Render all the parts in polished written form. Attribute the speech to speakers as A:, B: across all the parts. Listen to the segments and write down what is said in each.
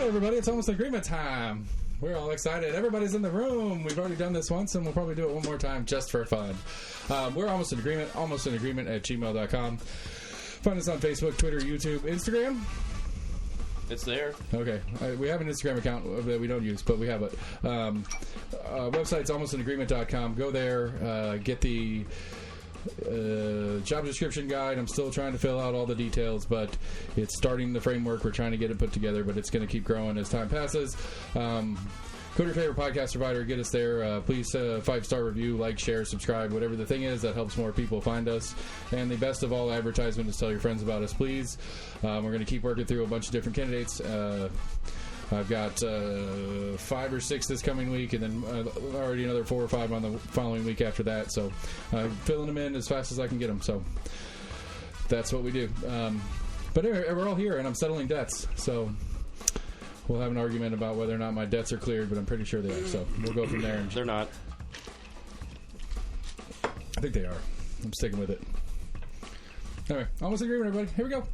A: everybody. It's almost agreement time. We're all excited. Everybody's in the room. We've already done this once, and we'll probably do it one more time just for fun. We're almost in agreement at gmail.com. Find us on Facebook, Twitter, YouTube, Instagram.
B: It's there.
A: Okay. We have an Instagram account that we don't use, but we have it. Website's almostinagreement.com. Go there. Get the job description guide. I'm still trying to fill out all the details, but it's starting the framework. We're trying to get it put together, but it's going to keep growing as time passes. Go to your favorite podcast provider, get us there. Please 5-star review, like, share, subscribe, whatever the thing is that helps more people find us. And the best of all advertisement is tell your friends about us, please. We're going to keep working through a bunch of different candidates. I've got 5 or 6 this coming week, and then already another 4 or 5 on the following week after that. So I'm filling them in as fast as I can get them. So that's what we do. But anyway, we're all here, and I'm settling debts. So we'll have an argument about whether or not my debts are cleared, but I'm pretty sure they are. So we'll go from there.
B: They're not.
A: I think they are. I'm sticking with it. Anyway, almost agreement, everybody. Here we go.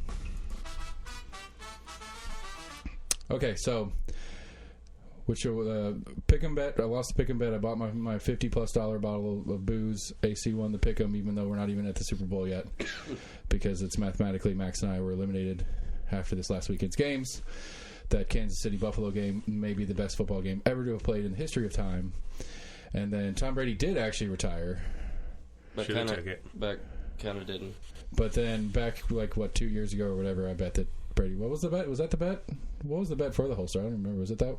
A: Okay, so which pick 'em bet. I lost the pick 'em bet. I bought my $50+ bottle of booze. AC won the pick 'em, even though we're not even at the Super Bowl yet, because it's mathematically Max and I were eliminated after this last weekend's games. That Kansas City Buffalo game may be the best football game ever to have played in the history of time. And then Tom Brady did actually retire,
C: but kind of didn't.
A: But then back 2 years ago or whatever, I bet that Brady. What was the bet? Was that the bet? What was the bet for the holster? I don't remember. Was it that?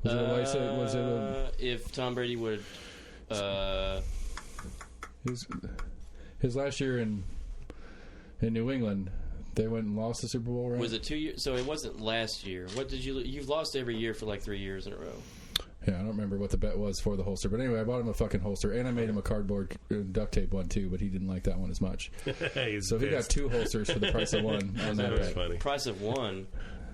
A: Was it
B: if Tom Brady would
A: his last year in New England, they went and lost the Super Bowl, right?
B: Was it 2 years? So it wasn't last year. What did you? You've lost every year for 3 years in a row.
A: Yeah, I don't remember what the bet was for the holster. But anyway, I bought him a fucking holster, and I made him a cardboard duct tape one, too, but he didn't like that one as much. So he got 2 holsters for the price of one. On that bet.
C: Funny.
B: Price of one?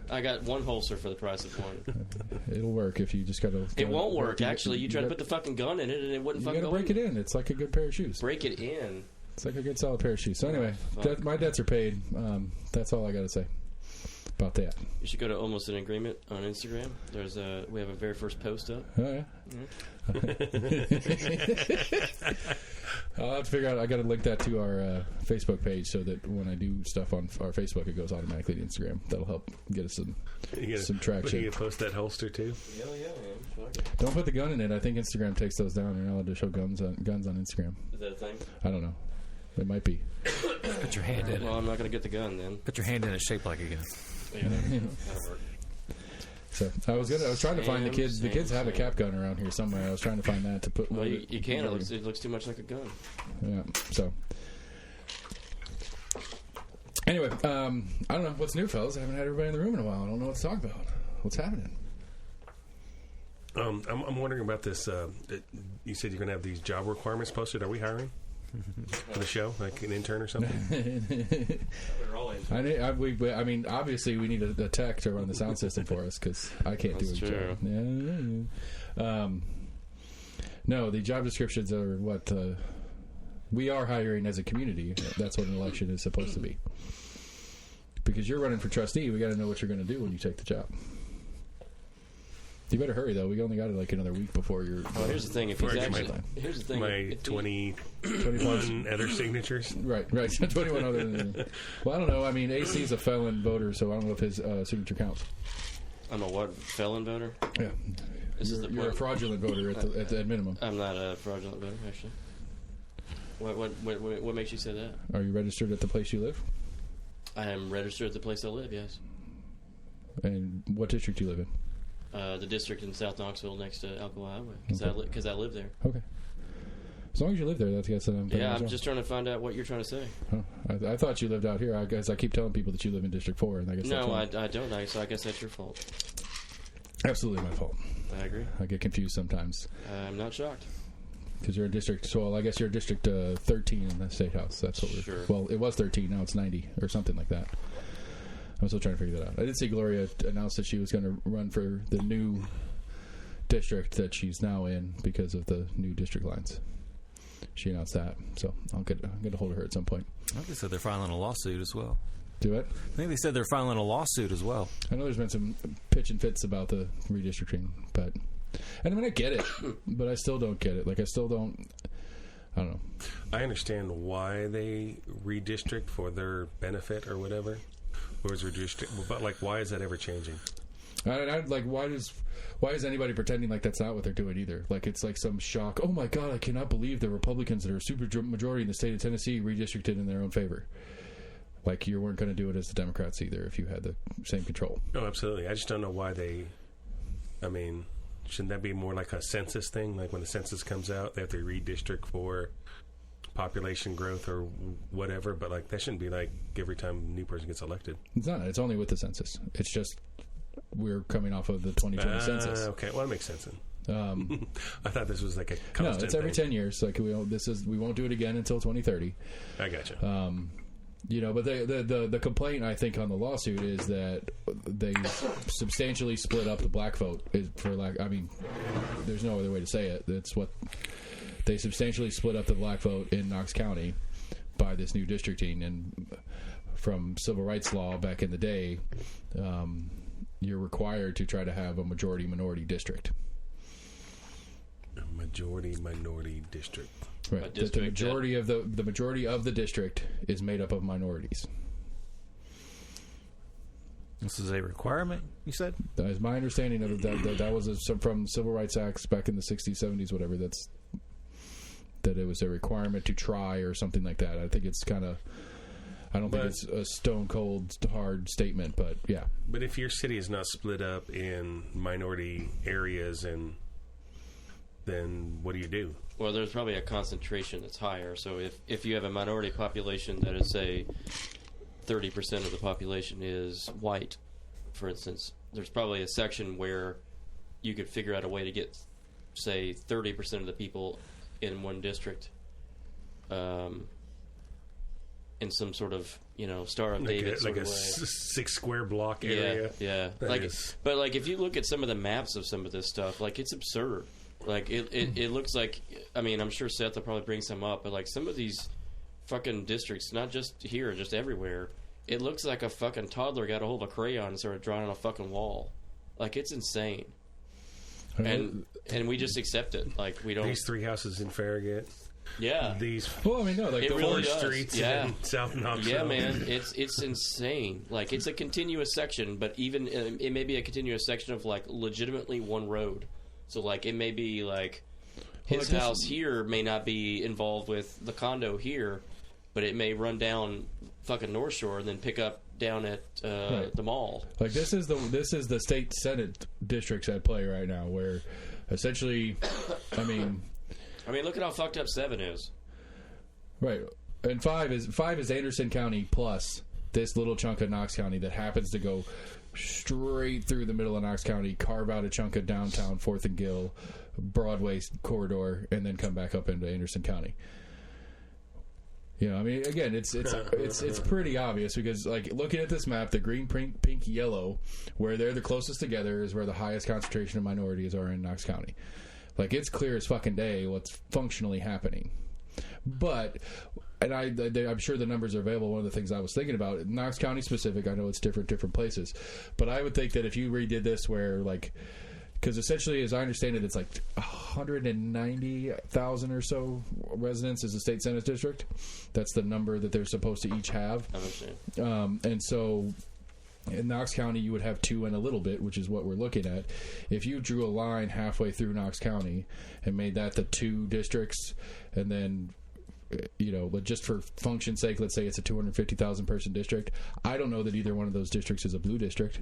B: I got 1 holster for the price of 1.
A: It'll work if you just got to...
B: It won't work, actually. You try to put the fucking gun in it, and it wouldn't fucking go in.
A: You got to break it in. It's like a good pair of shoes.
B: Break it in.
A: It's like a good solid pair of shoes. So anyway, my debts are paid. That's all I got to say about that.
B: You should go to Almost an Agreement on Instagram. We have a very first post up.
A: Oh yeah. I'll have to figure out. I got to link that to our Facebook page so that when I do stuff on our Facebook, it goes automatically to Instagram. That'll help get us some traction.
C: You post that holster too?
B: Yeah, man.
A: Don't put the gun in it. I think Instagram takes those down. You're not allowed to show guns on Instagram.
B: Is that a thing?
A: I don't know. It might be.
D: Put your hand in it.
B: Well, I'm not going to get the gun then.
D: Put your hand in it shaped like a gun.
B: Yeah, that'll work.
A: So I was trying to find the kids. The kids have a cap gun around here somewhere. I was trying to find that to put.
B: Well, you can. It looks too much like a gun.
A: Yeah. So anyway, I don't know what's new, fellas. I haven't had everybody in the room in a while. I don't know what to talk about. What's happening?
C: I'm wondering about this. You said you're going to have these job requirements posted. Are we hiring for the show, like an intern or something?
B: We're all in.
A: I mean, obviously, we need a tech to run the sound system for us because I can't do it. Yeah. No, the job descriptions are what we are hiring as a community. That's what an election is supposed to be. Because you're running for trustee, we got to know what you're going to do when you take the job. You better hurry, though. We only got it another week before you're...
B: Oh, here's the thing. If he's actually... Here's the thing.
C: My 21 other signatures.
A: Right. 21 other than... Well, I don't know. I mean, AC's a felon voter, so I don't know if his signature counts.
B: I'm a what? Felon voter?
A: Yeah. You're a fraudulent voter at the minimum.
B: I'm not a fraudulent voter, actually. What makes you say that?
A: Are you registered at the place you live?
B: I am registered at the place I live, yes.
A: And what district do you live in?
B: The district in South Knoxville next to Alcoa Highway, because I live there.
A: Okay. As long as you live there, that's
B: yeah, I'm just trying to find out what you're trying to say.
A: Oh, I thought you lived out here. I guess I keep telling people that you live in District 4. And I guess
B: no, I don't. So I guess that's your fault.
A: Absolutely my fault.
B: I agree.
A: I get confused sometimes.
B: I'm not shocked.
A: Because you're in District... So I guess you're District 13 in the State House. That's what we're...
B: Sure.
A: Well, it was 13. Now it's 90 or something like that. I'm still trying to figure that out. I did see Gloria announce that she was going to run for the new district that she's now in because of the new district lines. She announced that, so I'll get a hold of her at some point.
D: I think so. They're filing a lawsuit as well.
A: Do it.
D: I think they said they're filing a lawsuit as well.
A: I know there's been some pitch and fits about the redistricting, but and I mean I get it, but I still don't get it. Like I don't know.
C: I understand why they redistrict for their benefit or whatever. Or is redistrict, but like, why is that ever changing?
A: I like why is anybody pretending like that's not what they're doing either? Like it's like some shock. Oh my God, I cannot believe the Republicans that are a super majority in the state of Tennessee redistricted in their own favor. Like you weren't going to do it as the Democrats either if you had the same control.
C: No, absolutely. I just don't know why they. I mean, shouldn't that be more like a census thing? Like when the census comes out, they have to redistrict for population growth or whatever. But like that shouldn't be like every time a new person gets elected.
A: It's not. It's only with the census. It's just we're coming off of the 2020 census.
C: Okay, well, that makes sense then. I thought this was like a constant
A: no. It's every
C: thing.
A: 10 years. Like we won't do it again until 2030.
C: I gotcha.
A: But the complaint I think on the lawsuit is that they substantially split up the black vote. There's no other way to say it. That's what they substantially split up the black vote in Knox County by this new districting. And from civil rights law back in the day, you're required to try to have a majority minority district.
C: A majority minority district.
A: Right. That the majority of the majority of the district is made up of minorities.
D: This is a requirement, you said?
A: That is my understanding of it. That was from Civil Rights Acts back in the 60s, 70s, whatever. That it was a requirement to try or something like that. I think it's kind of. I don't think it's a stone cold hard statement, but yeah.
C: But if your city is not split up in minority areas, then what do?
B: Well, there's probably a concentration that's higher. So if you have a minority population that is, say, 30% of the population is white, for instance, there's probably a section where you could figure out a way to get, say, 30% of the people in one district in some sort of, Star of David sort of way.
C: 6 square block area.
B: Yeah. But if you look at some of the maps of some of this stuff, like, it's absurd. Like, it looks like, I'm sure Seth will probably bring some up, but, like, some of these fucking districts, not just here, just everywhere, it looks like a fucking toddler got a hold of a crayon and started drawing on a fucking wall. Like, it's insane. And we just accept it. Like, we don't...
C: These 3 houses in Farragut.
B: Yeah.
C: These
B: it
C: the
B: really
C: 4 streets in South Knoxville.
B: Yeah, man. It's insane. Like, it's a continuous section, but even... it may be a continuous section of, like, legitimately one road. So, like, it may be, like, his house here may not be involved with the condo here, but it may run down fucking North Shore and then pick up down at the mall. Like,
A: this is the state senate districts at play right now, where essentially,
B: look at how fucked up 7 is.
A: Right, and 5 is Anderson County plus this little chunk of Knox County that happens to go straight through the middle of Knox County, carve out a chunk of downtown 4th and Gill, Broadway corridor, and then come back up into Anderson County. Again, it's pretty obvious because, like, looking at this map, the green, pink, yellow, where they're the closest together is where the highest concentration of minorities are in Knox County. Like, it's clear as fucking day what's functionally happening. But, and I'm sure the numbers are available. One of the things I was thinking about, Knox County specific, I know it's different places. But I would think that if you redid this where, like, because essentially, as I understand it, it's like 190,000 or so residents is the state senate district. That's the number that they're supposed to each have.
B: I understand.
A: And so in Knox County, you would have 2 and a little bit, which is what we're looking at. If you drew a line halfway through Knox County and made that the 2 districts, and then, but just for function's sake, let's say it's a 250,000 person district. I don't know that either one of those districts is a blue district.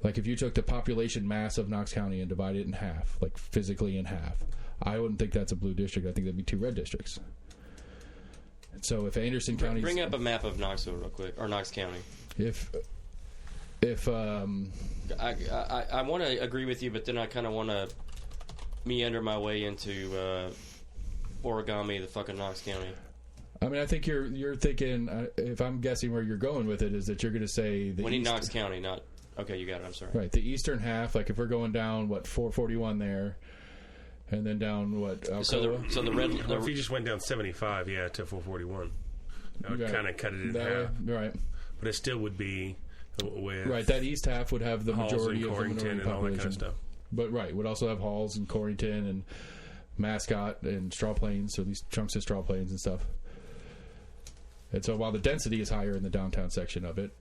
A: Like, if you took the population mass of Knox County and divided it in half, like physically in half, I wouldn't think that's a blue district. I think that'd be 2 red districts. So if Anderson County...
B: Bring up a map of Knoxville real quick, or Knox County.
A: If
B: I want to agree with you, but then I kind of want to meander my way into origami, the fucking Knox County.
A: I think you're thinking, if I'm guessing where you're going with it, is that you're going to say...
B: We need Knox County, not... Okay, you got it. I'm sorry.
A: Right, the eastern half, like if we're going down, 441 there, and then down, Alcoa?
B: So the red...
C: If you just went down 75, to 441. I would kind of cut it in half.
A: Right.
C: But it still would be with
A: right. That east half would have the
C: Halls
A: majority
C: and
A: of the
C: Corrington
A: minority
C: and all that
A: population.
C: kind of stuff.
A: But right, would also have Halls and Corrington and Mascot and Straw Plains, or at least chunks of Straw Plains and stuff. And so while the density is higher in the downtown section of it,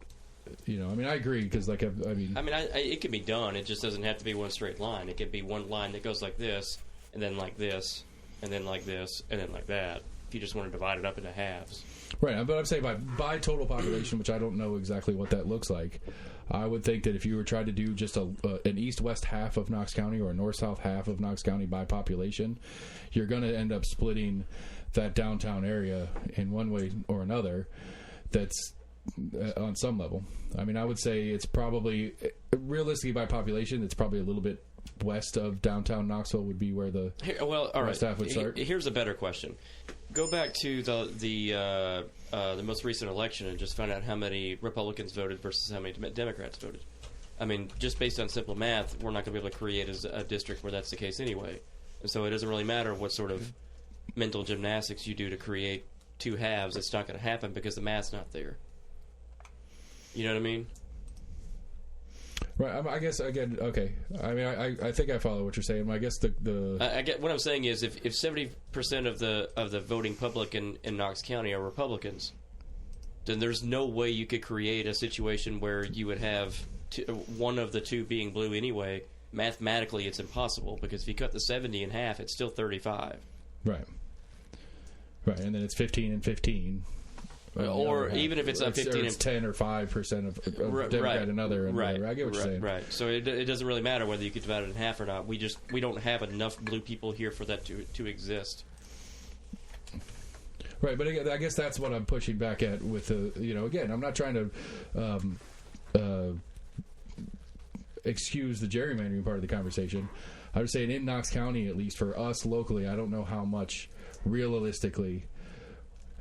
A: I mean, I agree because, like,
B: it can be done. It just doesn't have to be one straight line. It could be one line that goes like this, and then like this, and then like this, and then like that. If you just want to divide it up into halves.
A: Right, but I'm saying by total population, which I don't know exactly what that looks like. I would think that if you were trying to do just an east-west half of Knox County or a north-south half of Knox County by population, you're going to end up splitting that downtown area in one way or another. That's on some level. I mean, I would say it's probably, realistically by population, it's probably a little bit west of downtown Knoxville would be where the west half would start.
B: Here's a better question. Go back to the most recent election and just find out how many Republicans voted versus how many Democrats voted. I mean, just based on simple math, we're not going to be able to create a district where that's the case anyway. And so it doesn't really matter what sort of mental gymnastics you do to create two halves. It's not going to happen because the math's not there. You know what I mean?
A: Right. I guess again. Okay. I mean, I think I follow what you're saying. I guess
B: I get what I'm saying is if 70% of the voting public in Knox County are Republicans, then there's no way you could create a situation where you would have one of the two being blue anyway. Mathematically, it's impossible because if you cut the 70 in half, it's still 35.
A: Right. Right, and then it's 15 and 15.
B: Or even if it's 15
A: and 10 or 5% of Democrat and other. And
B: right.
A: I get what you're saying.
B: Right. So it doesn't really matter whether you could divide it in half or not. We don't have enough blue people here for that to exist.
A: Right, but I guess that's what I'm pushing back at with the, again, I'm not trying to excuse the gerrymandering part of the conversation. I was saying in Knox County, at least for us locally, I don't know how much realistically,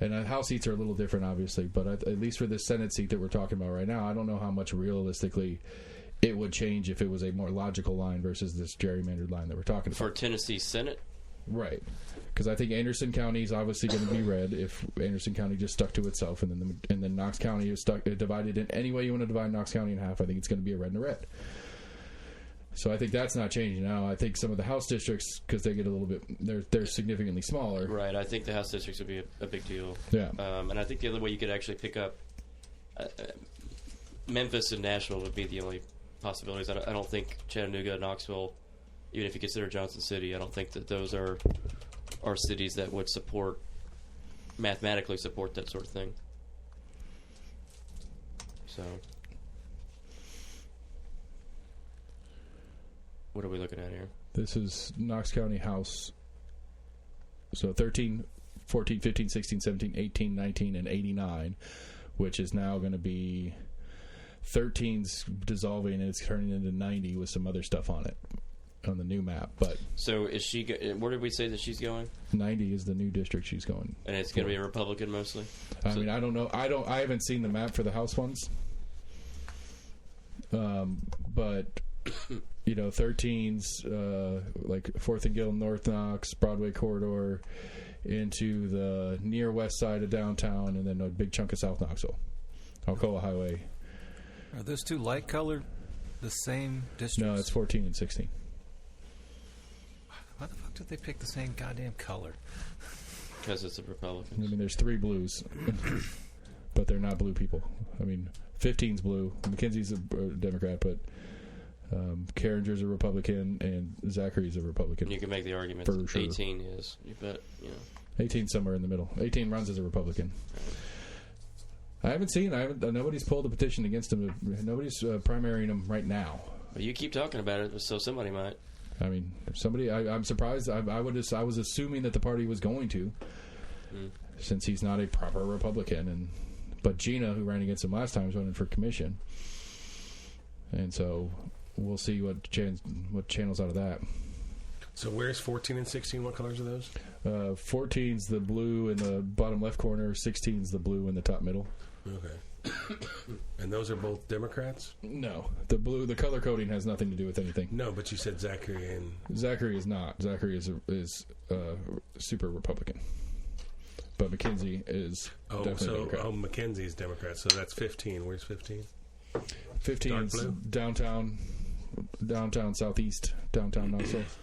A: and House seats are a little different, obviously, but at least for this Senate seat that we're talking about right now, I don't know how much realistically it would change if it was a more logical line versus this gerrymandered line that we're talking about.
B: For Tennessee Senate?
A: Right. Because I think Anderson County is obviously going to be red if Anderson County just stuck to itself, and then Knox County is divided in any way you want to divide Knox County in half. I think it's going to be a red and a red. So I think that's not changing now. I think some of the House districts, because they get a little bit, they're significantly smaller.
B: Right. I think the House districts would be a big deal.
A: Yeah.
B: And I think the other way you could actually pick up Memphis and Nashville would be the only possibilities. I don't think Chattanooga, Knoxville, even if you consider Johnson City, I don't think that those are cities that would mathematically support that sort of thing. So, what are we looking at here?
A: This is Knox County House. So 13, 14, 15, 16, 17, 18, 19, and 89, which is now going to be 13's dissolving and it's turning into 90 with some other stuff on it on the new map. But
B: so is she? Where did we say that she's going?
A: 90 is the new district she's going.
B: And it's going to be a Republican mostly.
A: I mean, I don't know. I haven't seen the map for the House ones. But 13's like 4th and Gill, North Knox, Broadway corridor into the near west side of downtown, and then a big chunk of South Knoxville, Alcoa Highway.
D: Are those two light colored the same districts?
A: No, it's 14 and 16.
D: Why the fuck did they pick the same goddamn color?
B: Because it's a Republican.
A: I mean, there's 3 blues, but they're not blue people. I mean, 15's blue. McKenzie's a Democrat, but Carringer's a Republican, and Zachary's a Republican.
B: And you can make the argument
A: for
B: that
A: sure.
B: 18 is. You bet.
A: 18's somewhere in the middle. 18 runs as a Republican. Nobody's pulled a petition against him. Nobody's primarying him right now.
B: Well, you keep talking about it, so somebody might.
A: I mean, somebody. I'm surprised. I was assuming that the party was going to, since he's not a proper Republican. But Gina, who ran against him last time, is running for commission, and so we'll see what channels out of that.
C: So where's 14 and 16? What colors are those?
A: 14's the blue in the bottom left corner. 16's the blue in the top middle.
C: Okay. And those are both Democrats?
A: No, the color coding has nothing to do with anything.
C: No, but you said Zachary and...
A: Zachary is not. Zachary is super Republican. but McKinsey is definitely Democrat.
C: McKinsey's Democrat, so that's 15. Where's 15?
A: 15
C: Dark
A: is
C: blue?
A: downtown southeast, downtown not south.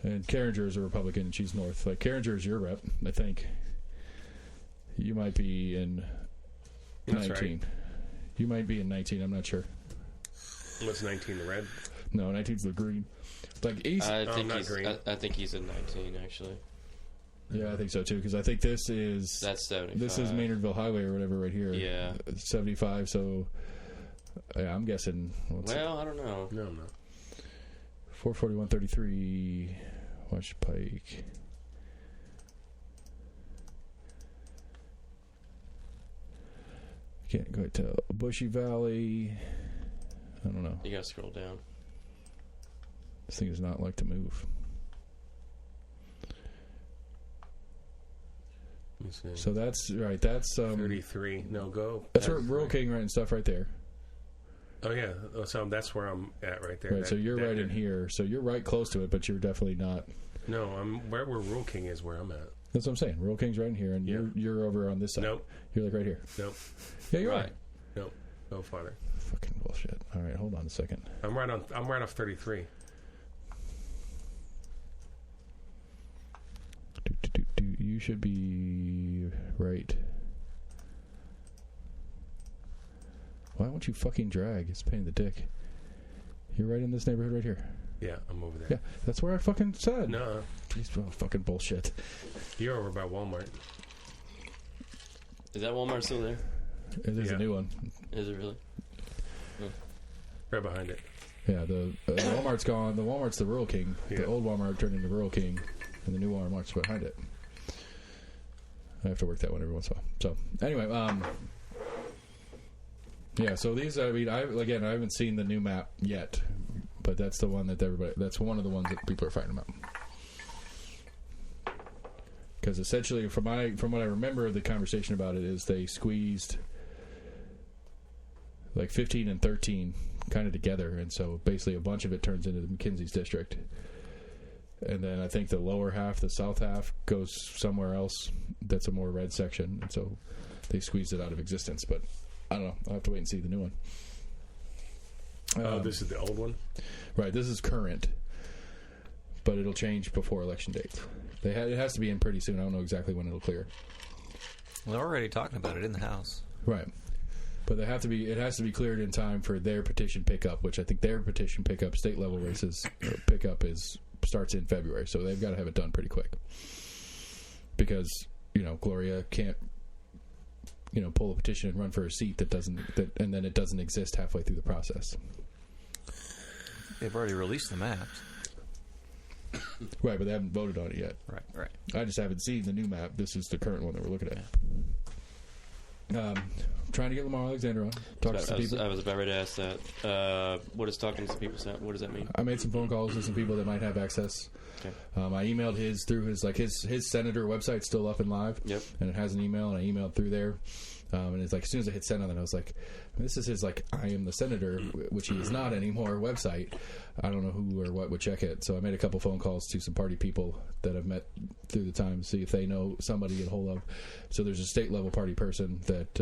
A: And Carringer is a Republican, and she's north. Like, Carringer is your rep, I think. You might be in
C: That's
A: 19.
C: right.
A: You might be in 19, I'm not sure.
C: What's 19, the red?
A: No, 19's the green. Like, east...
B: I think
C: not
B: he's.
C: green.
B: I think he's in 19 actually.
A: Yeah, I think so, too, because I think this is...
B: That's 75.
A: This is Maynardville Highway or whatever right here.
B: Yeah.
A: 75, so... Yeah, I'm guessing...
B: Well, I don't know.
C: No.
A: 441.33... Watch Pike. Can't quite tell. Bushy Valley. I don't know.
B: You gotta scroll down.
A: This thing does not like to move.
C: Let me see.
A: So that's right. That's
C: 33. No, go.
A: That's where Rural King right and stuff right there.
C: Oh, yeah. So that's where I'm at right there.
A: Right. So you're right in here. So you're right close to it, but you're definitely not.
C: No, I'm where Rural King is where I'm at.
A: That's what I'm saying. Rural King's right in here, and
C: Yeah.
A: you're over on this side.
C: Nope.
A: You're like right here.
C: Nope.
A: Yeah, you're right.
C: Nope. Go farther.
A: Fucking bullshit. All right, hold on a second.
C: I'm right off 33.
A: You should be right. Why won't you fucking drag? It's a pain in the dick. You're right in this neighborhood right here.
C: Yeah, I'm over there.
A: Yeah, that's where I fucking said.
C: No,
A: Jeez, fucking bullshit.
C: you're over by Walmart.
B: Is that Walmart still there?
A: It is
C: Yeah.
A: a new one.
B: Is it really?
C: Right behind it.
A: Yeah, the Walmart's gone. The Walmart's the Rural King.
C: Yeah.
A: The old Walmart turned into Rural King, and the new Walmart's behind it. I have to work that one every once in a while. So, anyway, yeah, so these, I mean, I haven't seen the new map yet, but that's the one that that's one of the ones that people are fighting about. Because essentially, from what I remember of the conversation about it, is they squeezed like 15 and 13 kind of together, and so basically a bunch of it turns into the McKinsey's district. And then I think the lower half, the south half, goes somewhere else that's a more red section, and so they squeezed it out of existence. But I don't know. I'll have to wait and see the new one.
C: Oh, this is the old one?
A: Right, this is current, but it'll change before election dates. It has to be in pretty soon. I don't know exactly when it'll clear.
D: They're already talking about it in the House.
A: Right. But it has to be cleared in time for their petition pickup, which I think their petition pickup, state level races pickup starts in February, so they've got to have it done pretty quick. Because, Gloria can't, pull a petition and run for a seat and then it doesn't exist halfway through the process.
D: They've already released the maps.
A: Right, but they haven't voted on it yet.
D: Right.
A: I just haven't seen the new map. This is the current one that we're looking at. Trying to get Lamar Alexander on. Talk to some people.
B: I was about ready to ask that. What does talking to some people sound? What does that mean?
A: I made some phone calls with some people that might have access.
B: Okay.
A: I emailed through his senator website's still up and live.
B: Yep.
A: And it has an email, and I emailed through there. And it's like, as soon as I hit send on it, I was like, this is his, I am the senator, which he is not anymore, website. I don't know who or what would check it. So I made a couple phone calls to some party people that I've met through the time to see if they know somebody to get hold of. So there's a state level party person that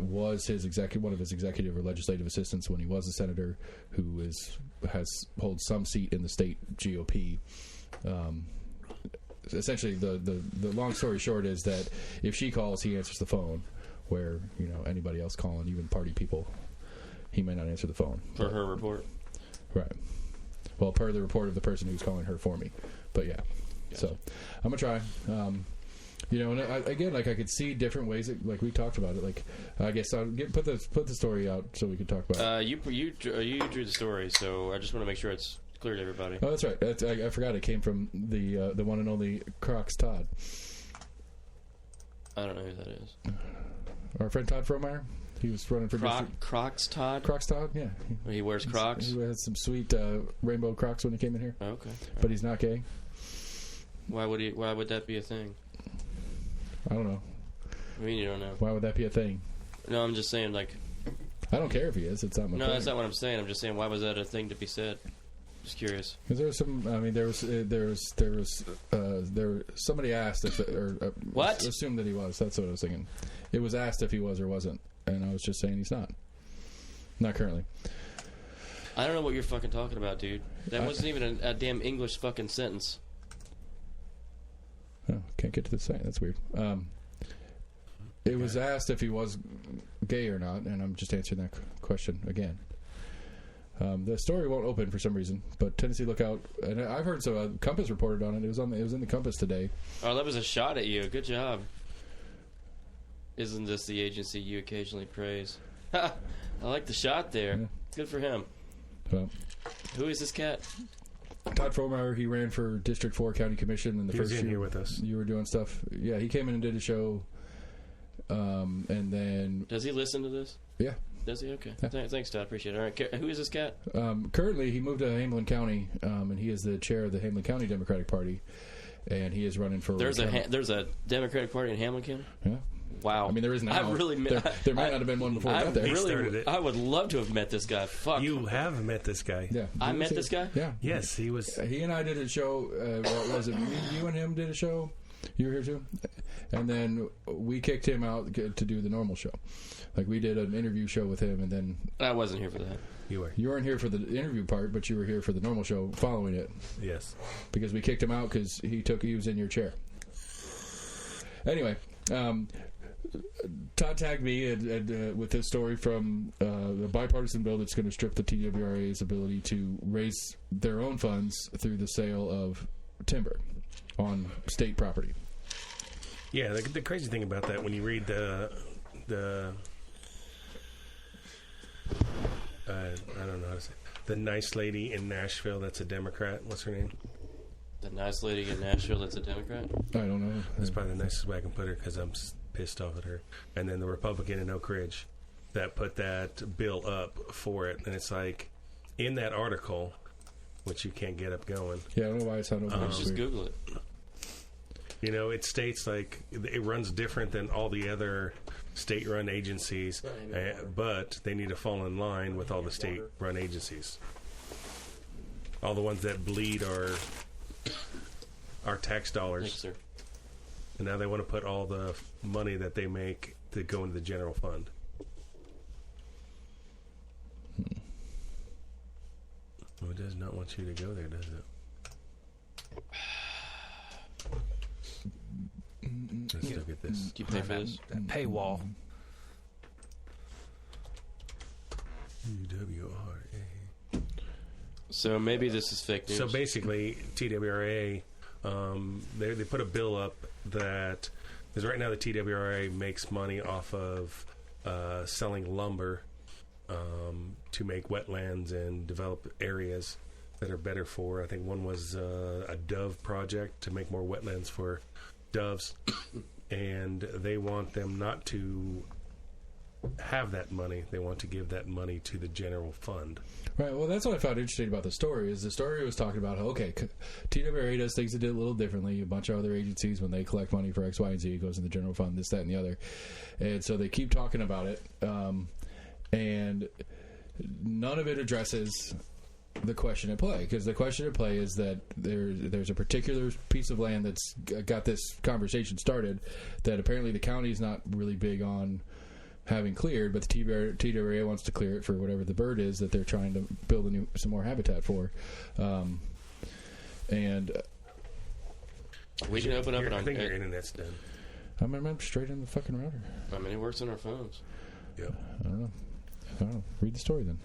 A: was one of his executive or legislative assistants when he was a senator, who holds some seat in the state GOP. Essentially, the long story short is that if she calls, he answers the phone, where anybody else calling, even party people, he may not answer the phone.
B: For her report.
A: Right. Well, per the report of the person who's calling her for me. But yeah. Gotcha. So I'm gonna try. And I could see different ways that, like we talked about it. I guess I'll put the story out so we can talk about it.
B: You drew the story, so I just want to make sure it's clear to everybody.
A: Oh, that's right. I forgot it came from the one and only Crocs Todd.
B: I don't know who that is.
A: Our friend Todd Fromeyer. He was running for district.
B: Crocs Todd?
A: Crocs Todd, yeah.
B: He wears Crocs?
A: He had some sweet rainbow Crocs when he came in here.
B: Oh, okay.
A: But he's not gay.
B: Why would that be a thing?
A: I don't know.
B: I mean, you don't know.
A: Why would that be a thing?
B: No, I'm just saying,
A: I don't care if he is. It's not my
B: No,
A: thing.
B: that's not what I'm saying. I'm just saying, why was that a thing to be said? Just curious.
A: Because there was some. I mean, somebody asked if
B: What?
A: assumed that he was. That's what I was thinking. It was asked if he was or wasn't, and I was just saying he's not. Not currently.
B: I don't know what you're fucking talking about, dude. That wasn't even a damn English fucking sentence.
A: Oh, can't get to the site. That's weird. It was asked if he was gay or not, and I'm just answering that question again. The story won't open for some reason, but Tennessee Lookout, and I've heard so. Compass reported on it. It was in the Compass today.
B: Oh, that was a shot at you. Good job. Isn't this the agency you occasionally praise? Ha! I like the shot there.
A: Yeah.
B: Good for him.
A: Well,
B: who is this cat?
A: Todd Fromeyer, he ran for District 4 County Commission in the first
C: year. He was in
A: year
C: here with us.
A: You were doing stuff. Yeah, he came in and did a show. And then...
B: Does he listen to this?
A: Yeah.
B: Does he? Okay.
A: Yeah.
B: Thanks, Todd. Appreciate it. All right. Who is this cat?
A: Currently, he moved to Hamlin County, and he is the chair of the Hamlin County Democratic Party, and he is running for...
B: There's a Democratic Party in Hamlin County?
A: Yeah.
B: Wow.
A: I mean, there is now.
B: there
A: might not have been one before we got there.
C: Started it.
B: I would love to have met this guy. Fuck.
C: You have met this guy.
A: Yeah.
B: I met this guy?
A: Yeah.
C: Yes, he was.
A: He and I did a show. What was it? You and him did a show? You were here too? And then we kicked him out to do the normal show. Like, we did an interview show with him, and then...
B: I wasn't here for that.
C: You were.
A: You weren't here for the interview part, but you were here for the normal show following it.
C: Yes.
A: Because we kicked him out because he was in your chair. Anyway, Todd tagged me with this story from the bipartisan bill that's going to strip the TWRA's ability to raise their own funds through the sale of timber on state property.
C: Yeah, the crazy thing about that, when you read the I don't know how to say it. The nice lady in Nashville that's a Democrat. What's her name?
B: The nice lady in Nashville that's a Democrat?
A: I don't know.
C: That's probably the nicest way I can put her because I'm pissed off at her. And then the Republican in Oak Ridge that put that bill up for it. And it's like, in that article, which you can't get up going.
A: Yeah, I don't know why it's not open.
B: Just Google it.
C: You know, it states like it runs different than all the other state-run agencies, but they need to fall in line with all the state-run agencies. All the ones that bleed our tax dollars.
B: Thanks, sir.
C: And now they want to put all the money that they make to go into the general fund. Well, it does not want you to go there, does it? Let's look at this.
B: Do you pay for this?
D: That paywall.
C: TWRA.
B: So maybe this is fake news.
C: So basically, TWRA, they put a bill up that, because right now the TWRA makes money off of selling lumber to make wetlands and develop areas that are better for, I think one was a dove project to make more wetlands for doves, and they want them not to have that money. They want to give that money to the general fund.
A: Right. Well, that's what I found interesting about the story. Is the story was talking about how, okay, TWRA does things a little differently. A bunch of other agencies, when they collect money for X, Y, and Z, it goes in the general fund, this, that, and the other. And so they keep talking about it, and none of it addresses the question at play, because the question at play is that there's a particular piece of land that's got this conversation started that apparently the county is not really big on having cleared, but the TWRA wants to clear it for whatever the bird is that they're trying to build some more habitat for. And
B: we can open up
C: I think your internet's done.
A: I'm straight in the fucking router.
B: I mean, it works on our phones.
C: Yep.
A: I don't know. Read the story then.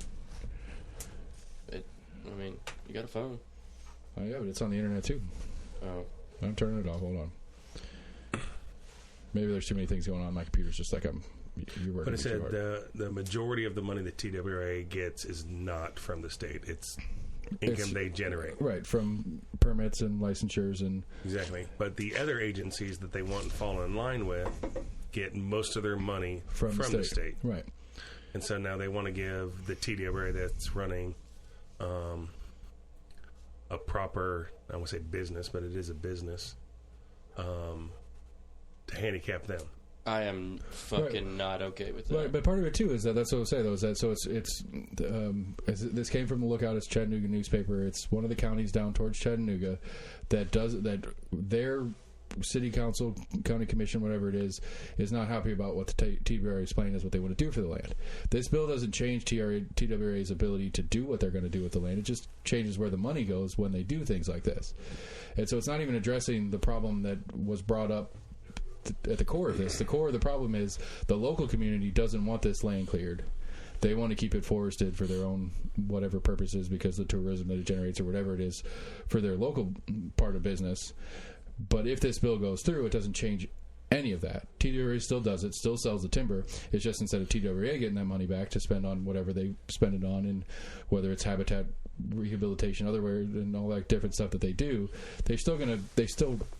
B: I mean, you got a phone.
A: Oh yeah, but it's on the internet too.
B: Oh.
A: I'm turning it off. Hold on. Maybe there's too many things going on. My computer's just like you're working.
C: But it said
A: too hard.
C: the majority of the money that TWRA gets is not from the state. It's income they generate.
A: Right, from permits and licensures and...
C: Exactly. But the other agencies that they want to fall in line with get most of their money from the state.
A: Right.
C: And so now they want to give the TWRA that's running a proper, I won't say business, but it is a business, to handicap them.
B: I am fucking not okay with that.
A: Right, but part of it too is that's what I was saying though. Is that so? This came from the Lookout. It's Chattanooga newspaper. It's one of the counties down towards Chattanooga that their city council, county commission, whatever it is not happy about what the TWRA's plan is, what they want to do for the land. This bill doesn't change TWRA's ability to do what they're going to do with the land. It just changes where the money goes when they do things like this. And so it's not even addressing the problem that was brought up at the core of this. The core of the problem is the local community doesn't want this land cleared. They want to keep it forested for their own whatever purposes because of the tourism that it generates or whatever it is for their local part of business. But if this bill goes through, it doesn't change any of that. TWRA still does it, still sells the timber. It's just instead of TWRA getting that money back to spend on whatever they spend it on, and whether it's habitat rehabilitation, otherwhere, and all that different stuff that they do, they still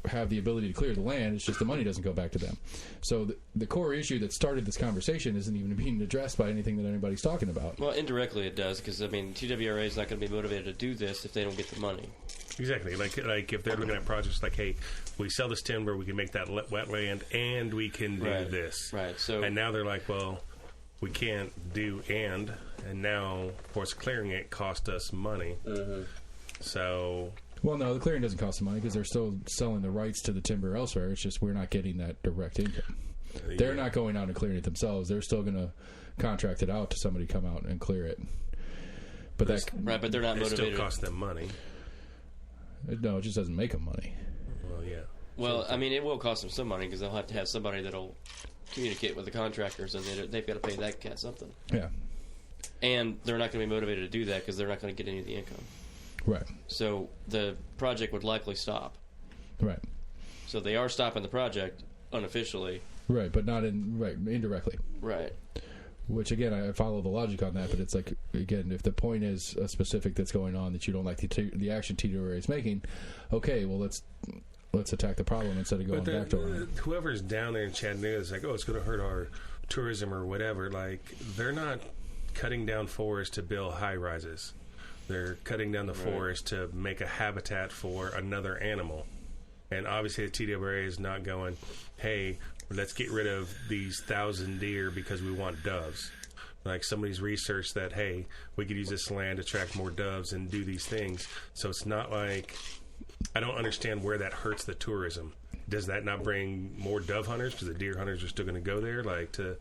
A: have the ability to clear the land. It's just the money doesn't go back to them. So the core issue that started this conversation isn't even being addressed by anything that anybody's talking about.
B: Well, indirectly it does, because I mean, TWRA is not going to be motivated to do this if they don't get the money.
C: Exactly. Like if they're looking at projects like, hey, we sell this timber, we can make that wetland, and we can do this.
B: Right. So,
C: and now they're like, well, we can't do and now, of course, clearing it cost us money. Mm-hmm. So...
A: Well, no, the clearing doesn't cost them money because they're still selling the rights to the timber elsewhere. It's just we're not getting that direct income. They're not going out and clearing it themselves. They're still going to contract it out to somebody to come out and clear it. But
B: but they're not motivated.
C: It still costs them money.
A: No, it just doesn't make them money.
C: Well, yeah.
B: Well, I mean, it will cost them some money because they'll have to have somebody that'll communicate with the contractors, and they've got to pay that cat something.
A: Yeah.
B: And they're not going to be motivated to do that because they're not going to get any of the income.
A: Right.
B: So the project would likely stop.
A: Right.
B: So they are stopping the project unofficially.
A: Right, but not indirectly.
B: Right.
A: Which, again, I follow the logic on that, but it's like, again, if the point is a specific that's going on that you don't like the action TWRA is making, okay, well, let's attack the problem instead of going back to it.
C: Whoever's down there in Chattanooga is like, oh, it's going to hurt our tourism or whatever. Like, they're not cutting down forests to build high-rises. They're cutting down the forest to make a habitat for another animal. And obviously the TWRA is not going, hey, let's get rid of these 1,000 deer because we want doves. Like somebody's researched that, hey, we could use this land to attract more doves and do these things. So it's not like, I don't understand where that hurts the tourism. Does that not bring more dove hunters because the deer hunters are still going to go there? Like to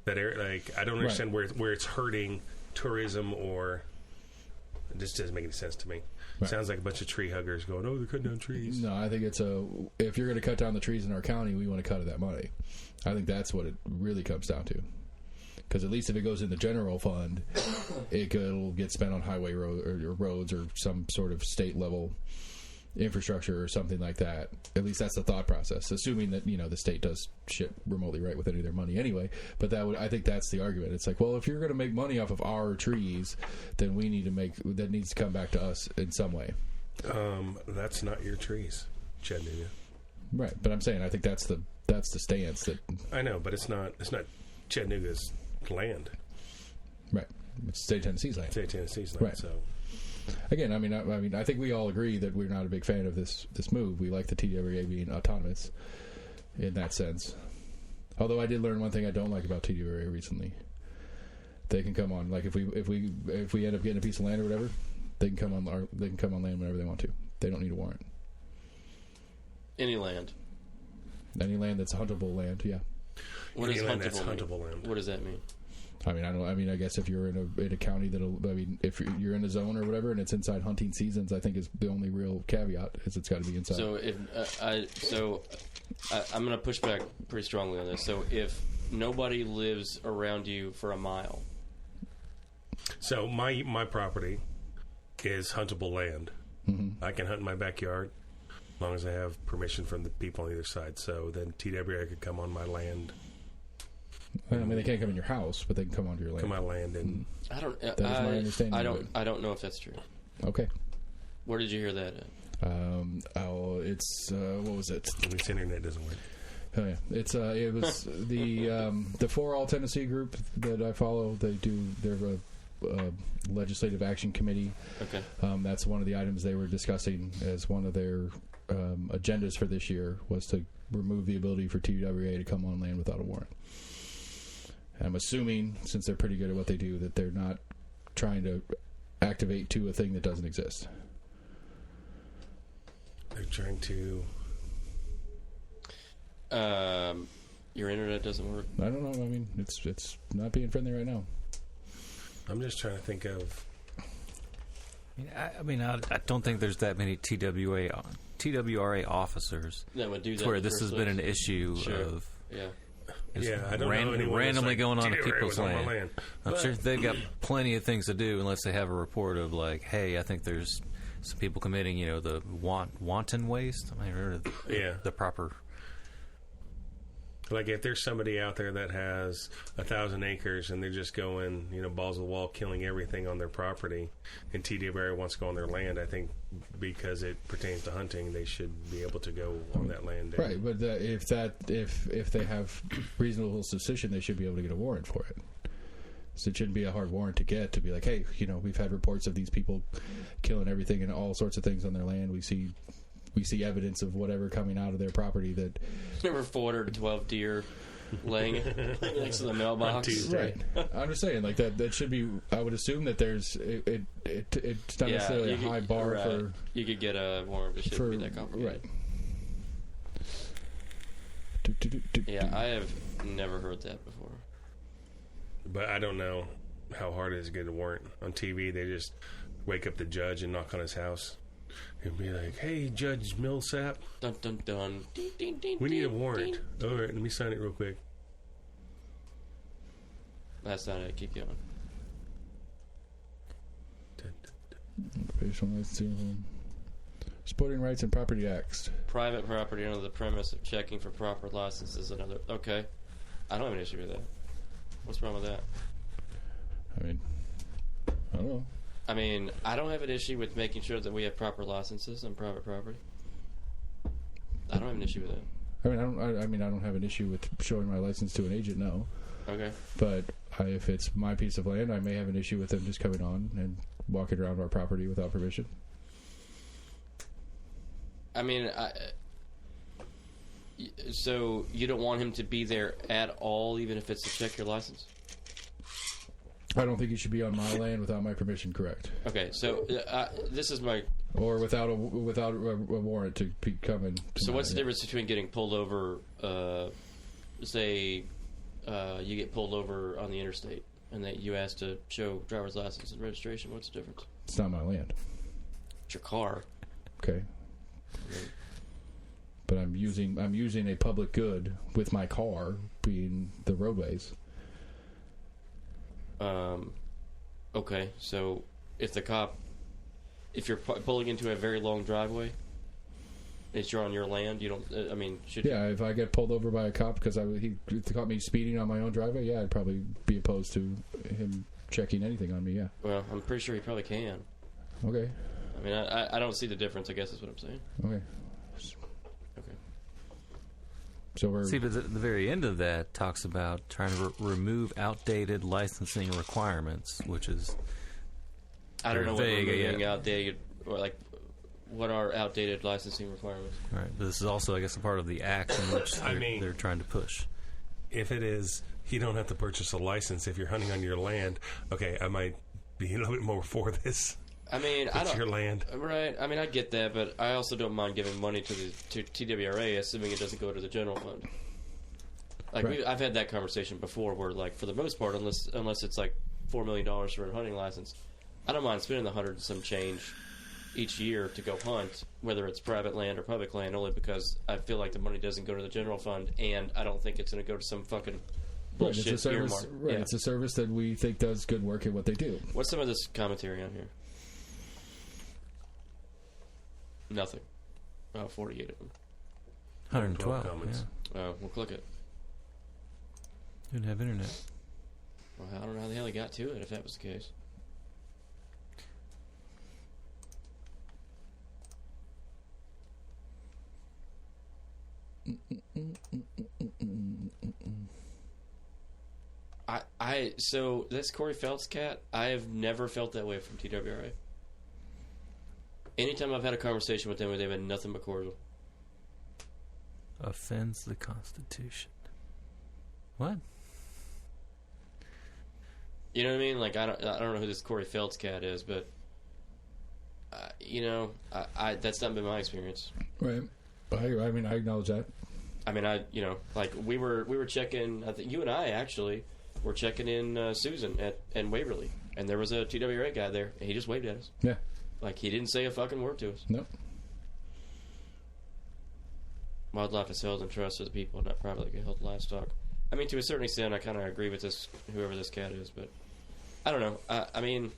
C: that area, like I don't understand where it's hurting tourism, or it just doesn't make any sense to me. Right. Sounds like a bunch of tree huggers going, oh, they're cutting down trees.
A: No, I think it's if you're going to cut down the trees in our county, we want to cut that money. I think that's what it really comes down to. Because at least if it goes in the general fund, it'll get spent on highway roads or some sort of state level infrastructure or something like that. At least that's the thought process, assuming that the state does shit remotely right with any of their money anyway. But I think that's the argument. It's like, well, if you're going to make money off of our trees, then that needs to come back to us in some way.
C: That's not your trees, Chattanooga.
A: Right, but I'm saying I think that's the stance that
C: I know, but it's not Chattanooga's land.
A: Right, it's state of Tennessee's land.
C: State of Tennessee's land.
A: Right.
C: So.
A: Again, I mean, I think we all agree that we're not a big fan of this move. We like the TWRA being autonomous in that sense. Although I did learn one thing I don't like about TWRA recently. They can come on, like if we end up getting a piece of land or whatever, they can come on land whenever they want to. They don't need a warrant.
B: Any land
A: that's huntable land, yeah.
B: What does
C: huntable land?
B: What does that mean?
A: I guess if you're in a county if you're in a zone or whatever and it's inside hunting seasons, I think is the only real caveat is it's got to be inside.
B: So I'm going to push back pretty strongly on this. So if nobody lives around you for a mile.
C: So my property is huntable land. Mm-hmm. I can hunt in my backyard as long as I have permission from the people on either side. So then TWRA could come on my land.
A: I mean, they can't come in your house, but they can come onto your land.
C: Come on land, and
B: I don't.
A: That is my understanding.
B: I don't know if that's true.
A: Okay.
B: Where did you hear that at?
A: It's what was it?
C: This internet doesn't work.
A: Oh yeah, it was the For All Tennessee group that I follow. They're a legislative action committee.
B: Okay.
A: That's one of the items they were discussing as one of their agendas for this year was to remove the ability for TWRA to come on land without a warrant. And I'm assuming, since they're pretty good at what they do, that they're not trying to activate to a thing that doesn't exist.
C: They're trying to...
B: Your internet doesn't work.
A: I don't know. I mean, it's not being friendly right now.
C: I'm just trying to think of...
D: I don't think there's that many TWRA officers
B: That would do that.
D: where this has been an issue of
C: I don't know anyone
D: randomly
C: that's
D: going on to
C: TWRA
D: people's
C: was on my
D: land. I'm sure they've got plenty of things to do unless they have a report of like, hey, I think there's some people committing, the wanton waste. I mean, the proper.
C: Like if there's somebody out there that has 1,000 acres and they're just going, balls to the wall, killing everything on their property, and TWRA wants to go on their land, I think because it pertains to hunting, they should be able to go on that land.
A: Right, but if they have reasonable suspicion, they should be able to get a warrant for it. So it shouldn't be a hard warrant to get, to be like, hey, we've had reports of these people killing everything and all sorts of things on their land. We see evidence of whatever coming out of their property that...
B: There were 412 deer laying next to the mailbox.
A: Right. I'm just saying, like, that should be... I would assume that there's... It's not necessarily a high bar for...
B: You could get a warrant. It shouldn't be that complicated.
A: Right.
B: Yeah, I have never heard that before.
C: But I don't know how hard it is to get a warrant. On TV, they just wake up the judge and knock on his house. And be like, hey, Judge Millsap.
B: Dun, dun, dun. Ding, ding, ding,
C: we need a
B: ding,
C: warrant.
B: ding.
C: All right, let me sign it real quick.
B: That's not it. Keep going.
A: Sporting Rights and Property Acts.
B: Private property under the premise of checking for proper licenses. Another. Okay. I don't have an issue with that. What's wrong with that?
A: I mean, I don't know.
B: I mean, I don't have an issue with making sure that we have proper licenses on private property. I don't have an issue with that.
A: I don't have an issue with showing my license to an agent. No.
B: Okay.
A: But if it's my piece of land, I may have an issue with them just coming on and walking around our property without permission.
B: I mean, so you don't want him to be there at all, even if it's to check your license?
A: I don't think he should be on my land without my permission. Correct.
B: Okay, so this is my...
A: Or without a warrant to be coming.
B: So what's the difference between getting pulled over, say, you get pulled over on the interstate, and that you ask to show driver's license and registration? What's the difference?
A: It's not my land.
B: It's your car.
A: Okay. But I'm using a public good with my car being the roadways.
B: Okay, so if you're pulling into a very long driveway, if you're on your land, you don't.
A: Yeah, if I get pulled over by a cop because he caught me speeding on my own driveway, yeah, I'd probably be opposed to him checking anything on me. Yeah.
B: Well, I'm pretty sure he probably can.
A: Okay.
B: I mean, I don't see the difference. I guess is what I'm saying.
A: Okay.
B: Okay.
A: So we're...
D: See, but the very end of that talks about trying to remove outdated licensing requirements, which is...
B: I don't know what
D: vague,
B: removing outdated, or like, what are outdated licensing requirements?
D: Right, but this is also, I guess, a part of the act in which they're trying to push.
C: If it is, you don't have to purchase a license if you're hunting on your land. Okay, I might be a little bit more for this.
B: I mean,
C: it's your land,
B: right? I mean, I get that, but I also don't mind giving money to TWRA, assuming it doesn't go to the general fund. Like
A: right.
B: I've had that conversation before, where like for the most part, unless it's like $4 million for a hunting license, I don't mind spending the 100 and some change each year to go hunt, whether it's private land or public land, only because I feel like the money doesn't go to the general fund, and I don't think it's going to go to some fucking bullshit
A: it's a service,
B: earmark.
A: Right,
B: Yeah.
A: It's a service that we think does good work at what they do.
B: What's some of this commentary on here? Nothing. 48 of them.
D: 112
C: comments.
D: Yeah.
B: We'll click it.
D: Didn't have internet.
B: Well, I don't know how the hell he got to it if that was the case. So this Corey Phelps cat, I have never felt that way from TWRA. Anytime I've had a conversation with them, they've been nothing but cordial.
D: Offends the Constitution. What?
B: You know what I mean? Like, I don't know who this Corey Feld's cat is, but you know, I that's not been my experience.
A: Right. I mean, I acknowledge that.
B: I mean, like we were checking. I think you and I actually were checking in Susan at Waverly, and there was a TWRA guy there, and he just waved at us.
A: Yeah.
B: Like, he didn't say a fucking word to us.
A: Nope.
B: Wildlife is held in trust of the people, not privately held livestock. I mean, to a certain extent, I kind of agree with this, whoever this cat is, but I don't know. I mean,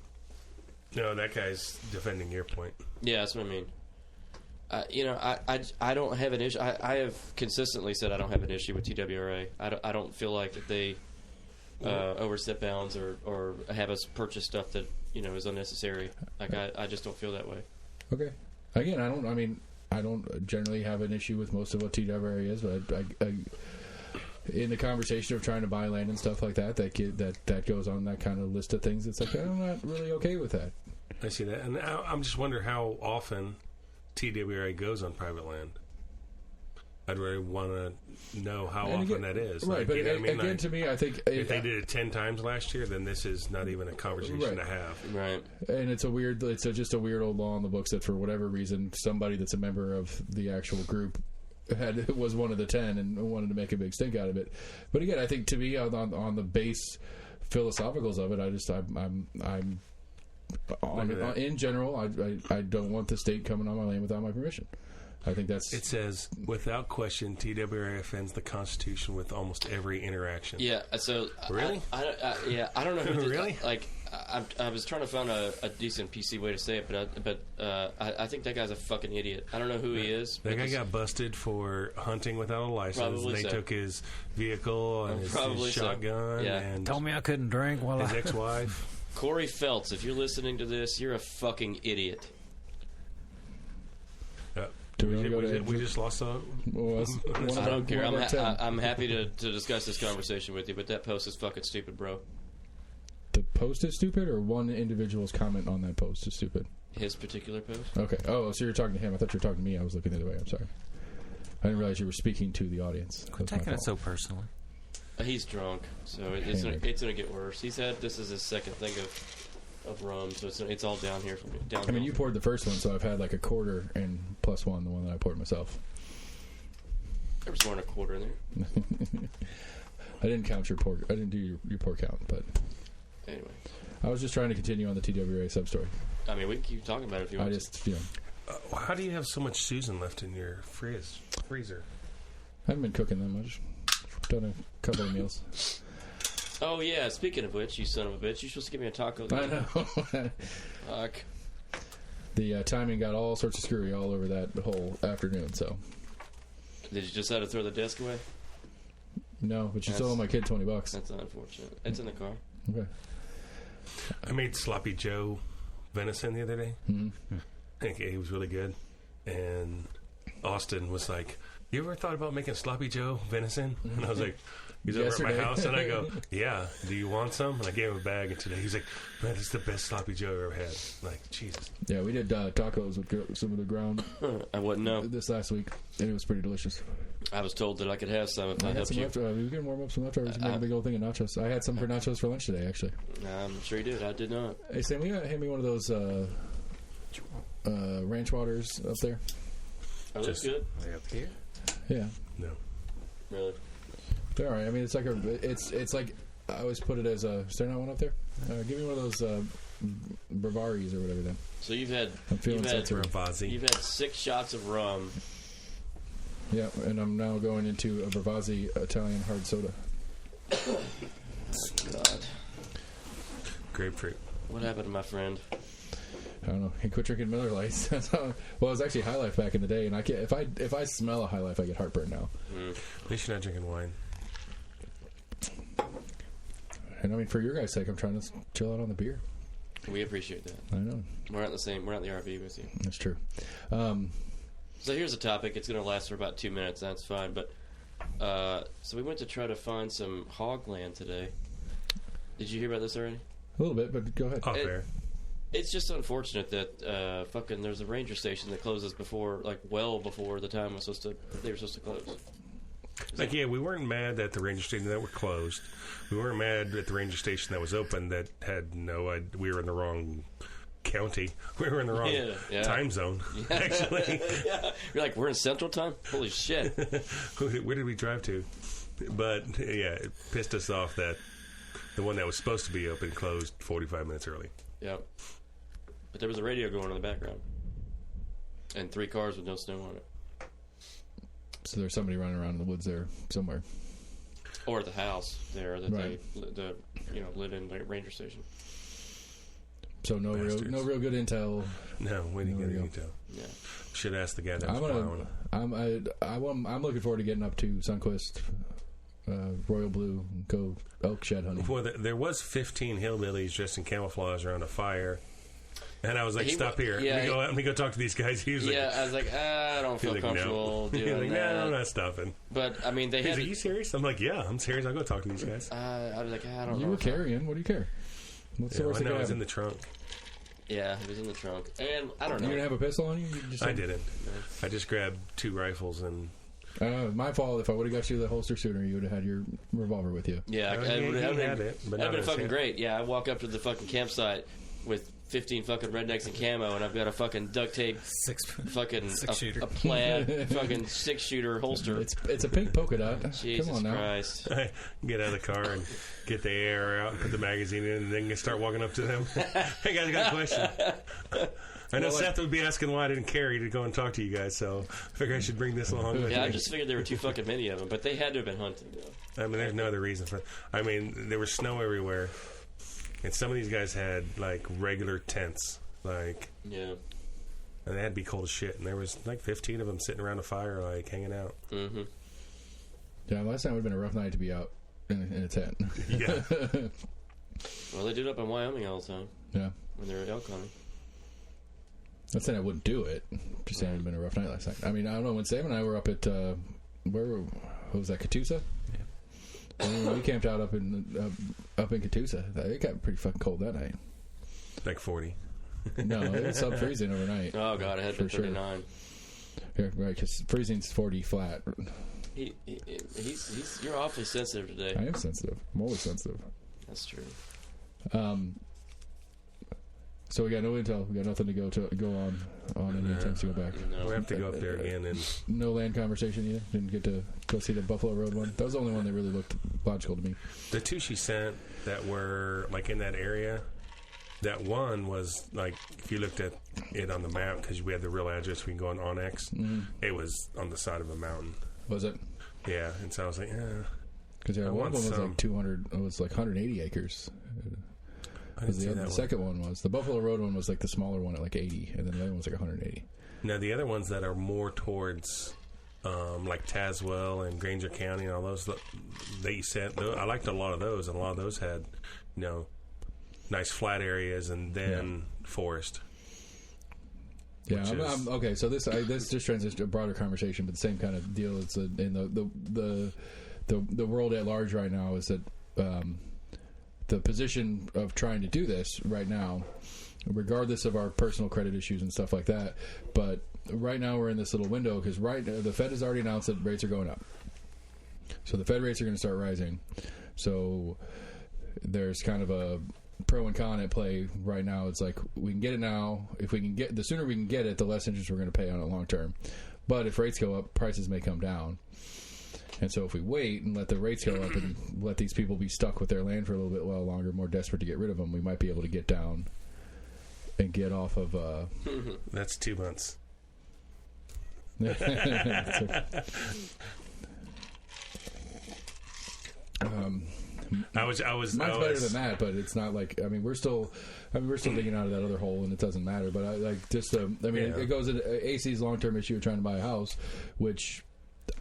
C: No, that guy's defending your point.
B: yeah, that's what I mean. You know, I don't have an issue. I have consistently said I don't have an issue with TWRA. I don't feel like that they overstep bounds or have us purchase stuff that, you know, is unnecessary. Like, I just don't feel that way.
A: Okay. Again, I don't generally have an issue with most of what TWRA is, but I in the conversation of trying to buy land and stuff like that, that goes on that kind of list of things. It's like, I'm not really okay with that.
C: I see that, and I'm just wondering how often TWRA goes on private land. I'd really want to know how often that is.
A: Right,
C: like,
A: but
C: you know what I mean?
A: again,
C: Like,
A: to me, I think
C: if they did it 10 times last year, then this is not even a conversation
A: Right.
C: to have.
B: Right.
A: and it's just a weird old law in the books that for whatever reason, somebody that's a member of the actual group was one of the 10 and wanted to make a big stink out of it. But again, I think to me, on the base philosophicals of it, I'm in general, I don't want the state coming on my land without my permission. I think that's...
C: It says, without question, TWRA offends the Constitution with almost every interaction.
B: Yeah, so...
C: Really?
B: I don't know who did,
C: Really?
B: Like, I was trying to find a decent PC way to say it, but I think that guy's a fucking idiot. I don't know who he is.
C: That guy got busted for hunting without a license.
B: Probably
C: They
B: so.
C: took his vehicle and his
B: Probably so.
C: shotgun
B: Yeah.
C: and
D: Told me I couldn't drink while
C: his
D: I...
C: ex-wife.
B: Corey Feltz, if you're listening to this, you're a fucking idiot.
A: Do we wanna go to-
C: We just lost a...
A: Well,
B: I don't care. I'm happy to discuss this conversation with you, but that post is fucking stupid, bro.
A: The post is stupid, or one individual's comment on that post is stupid?
B: His particular post?
A: Okay. Oh, so you're talking to him. I thought you were talking to me. I was looking the other way. I'm sorry. I didn't realize you were speaking to the audience.
D: Quit taking it so personally.
B: He's drunk, so it's gonna get worse. This is his second thing of rum, so it's all down here from down.
A: I mean, you poured the first one, so I've had like a quarter and plus one, the one that I poured myself.
B: There was more than a quarter in there.
A: I didn't count your pour. I didn't do your pour count, but
B: Anyway,
A: I was just trying to continue on the TWRA sub story.
B: I mean, we can keep talking about it if you want.
A: I just,
C: How do you have so much Susan left in your freezer?
A: I haven't been cooking that much. Done a couple of meals.
B: Oh yeah, speaking of which, you son of a bitch, you're supposed to give me a taco.
A: I know.
B: Fuck.
A: The timing got all sorts of screwy all over that whole afternoon. So
B: Did you just have to throw the desk away?
A: no, but you still owe my kid $20.
B: That's unfortunate. It's in the car.
A: Okay.
C: I made Sloppy Joe venison the other day.
A: Mm-hmm.
C: I think it was really good. And Austin was like, "You ever thought about making Sloppy Joe venison?" And I was like, he's over at
A: Yesterday.
C: my house, and I go, "Yeah, do you want some?" And I gave him a bag, and today he's like, "Man, this is the best Sloppy Joe I've ever had." I'm like, Jesus.
A: Yeah, we did tacos with some of the ground
B: I wouldn't know.
A: this last week, and it was pretty delicious.
B: I was told that I could have some if I
A: I had
B: helped
A: some
B: you.
A: leftovers. We were going to warm up some leftovers and make a big old thing of nachos. I had some for nachos for lunch today, actually.
B: I'm sure you did. I did not.
A: Hey, Sam, will you hand me one of those ranch waters up there?
B: Oh, that's good.
D: Up here?
A: Yeah.
C: No.
B: Really?
A: They're all right. I mean, it's like I always put it as a. Is there not one up there? Give me one of those Bravaris or whatever. Then
B: So you've had
A: I'm feeling sensitive.
C: Ravazzi.
B: you've had 6 shots of rum.
A: Yeah, and I'm now going into a Bravazzi Italian hard soda.
B: God,
C: Grapefruit.
B: what happened to my friend?
A: I don't know. He quit drinking Miller Lights. That's how, well, it was actually High Life back in the day, and I can't. If I smell a High Life, I get heartburn now.
C: At least you're not drinking wine.
A: And I mean, for your guys' sake, I'm trying to chill out on the beer.
B: We appreciate that.
A: I know.
B: We're not the RV with you.
A: That's true.
B: So here's a topic. It's going to last for about 2 minutes. That's fine. But so we went to try to find some hog land today. Did you hear about this already?
A: A little bit, but go ahead.
C: Off air.
B: It's just unfortunate that fucking there's a ranger station that closes before, like, well before the time they were supposed to close.
C: Like, yeah, we weren't mad that the ranger station that were closed. We weren't mad at the ranger station that was open that had no idea we were in the wrong county. We were in the wrong time zone, actually.
B: Yeah. You're like, we're in Central Time? Holy shit.
C: Where did we drive to? But, yeah, it pissed us off that the one that was supposed to be open closed 45 minutes early.
B: Yep. But there was a radio going in the background. And 3 cars with no snow on it.
A: So there's somebody running around in the woods there somewhere.
B: Or at the house there that
A: Right.
B: they lit in the ranger station.
A: So no real good intel.
C: No, we didn't get any intel.
B: Yeah.
C: Should ask the guy that was plowing.
A: I'm looking forward to getting up to Sunquist, Royal Blue, and go elk shed hunting.
C: Well, there was 15 hillbillies dressed in camouflage around a fire. And I was like, stop here. Let me go talk to these guys. He was like,
B: I was like, I don't feel comfortable doing
C: He's like,
B: that.
C: no, I'm not stopping.
B: But, I mean, they had...
C: Are you serious? I'm like, yeah, I'm serious. I'll go talk to these guys.
B: I was like, I don't know.
A: You were carrying. What do you care? What's the worst
C: I know,
A: that
C: it was
A: could
C: in the trunk.
B: Yeah, it was in the trunk. And, I don't know.
A: You didn't have a pistol on you?
C: I didn't. I just grabbed 2 rifles and...
A: my fault. If I would have got you the holster sooner, you would have had your revolver with you.
B: Yeah,
C: he had it. But
B: that'd been fucking great. Yeah, I walk up to the fucking campsite with 15 fucking rednecks in camo, and I've got a fucking duct tape,
D: six-shooter.
B: a plaid fucking 6-shooter holster.
A: It's a pink polka dot.
B: Jesus
A: Come on now.
B: Christ.
C: I get out of the car and get the AR out and put the magazine in, and then start walking up to them. Hey guys, I got a question. I know Seth would be asking why I didn't carry to go and talk to you guys, so I figure I should bring this along with me.
B: Yeah, I just figured there were too fucking many of them, but they had to have been hunting, though.
C: I mean, there's no other reason for it. I mean, there was snow everywhere, and some of these guys had, like, regular tents. Like,
B: yeah.
C: And they had to be cold as shit, and there was, like, 15 of them sitting around a fire, like, hanging out.
B: Mm-hmm.
A: Yeah, last time would have been a rough night to be out in a tent.
C: Yeah.
B: Well, they do it up in Wyoming all the time.
A: Yeah.
B: When they're elk hunting.
A: Not saying I wouldn't do it. Just saying it would have been a rough night last night. I mean, I don't know. When Sam and I were up at, what was that, Catoosa? Yeah. And we camped out up in Catoosa. It got pretty fucking cold that night.
C: Like 40.
A: No, it was sub freezing overnight.
B: Oh, God, it had been 39.
A: Sure. Yeah, right, because freezing's 40 flat.
B: You're awfully sensitive today.
A: I am sensitive. I'm always sensitive.
B: That's true.
A: So we got no intel. We got nothing to go on any attempts to go back.
B: No.
C: We'll have to go up there again. And
A: no land conversation either. Didn't get to go see the Buffalo Road one. That was the only one that really looked logical to me.
C: the 2 she sent that were, like, in that area, that one was, like, if you looked at it on the map, because we had the real address, we can go on Onyx, it was on the side of a mountain.
A: Was it?
C: Yeah, and so I was like,
A: Because one of them was like 200. It was like 180 acres.
C: I didn't see that
A: The second one was the Buffalo Road one was like the smaller one at like 80, and then the other one was like 180.
C: Now the other ones that are more towards like Tazewell and Granger County and all those that you sent, I liked a lot of those, and a lot of those had, nice flat areas and then forest.
A: Yeah, okay. So this just transitions to a broader conversation, but the same kind of deal. It's in the world at large right now is that the position of trying to do this right now, regardless of our personal credit issues and stuff like that, but right now we're in this little window because the Fed has already announced that rates are going up. So the Fed rates are going to start rising. So there's kind of a pro and con at play right now. It's like we can get it now. If we can get, the sooner we can get it, the less interest we're going to pay on it long term. But if rates go up, prices may come down. And so if we wait and let the rates go up and let these people be stuck with their land for a little bit longer, more desperate to get rid of them, we might be able to get down and get off of...
C: That's 2 months. I was
A: mine's better than that, but it's not like, we're still digging out of that other hole, and it doesn't matter. But it goes into AC's long-term issue of trying to buy a house, which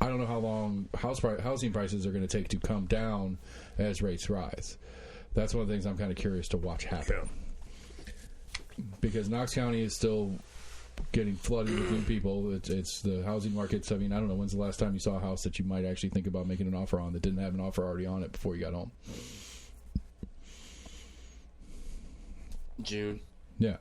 A: I don't know how long housing prices are going to take to come down as rates rise. That's one of the things I'm kind of curious to watch happen. Yeah. Because Knox County is still getting flooded with new people. It's the housing markets. I don't know, when's the last time you saw a house that you might actually think about making an offer on that didn't have an offer already on it before you got home?
B: June.
A: Yeah.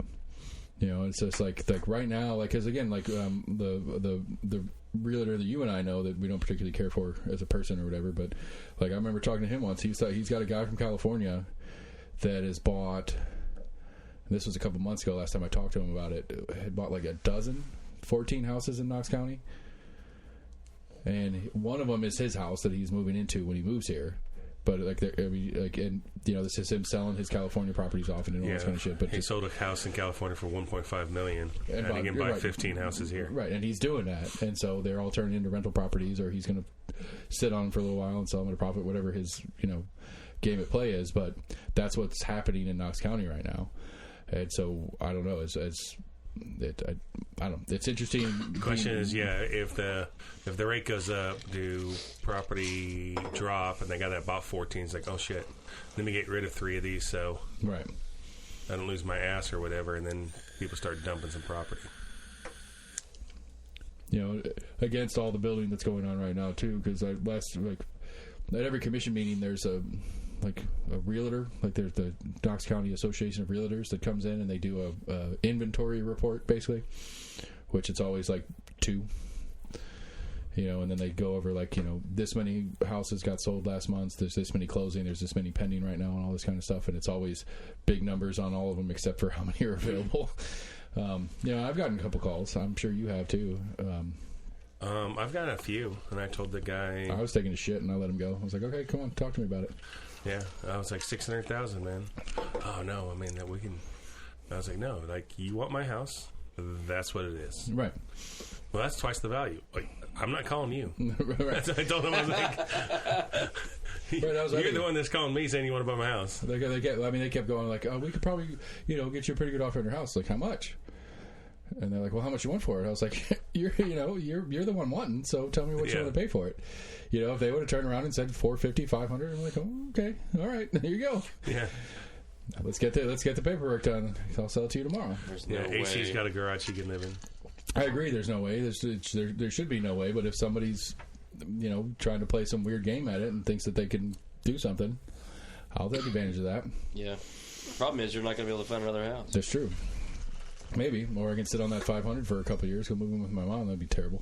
A: You know, it's just like right now, like, because again, like the realtor that you and I know that we don't particularly care for as a person or whatever, but like I remember talking to him once. He's got a guy from California that has bought. This was a couple months ago. Last time I talked to him about it, had bought like 14 houses in Knox County, and one of them is his house that he's moving into when he moves here. But and you know, this is him selling his California properties off and all this kind of shit. But
C: he sold a house in California for $1.5 million, and he can buy 15 houses here.
A: Right, and he's doing that, and so they're all turning into rental properties, or he's going to sit on them for a little while and sell them at a profit, whatever his game at play is. But that's what's happening in Knox County right now, and so I don't know. I don't. It's interesting.
C: The question is, if the rate goes up, do property drop? And they got that bought 14. It's like, oh shit, let me get rid of 3 of these so
A: right,
C: I don't lose my ass or whatever. And then people start dumping some property.
A: You know, against all the building that's going on right now too. Because at every commission meeting, there's a realtor, like there's the Knox County Association of Realtors that comes in and they do a inventory report basically, which it's always like 2, and then they go over this many houses got sold last month, there's this many closing, there's this many pending right now, and all this kind of stuff, and it's always big numbers on all of them except for how many are available. I've gotten a couple calls. I'm sure you have too.
C: I've gotten a few, and I told the guy
A: I was taking a shit and I let him go. I was like, okay, come on, talk to me about it.
C: Yeah, I was like, 600,000, man. Oh no, I mean that we can. I was like, no, like you want my house, that's what it is.
A: Right.
C: Well, that's twice the value. Like I'm not calling you.
A: Right.
C: I told him, I was like, you're the one that's calling me saying you want to buy my house.
A: They kept going like, oh, we could probably, get you a pretty good offer on your house. Like, how much? And they're like, well, how much you want for it? I was like, you're the one wanting, so tell me what you want to pay for it. If they would have turned around and said $450, $500, I'm like, oh, okay, all right, there you go. Yeah. Now let's get the paperwork done. I'll sell it to you tomorrow.
C: There's no way. AC's got a garage he can live in.
A: I agree. There's no way. There should be no way. But if somebody's, trying to play some weird game at it and thinks that they can do something, I'll take advantage of that.
B: Yeah. The problem is you're not going to be able to find another house.
A: That's true. Maybe, or I can sit on that 500 for a couple of years. Go move in with my mom. That'd be terrible.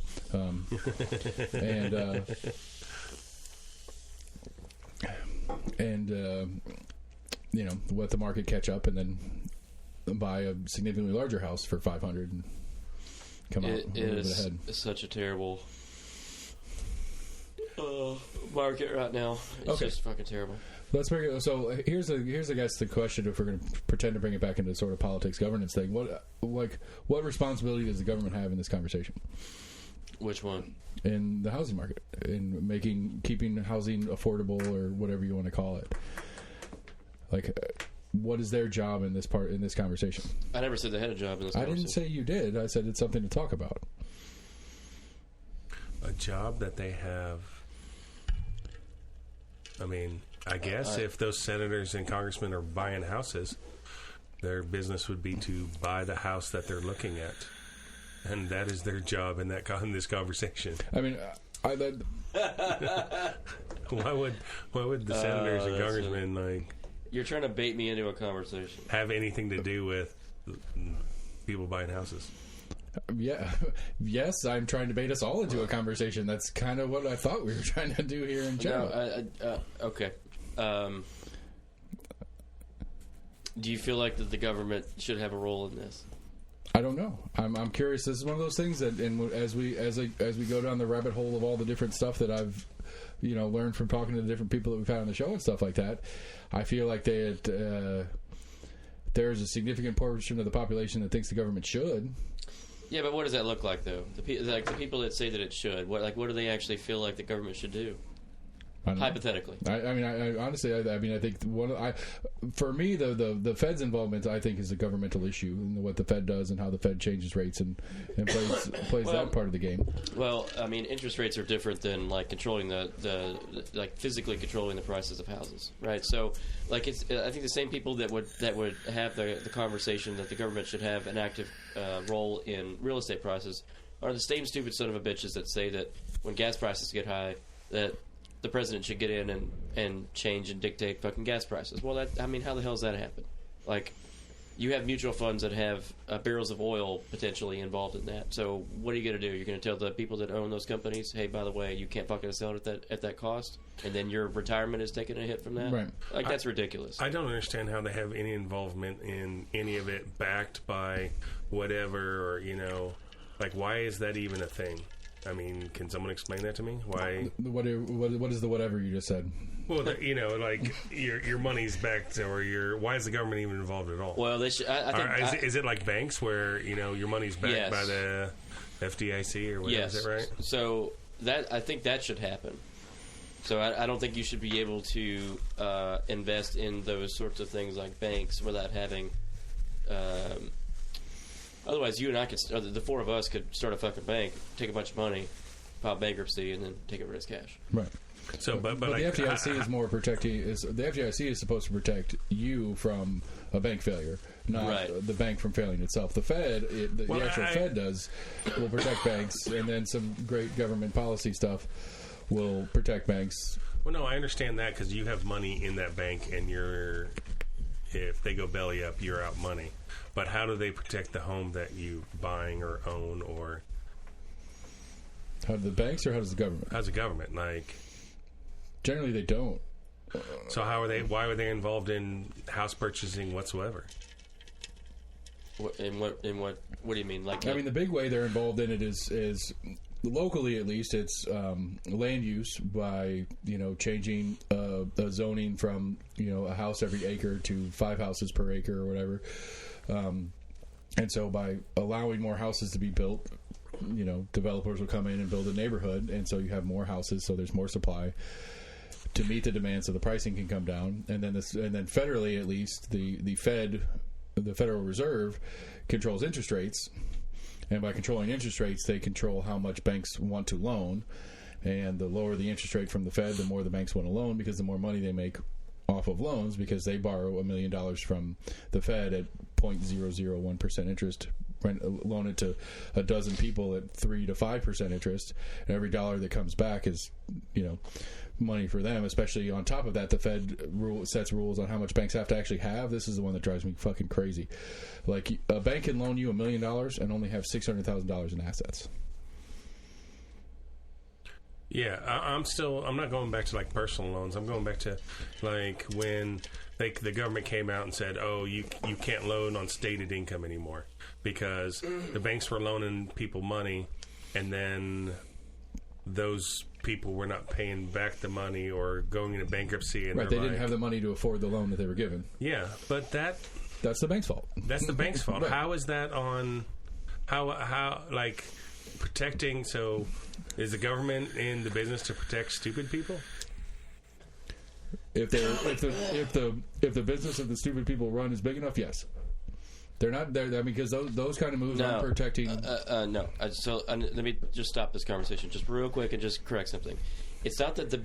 A: Let the market catch up, and then buy a significantly larger house for 500 and come out a little bit ahead.
B: It's such a terrible market right now. It's just fucking terrible.
A: So here's the question. If we're going to pretend to bring it back into sort of politics governance thing, what responsibility does the government have in this conversation?
B: Which one?
A: In the housing market, in keeping housing affordable, or whatever you want to call it. What is their job in this conversation?
B: I never said they had a job in this conversation.
A: I didn't say you did. I said it's something to talk about.
C: A job that they have. I mean, I guess if those senators and congressmen are buying houses, their business would be to buy the house that they're looking at, and that is their job in this conversation. I mean, why would the senators and congressmen
B: You're trying to bait me into a conversation.
C: Have anything to do with people buying houses?
A: Yeah. Yes, I'm trying to bait us all into a conversation. That's kind of what I thought we were trying to do here in general.
B: No, okay. Do you feel like that the government should have a role in this?
A: I don't know. I'm curious. This is one of those things that, as we go down the rabbit hole of all the different stuff that I've learned from talking to the different people that we've had on the show and stuff like that, I feel like there's a significant portion of the population that thinks the government should.
B: Yeah, but what does that look like, though? The people that say that it should, what do they actually feel like the government should do? Hypothetically,
A: I honestly, I think for me, the Fed's involvement, I think, is a governmental issue, and what the Fed does and how the Fed changes rates and plays that part of the game.
B: Well, I mean, interest rates are different than controlling the physically controlling the prices of houses, right? So, I think the same people that would have the conversation that the government should have an active role in real estate prices are the same stupid son of a bitches that say that when gas prices get high, that the president should get in and change and dictate fucking gas prices. Well, how the hell does that happen? you have mutual funds that have barrels of oil potentially involved in that. So what are you going to do? You're going to tell the people that own those companies, hey, by the way, you can't fucking sell it at that cost, and then your retirement is taking a hit from that?
A: Right.
B: Like, that's ridiculous.
C: I don't understand how they have any involvement in any of it backed by whatever, or, you know, like, why is that even a thing? I mean, can someone explain that to me? Why?
A: What is the whatever you just said?
C: Well, you know, like your money's backed, or why is the government even involved at all?
B: Well, they should, I think,
C: is it like banks where, you know, your money's backed
B: Yes.
C: by the FDIC or whatever?
B: yes.
C: Is that right?
B: So I think that should happen. So I don't think you should be able to invest in those sorts of things like banks without having. Otherwise, you and I could, the four of us could start a fucking bank, take a bunch of money, file bankruptcy, and then take over as cash.
A: Right.
C: So, but
A: the
C: like,
A: FDIC is more protecting. The FDIC is supposed to protect you from a bank failure, not
B: Right.
A: the bank from failing itself. The Fed, the actual Fed will protect banks, and then some great government policy stuff will protect banks.
C: Well, no, I understand that because you have money in that bank, and if they go belly up, you're out money. But how do they protect the home that you buying or own, or
A: How do the banks, or how does the government?
C: how's the government like?
A: Generally, they don't.
C: So how are they? Why are they involved in house purchasing whatsoever?
B: What do you mean? Like,
A: I mean, the big way they're involved in it is locally, at least, it's land use by, you know, changing the zoning from, you know, a house every acre to 5 houses per acre or whatever. And so by allowing more houses to be built, you know, developers will come in and build a neighborhood, and so you have more houses, so there's more supply to meet the demand, so the pricing can come down. And then federally, at least, the Federal Reserve controls interest rates, and by controlling interest rates, they control how much banks want to loan. And the lower the interest rate from the Fed, the more the banks want to loan, because the more money they make off of loans, because they borrow $1 million from the Fed at 0.001% interest, loan it to a dozen people at 3 to 5% interest, and every dollar that comes back is, you know, money for them. Especially on top of that, the Fed sets rules on how much banks have to actually have. This is the one that drives me fucking crazy. Like, a bank can loan you $1 million and only have $600,000 in assets.
C: Yeah, I'm not going back to like personal loans. I'm going back to like when the government came out and said, oh, you can't loan on stated income anymore because the banks were loaning people money, and then those people were not paying back the money or going into bankruptcy. And
A: right, they didn't have the money to afford the loan that they were given.
C: Yeah, but
A: that's the bank's fault.
C: That's the bank's fault.
A: Right.
C: How is that on? How like protecting? So, is the government in the business to protect stupid people?
A: If the business of the stupid people run is big enough, yes. They're not there. I mean, because those kind of moves aren't protecting.
B: No. Let me just stop this conversation just real quick and just correct something. It's not that the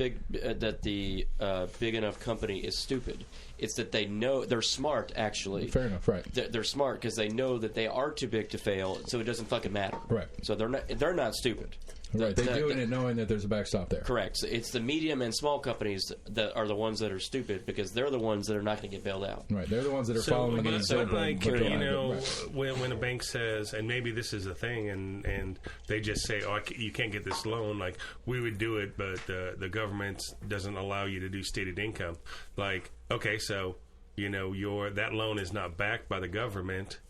B: big enough company is stupid. It's that they know they're smart. Actually,
A: fair enough, right?
B: They're smart because they know that they are too big to fail, so it doesn't fucking matter.
A: Right.
B: So they're not stupid.
A: Right. They're doing it knowing that there's a backstop there.
B: Correct. So it's the medium and small companies that are the ones that are stupid because they're the ones that are not going to get bailed out.
A: Right. They're the ones that are following the example.
C: Like, you know, when a bank says, and maybe this is a thing, and they just say, oh, you can't get this loan. Like, we would do it, but the government doesn't allow you to do stated income. Like, okay, so, you know, that loan is not backed by the government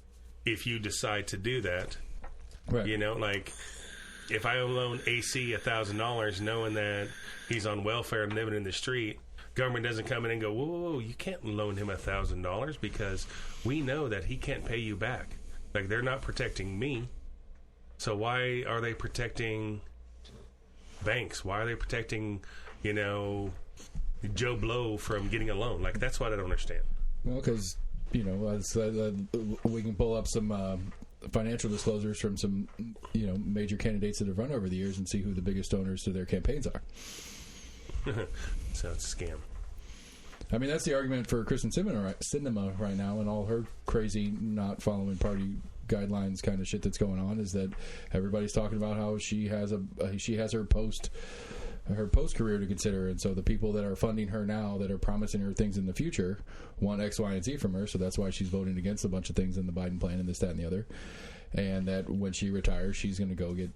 C: if you decide to do that.
A: Right.
C: You know, like, if I loan AC $1,000 knowing that he's on welfare and living in the street, government doesn't come in and go, whoa, you can't loan him $1,000 because we know that he can't pay you back. Like, they're not protecting me. So why are they protecting banks? Why are they protecting, you know, Joe Blow from getting a loan? Like, that's what I don't understand.
A: Well, because, you know, we can pull up some financial disclosures from some, you know, major candidates that have run over the years and see who the biggest donors to their campaigns are.
C: So it's a scam.
A: I mean, that's the argument for Kristen Sinema right now, and all her crazy not following party guidelines kind of shit that's going on, is that everybody's talking about how she has her post her post career to consider, and so the people that are funding her now, that are promising her things in the future, want X, Y, and Z from her. So that's why she's voting against a bunch of things in the Biden plan and this, that, and the other. And that when she retires, she's going to go get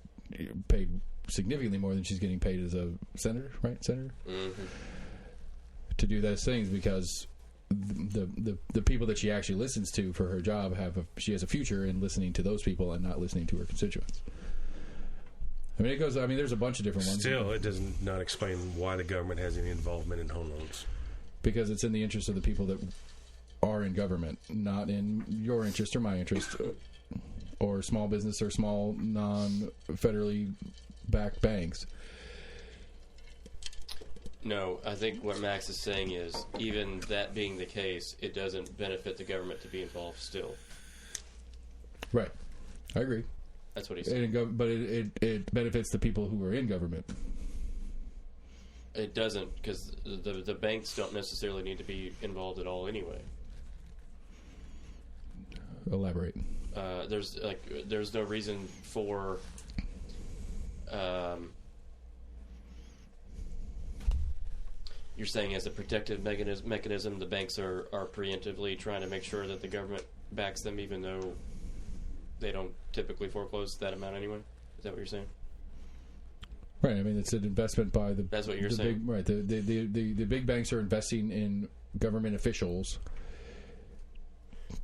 A: paid significantly more than she's getting paid as a senator, right? Senator, to do those things, because the people that she actually listens to for her job she has a future in listening to those people and not listening to her constituents. I mean, there's a bunch of different ones.
C: Still, it does not explain why the government has any involvement in home loans.
A: Because it's in the interest of the people that are in government, not in your interest or my interest, or small business or small non-federally backed banks.
B: No, I think what Max is saying is, even that being the case, it doesn't benefit the government to be involved still.
A: Right. I agree.
B: That's what he's saying.
A: But it benefits the people who are in government.
B: It doesn't, because the banks don't necessarily need to be involved at all anyway.
A: Elaborate.
B: There's no reason for you're saying as a protective mechanism, the banks are preemptively trying to make sure that the government backs them, even though they don't typically foreclose that amount anyway. Is that what you're saying?
A: Right. I mean, it's an investment by the.
B: That's what you're saying.
A: Right. The big banks are investing in government officials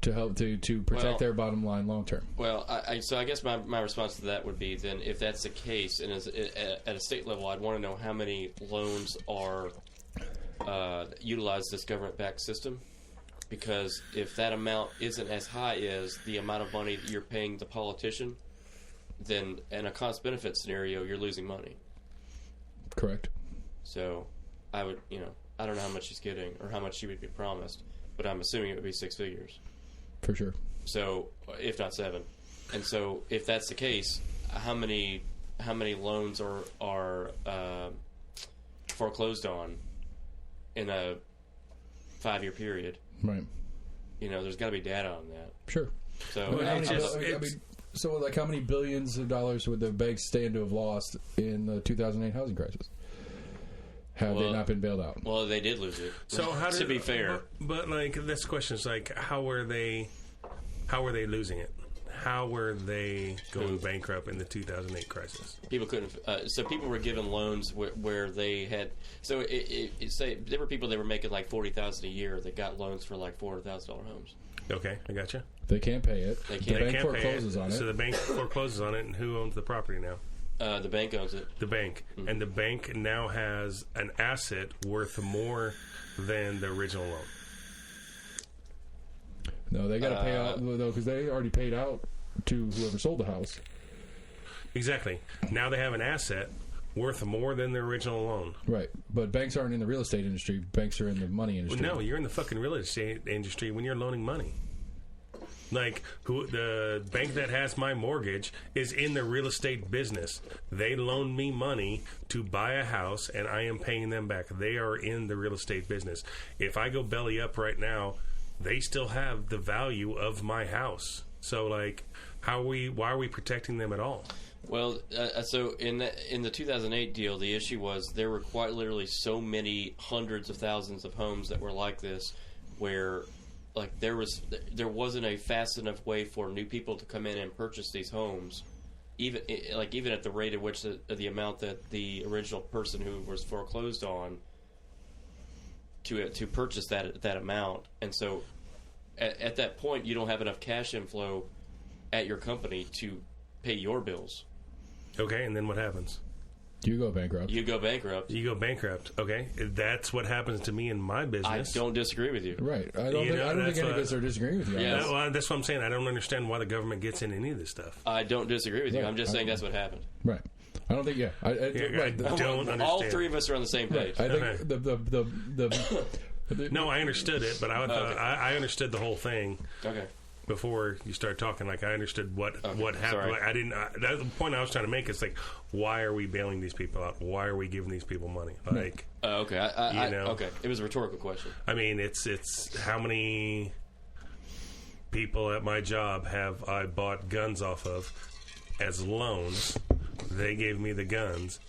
A: to help to protect their bottom line long term.
B: Well, so I guess my response to that would be, then, if that's the case, and at a state level, I'd want to know how many loans are utilize this government-backed system, because if that amount isn't as high as the amount of money that you're paying the politician, then in a cost-benefit scenario, you're losing money.
A: Correct.
B: So I would, I don't know how much she's getting or how much she would be promised, but I'm assuming it would be six figures.
A: For sure.
B: So, if not seven. And so, if that's the case, how many loans are foreclosed on in a 5-year period?
A: Right.
B: There's got to be data on that.
A: Sure.
B: So,
A: how many billions of dollars would the banks stand to have lost in the 2008 housing crisis? Had they not been bailed out?
B: Well, they did lose it.
C: So
B: to be fair,
C: but this question is how were they losing it? How were they going bankrupt in the 2008 crisis?
B: People couldn't. So people were given loans where they had. So there were people that were making like $40,000 a year that got loans for like $400,000 homes.
C: Okay, I gotcha.
A: They can't pay it.
B: They can't.
A: The bank forecloses on it.
C: So the bank forecloses on it, and who owns the property now?
B: The bank owns it.
C: The bank. Mm-hmm. And the bank now has an asset worth more than the original loan.
A: No, they got to pay out, though, because they already paid out to whoever sold the house.
C: Exactly. Now they have an asset worth more than the original loan.
A: Right. But banks aren't in the real estate industry. Banks are in the money industry.
C: Well, no, you're in the fucking real estate industry when you're loaning money. Like, the bank that has my mortgage is in the real estate business. They loan me money to buy a house, and I am paying them back. They are in the real estate business. If I go belly up right now, they still have the value of my house. So, why are we protecting them at all?
B: Well, so in the 2008 deal, the issue was there were quite literally so many hundreds of thousands of homes that were like this, where there wasn't a fast enough way for new people to come in and purchase these homes, even at the rate at which the amount that the original person who was foreclosed on to purchase that amount. And so at that point, you don't have enough cash inflow at your company to pay your bills.
C: Okay, and then what happens?
A: You go bankrupt.
C: You go bankrupt. Okay, that's what happens to me in my business.
B: I don't disagree with you.
A: Right. I don't think any of us are disagreeing with you.
B: Yeah.
C: Well, that's what I'm saying. I don't understand why the government gets in any of this stuff.
B: I don't disagree with you. I'm just saying that's what happened.
A: Right. I don't think. Yeah. I
C: don't understand.
B: All three of us are on the same page.
A: Right. I think the
C: No, I understood it, but I understood the whole thing.
B: Okay.
C: Before you start talking, I understood what happened.
B: Sorry.
C: I didn't. That's the point I was trying to make. Is why are we bailing these people out? Why are we giving these people money?
B: Okay. Okay. It was a rhetorical question.
C: I mean, it's how many people at my job have I bought guns off of as loans? They gave me the guns.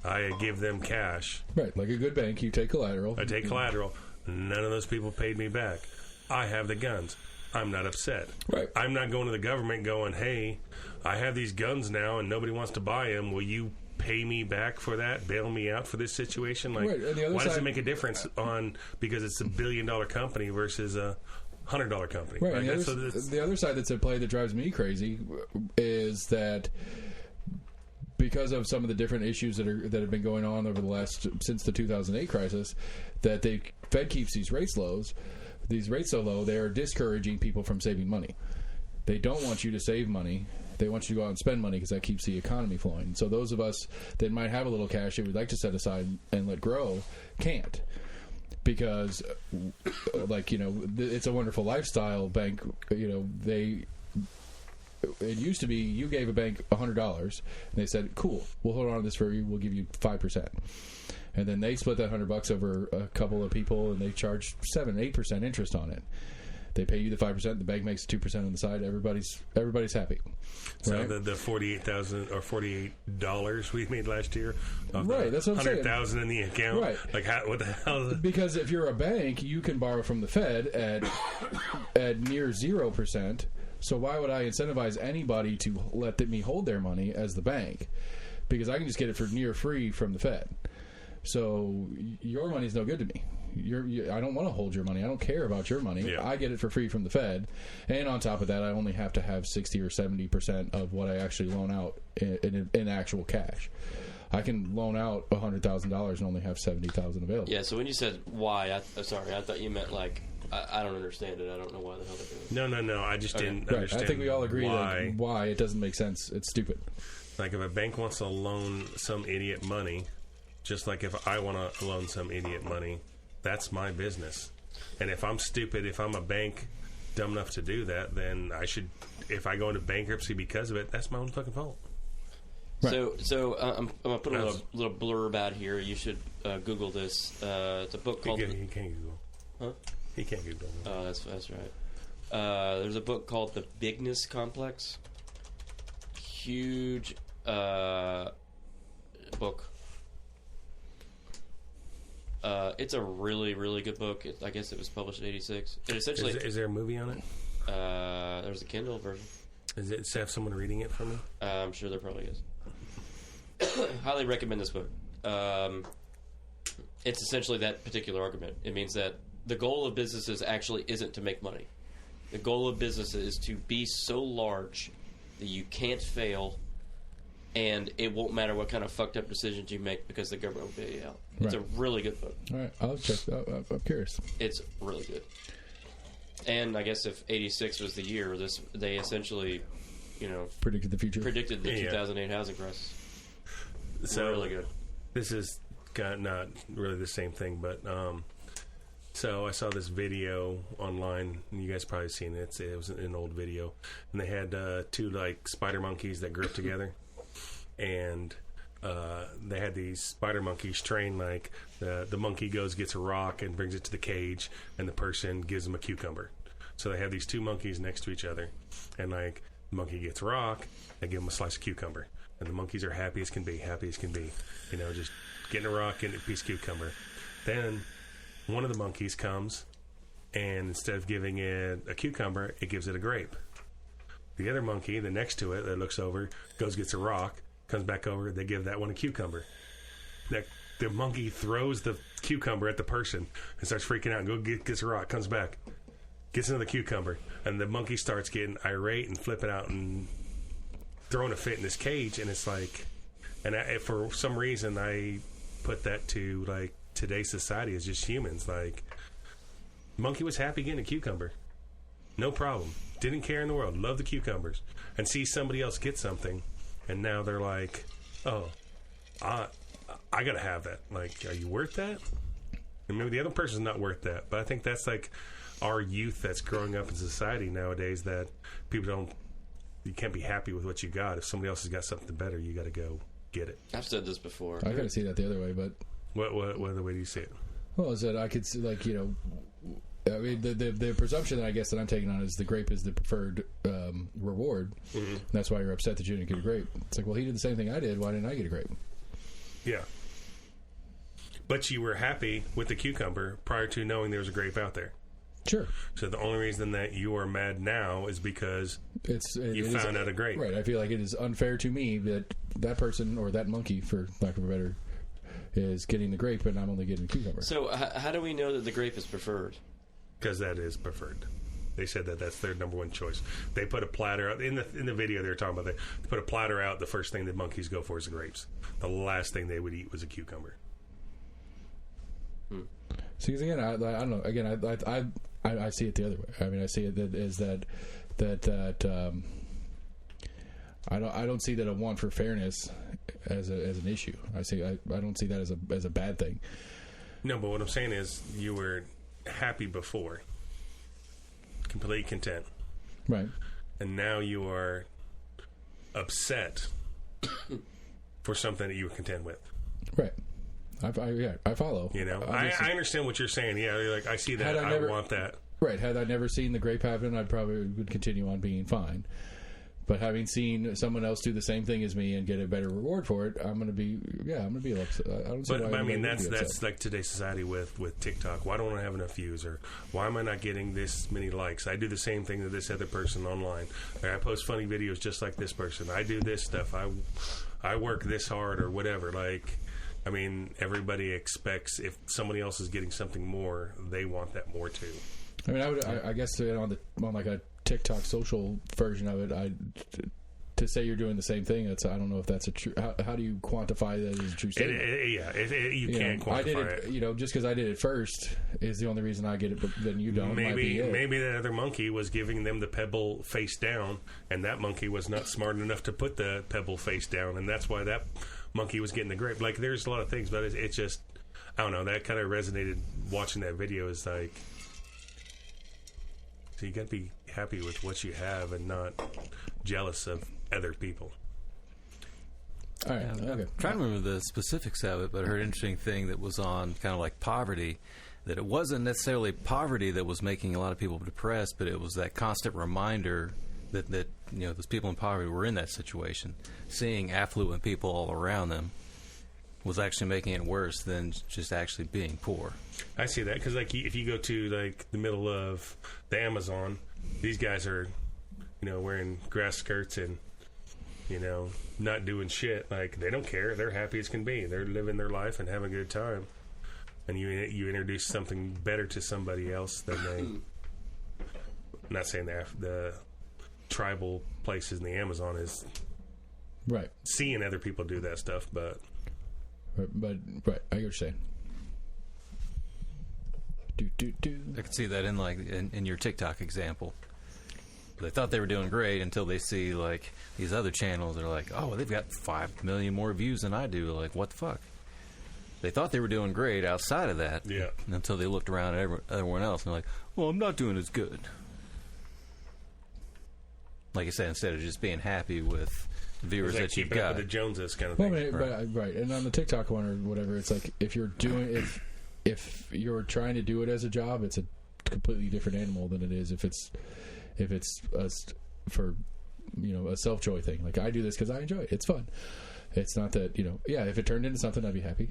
C: I give them cash.
A: Right, like a good bank, you take collateral.
C: I take collateral. None of those people paid me back. I have the guns. I'm not upset.
A: Right.
C: I'm not going to the government going, hey, I have these guns now and nobody wants to buy them. Will you pay me back for that? Bail me out for this situation? Like,
A: right. And the other
C: why
A: side,
C: does it make a difference because it's $1 billion company versus a $100 company?
A: Right.
C: Like,
A: And the other side that's at play that drives me crazy is that because of some of the different issues that have been going on over since the 2008 crisis, that the Fed keeps these rates so low, they are discouraging people from saving money. They don't want you to save money. They want you to go out and spend money because that keeps the economy flowing. So those of us that might have a little cash that we'd like to set aside and let grow can't. Because, it's a wonderful lifestyle bank. It used to be you gave a bank $100 and they said, cool, we'll hold on to this for you. We'll give you 5%. And then they split that $100 over a couple of people and they charge 7-8% interest on it. They pay you the 5%. The bank makes 2% on the side. Everybody's happy.
C: So
A: right?
C: the $48,000 or $48 we made last year,
A: right? That's what I'm saying.
C: $100,000 in the account,
A: right?
C: Like what the hell?
A: Because if you're a bank, you can borrow from the Fed at near 0%. So why would I incentivize anybody to let me hold their money as the bank? Because I can just get it for near free from the Fed. So your money's no good to me. I don't want to hold your money. I don't care about your money.
C: Yeah.
A: I get it for free from the Fed. And on top of that, I only have to have 60 or 70% of what I actually loan out in actual cash. I can loan out $100,000 and only have $70,000 available.
B: Yeah, so when you said why, I thought you meant like, I don't understand it. I don't know why the hell they're doing it.
C: No. I just didn't
A: Right.
C: understand.
A: I think we all agree
C: why.
A: why it doesn't make sense. It's stupid.
C: Like if a bank wants to loan some idiot money, just like if I want to loan some idiot money, that's my business. And if I'm stupid, if I'm a bank dumb enough to do that, then I should, if I go into bankruptcy because of it, that's my own fucking fault.
A: Right.
B: So I'm going to put a little blurb out here. You should Google this. It's a book called...
C: He can't Google.
B: Huh?
C: He can't Google.
B: Oh, that's right. There's a book called The Bigness Complex. Huge book. It's a really, really good book. I guess it was published in '86. It essentially
C: Is there a movie on it?
B: There's a Kindle version.
C: Does it have someone reading it for me?
B: I'm sure there probably is. Highly recommend this book. It's essentially that particular argument. It means that the goal of businesses actually isn't to make money. The goal of businesses is to be so large that you can't fail, and it won't matter what kind of fucked up decisions you make because the government will bail you out. It's
A: Right.
B: a really good book.
A: All right, I'll check. I'm curious.
B: It's really good. And I guess if '86 was the year, they essentially,
A: Predicted the future.
B: predicted the
C: Yeah.
B: 2008 housing crisis.
C: So
B: Really good.
C: This is not really the same thing, but so I saw this video online, and you guys probably seen it. It was an old video, and they had two like spider monkeys that grew up together, and they had these spider monkeys trained like the monkey gets a rock and brings it to the cage, and the person gives them a cucumber. So they have these two monkeys next to each other, and like the monkey gets a rock, they give them a slice of cucumber. And the monkeys are happy as can be, just getting a rock, getting a piece of cucumber. Then one of the monkeys comes, and instead of giving it a cucumber, it gives it a grape. The other monkey, the next to it, that looks over, gets a rock, comes back over, they give that one a cucumber. The monkey throws the cucumber at the person and starts freaking out, gets a rock, comes back, gets another cucumber, and the monkey starts getting irate and flipping out and throwing a fit in this cage. And it's like, and for some reason I put that to like today's society as just humans. Like, monkey was happy getting a cucumber, no problem, didn't care in the world, loved the cucumbers, and see somebody else get something, and now they're like, oh, I gotta have that. Like, are you worth that? And maybe the other person's not worth that, but I think that's like our youth that's growing up in society nowadays, that you can't be happy with what you got. If somebody else has got something better, you got to go get it.
B: I've said this before.
A: I got to see that the other way, but
C: What other way do you see it?
A: well, is that I could see, like, I mean, the presumption that I guess that I'm taking on is the grape is the preferred reward. Mm-hmm. That's why you're upset that you didn't get a grape. It's like, well, he did the same thing I did. Why didn't I get a grape?
C: Yeah. But you were happy with the cucumber prior to knowing there was a grape out there.
A: Sure.
C: So the only reason that you are mad now is because you found out a grape.
A: Right. I feel like it is unfair to me that that person or that monkey, for lack of a better, is getting the grape and I'm only getting the cucumber.
B: So how do we know that the grape is preferred?
C: Because that is preferred. They said that that's their number one choice. They put a platter out in the video. They were talking about they put a platter out. The first thing that monkeys go for is the grapes. The last thing they would eat was a cucumber.
A: See, again, I don't know. Again, I see it the other way. I mean, I see it that I don't see that a want for fairness as an issue. I don't see that as a bad thing.
C: No, but what I'm saying is you were happy before, completely content,
A: right? And
C: now you are upset for something that you were content with,
A: right? I follow.
C: You know, I understand what you're saying. Yeah, like I see that. I want that.
A: Right. Had I never seen the grape happen, I probably would continue on being fine. But having seen someone else do the same thing as me and get a better reward for it, I'm going to be upset. I don't see why.
C: But I mean, that's like today's society with TikTok. Why don't I have enough views, or why am I not getting this many likes? I do the same thing to this other person online. Like, I post funny videos just like this person. I do this stuff. I work this hard or whatever. Like, I mean, everybody expects if somebody else is getting something more, they want that more too. I
A: mean, I guess on like a TikTok social version of it, to say you're doing the same thing, I don't know if that's a true. How do you quantify that as a true statement?
C: You can't quantify
A: I did it. You know, just because I did it first is the only reason I get it, but then you don't.
C: Maybe that other monkey was giving them the pebble face down, and that monkey was not smart enough to put the pebble face down, and that's why that monkey was getting the grape. Like, there's a lot of things, but it's just, I don't know, that kind of resonated watching that video. Is like, so you got to be happy with what you have and not jealous of other people.
A: All right. Okay.
D: I'm trying to remember the specifics of it, but I heard an interesting thing that was on kind of like poverty, that it wasn't necessarily poverty that was making a lot of people depressed, but it was that constant reminder that you know, those people in poverty were in that situation. Seeing affluent people all around them was actually making it worse than just actually being poor.
C: I see that because, like, if you go to like the middle of the Amazon, these guys are, you know, wearing grass skirts and, you know, not doing shit. Like, they don't care. They're happy as can be. They're living their life and having a good time. And you introduce something better to somebody else than they. I'm not saying the tribal places in the Amazon is
A: right.
C: Seeing other people do that stuff, but
A: right, I get what you're saying.
D: I could see that in your TikTok example. They thought they were doing great until they see like these other channels. They're like, oh, they've got 5 million more views than I do. Like, what the fuck? They thought they were doing great outside of that.
C: Yeah.
D: Until they looked around at everyone else and they're like, well, I'm not doing as good. Like I said, instead of just being happy with viewers that you've got.
C: Up with the Joneses kind of thing.
A: Well, right. And on the TikTok one or whatever, it's like if you're trying to do it as a job, it's a completely different animal than it is if it's for, you know, a self-joy thing. Like, I do this because I enjoy it. It's fun. It's not that, you know, yeah, if it turned into something, I'd be happy.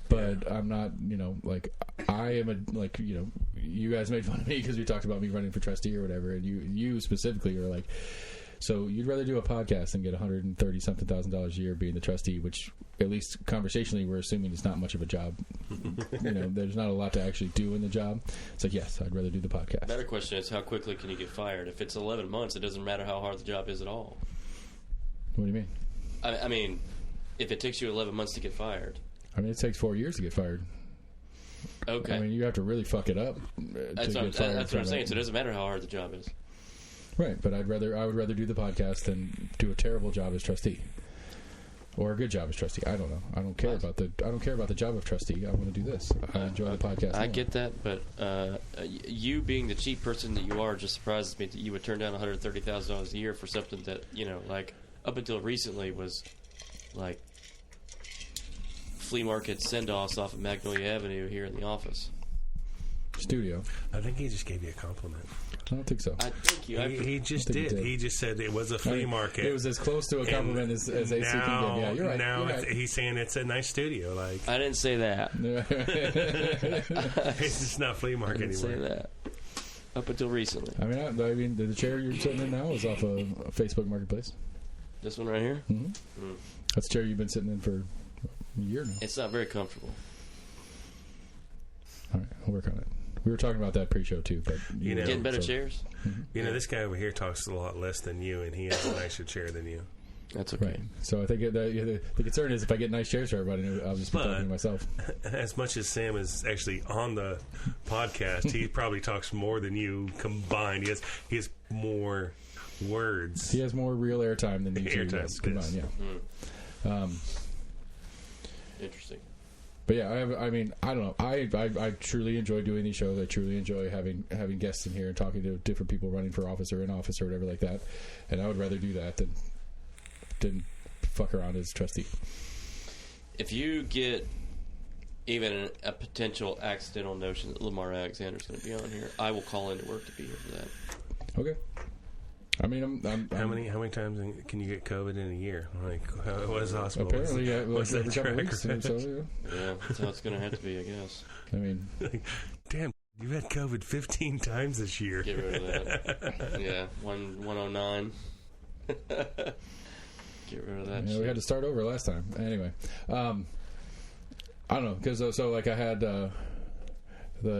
A: But I'm not, you know, like, I am like, you know, you guys made fun of me because we talked about me running for trustee or whatever, and you specifically are like, so you'd rather do a podcast and get $130-something thousand a year being the trustee, which at least conversationally we're assuming is not much of a job. You know, there's not a lot to actually do in the job. It's like, yes, I'd rather do the podcast.
B: Better question is, how quickly can you get fired? If it's 11 months, it doesn't matter how hard the job is at all.
A: What do you mean?
B: I mean, if it takes you 11 months to get fired.
A: I mean, it takes 4 years to get fired.
B: Okay.
A: I mean, you have to really fuck it up.
B: That's what I'm saying. So it doesn't matter how hard the job is.
A: Right, but I would rather do the podcast than do a terrible job as trustee, or a good job as trustee. I don't know. I don't care about the job of trustee. I want to do this. I enjoy the podcast.
B: I get that, but you being the cheap person that you are just surprises me that you would turn down $130,000 a year for something that, you know, like up until recently was like flea market send-offs off of Magnolia Avenue here in the office.
A: Studio.
C: I think he just gave you a compliment.
A: I don't think so.
B: Thank you.
C: He just did. He just said it was a flea market.
A: It was as close to a compliment as AC can get. Yeah, you're right.
C: Now
A: you're right.
C: he's saying it's a nice studio. Like
B: I didn't say that.
C: it's just not flea
B: I
C: market
B: didn't say
C: anymore.
B: that. Up until recently.
A: I mean, the chair you're sitting in now is off a Facebook Marketplace.
B: This one right here?
A: Mm-hmm. That's the chair you've been sitting in for a year now.
B: It's not very comfortable.
A: All right, I'll work on it. We were talking about that pre-show too, but
C: You know,
B: Getting better chairs?
C: You know, this guy over here talks a lot less than you, and he has a nicer chair than you.
B: That's okay.
A: Right. So I think the concern is if I get nice chairs for everybody, I'll just be talking to myself.
C: As much as Sam is actually on the podcast, he probably talks more than you combined. He has more words.
A: He has more real airtime than you two
C: Airtime,
A: combined.
C: yes.
A: Yeah.
B: Interesting.
A: But yeah, I mean, I don't know. I truly enjoy doing these shows. I truly enjoy having guests in here and talking to different people running for office or in office or whatever like that. And I would rather do that than fuck around as trustee.
B: If you get even a potential accidental notion that Lamar Alexander's going to be on here, I will call into work to be here for that.
A: Okay. I mean,
C: How many times can you get COVID in a year? Like, what is the hospital?
A: apparently,
C: what's
A: every
C: that
A: couple
C: track
A: weeks.
C: record?
A: So, yeah.
B: Yeah, that's how it's going to have to be, I guess.
A: I mean,
C: Damn, you've had COVID 15 times this year.
B: Get rid of that. Yeah, 109. Get rid of that
A: yeah,
B: shit.
A: we had to start over last time. Anyway, I don't know because like I had the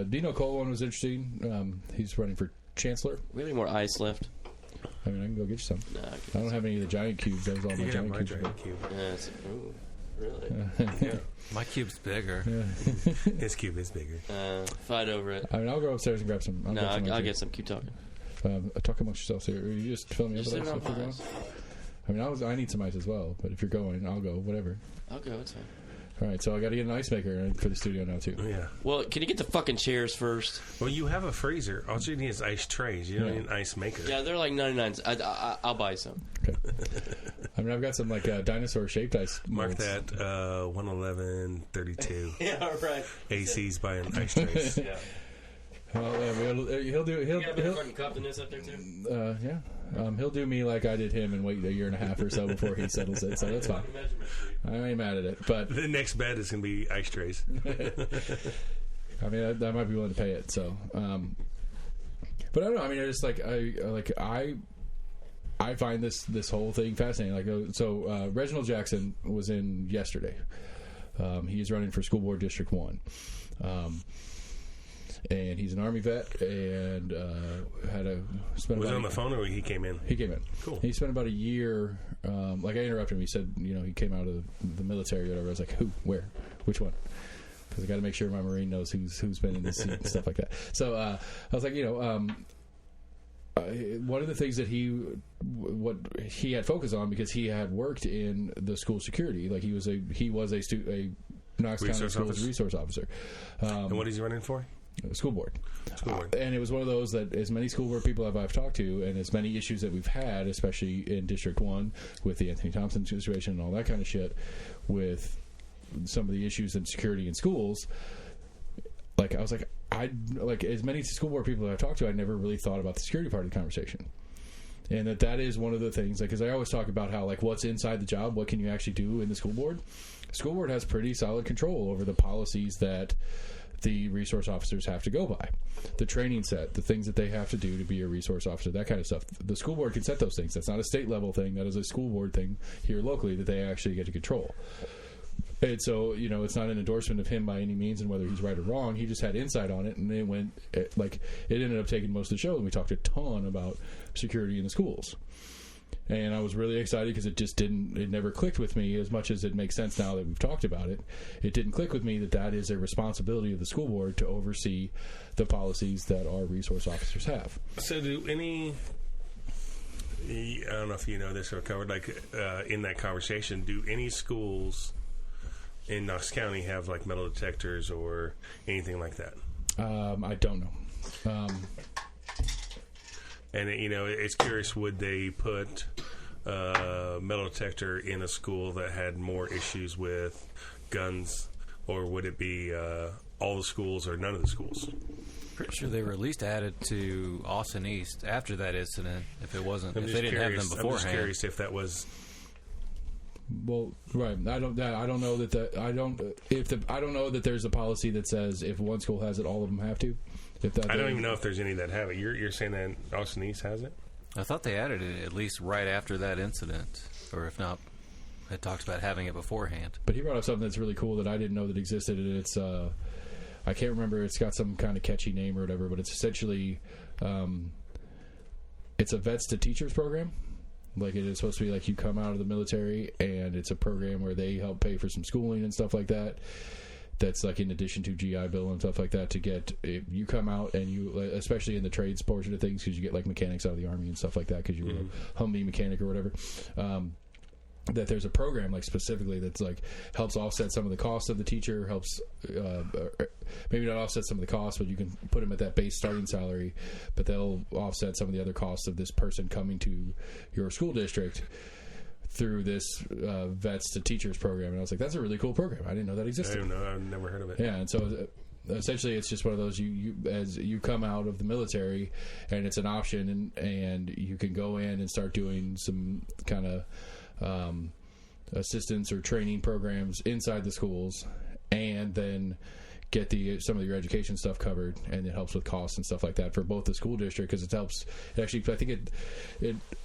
A: Dino Cole one was interesting. He's running for chancellor.
B: We have any more ice left?
A: I mean, I can go get you some.
B: Nah,
A: I don't have any of the giant cubes. That was all my
C: Yeah,
A: giant
C: my
A: cubes.
C: giant cube.
B: Yeah, ooh, really?
C: Yeah.
D: My cube's bigger.
C: His cube is bigger.
B: Fight over it.
A: I mean, I'll go upstairs and grab some.
B: No, I'll get some. Keep talking.
A: Talk amongst yourselves here. You just fill me up.
B: Just
A: with
B: sit
A: that stuff
B: on
A: you're
B: ice.
A: going? I mean, I need some ice as well. But if you're going, I'll go. Whatever.
B: I'll go. It's fine.
A: All right. So I got to get an ice maker for the studio now too.
C: Yeah.
B: Well, can you get the fucking chairs first?
C: Well, you have a freezer. All you need is ice trays. You don't need an ice maker.
B: Yeah, they're like 99s. I'll buy some.
A: Okay. I mean, I've got some like dinosaur shaped ice.
C: Mark
A: molds.
C: that 111.32.
B: Yeah, right.
C: AC's buying ice trays.
B: Yeah.
A: Well, he'll do.
B: You got a better fucking cup than this up there too.
A: Yeah. He'll do me like I did him and wait a year and a half or so before he settles it. So that's fine. I ain't mad at it, but
C: The next bet is going to be ice trays.
A: I mean, I might be willing to pay it. So, but I don't know. I mean, it's like I find this whole thing fascinating. Like, so Reginald Jackson was in yesterday. He's running for School Board District 1. And he's an Army vet and spent
C: Was
A: about
C: it on the phone or he came in?
A: He came in.
C: Cool.
A: He spent about a year. Like I interrupted him. He said, he came out of the military or whatever. I was like, who, where, which one? Because I got to make sure my Marine knows who's been in this seat and stuff like that. So I was like, one of the things that he had focused on because he had worked in the school security. Like he was a Knox County Schools resource officer.
C: And what is he running for?
A: School board.
C: School board.
A: And it was one of those that as many school board people I've talked to and as many issues that we've had, especially in District 1 with the Anthony Thompson situation and all that kind of shit, with some of the issues in security in schools, like I was like, as many school board people that I've talked to, I never really thought about the security part of the conversation. And that is one of the things, because I always talk about how, like, what's inside the job, what can you actually do in the school board? The school board has pretty solid control over the policies that the resource officers have to go by, the training set, the things that they have to do to be a resource officer, that kind of stuff. The school board can set those things. That's not a state level thing. That is a school board thing here locally that they actually get to control. And so, it's not an endorsement of him by any means and whether he's right or wrong. He just had insight on it, and it ended up taking most of the show, and we talked a ton about security in the schools. And I was really excited because it never clicked with me as much as it makes sense now that we've talked about it. It didn't click with me that is a responsibility of the school board to oversee the policies that our resource officers have.
C: So I don't know if you know this or covered, in that conversation, do any schools in Knox County have like metal detectors or anything like that?
A: I don't know.
C: And it's curious, would they put a metal detector in a school that had more issues with guns, or would it be all the schools or none of the schools?
D: Pretty sure they were at least added to Austin East after that incident. If it wasn't,
C: I'm
D: if
C: just
D: they didn't
C: curious,
D: have them beforehand.
C: I'm just curious if that was.
A: Well, right. I don't know I don't know that there's a policy that says if one school has it, all of them have to.
C: I don't even know if there's any that have it. You're saying that Austin East has it?
D: I thought they added it at least right after that incident, or if not, it talks about having it beforehand.
A: But he brought up something that's really cool that I didn't know that existed, and it's I can't remember. It's got some kind of catchy name or whatever, but it's essentially it's a vets to teachers program. Like, it is supposed to be like you come out of the military, and it's a program where they help pay for some schooling and stuff like that. That's like in addition to GI Bill and stuff like that, to get, if you come out and you, especially in the trades portion of things, because you get like mechanics out of the Army and stuff like that because you were a Humvee mechanic or whatever, that there's a program like specifically that's like helps offset some of the costs of the teacher, helps maybe not offset some of the costs, but you can put them at that base starting salary, but they'll offset some of the other costs of this person coming to your school district through this vets to teachers program. And I was like, that's a really cool program. I didn't know that existed.
C: I don't know. I've never heard of it.
A: Yeah, and so essentially it's just one of those, you as you come out of the military, and it's an option, and you can go in and start doing some kind of assistance or training programs inside the schools, and then get some of your education stuff covered, and it helps with costs and stuff like that for both the school district, because it helps. It actually, I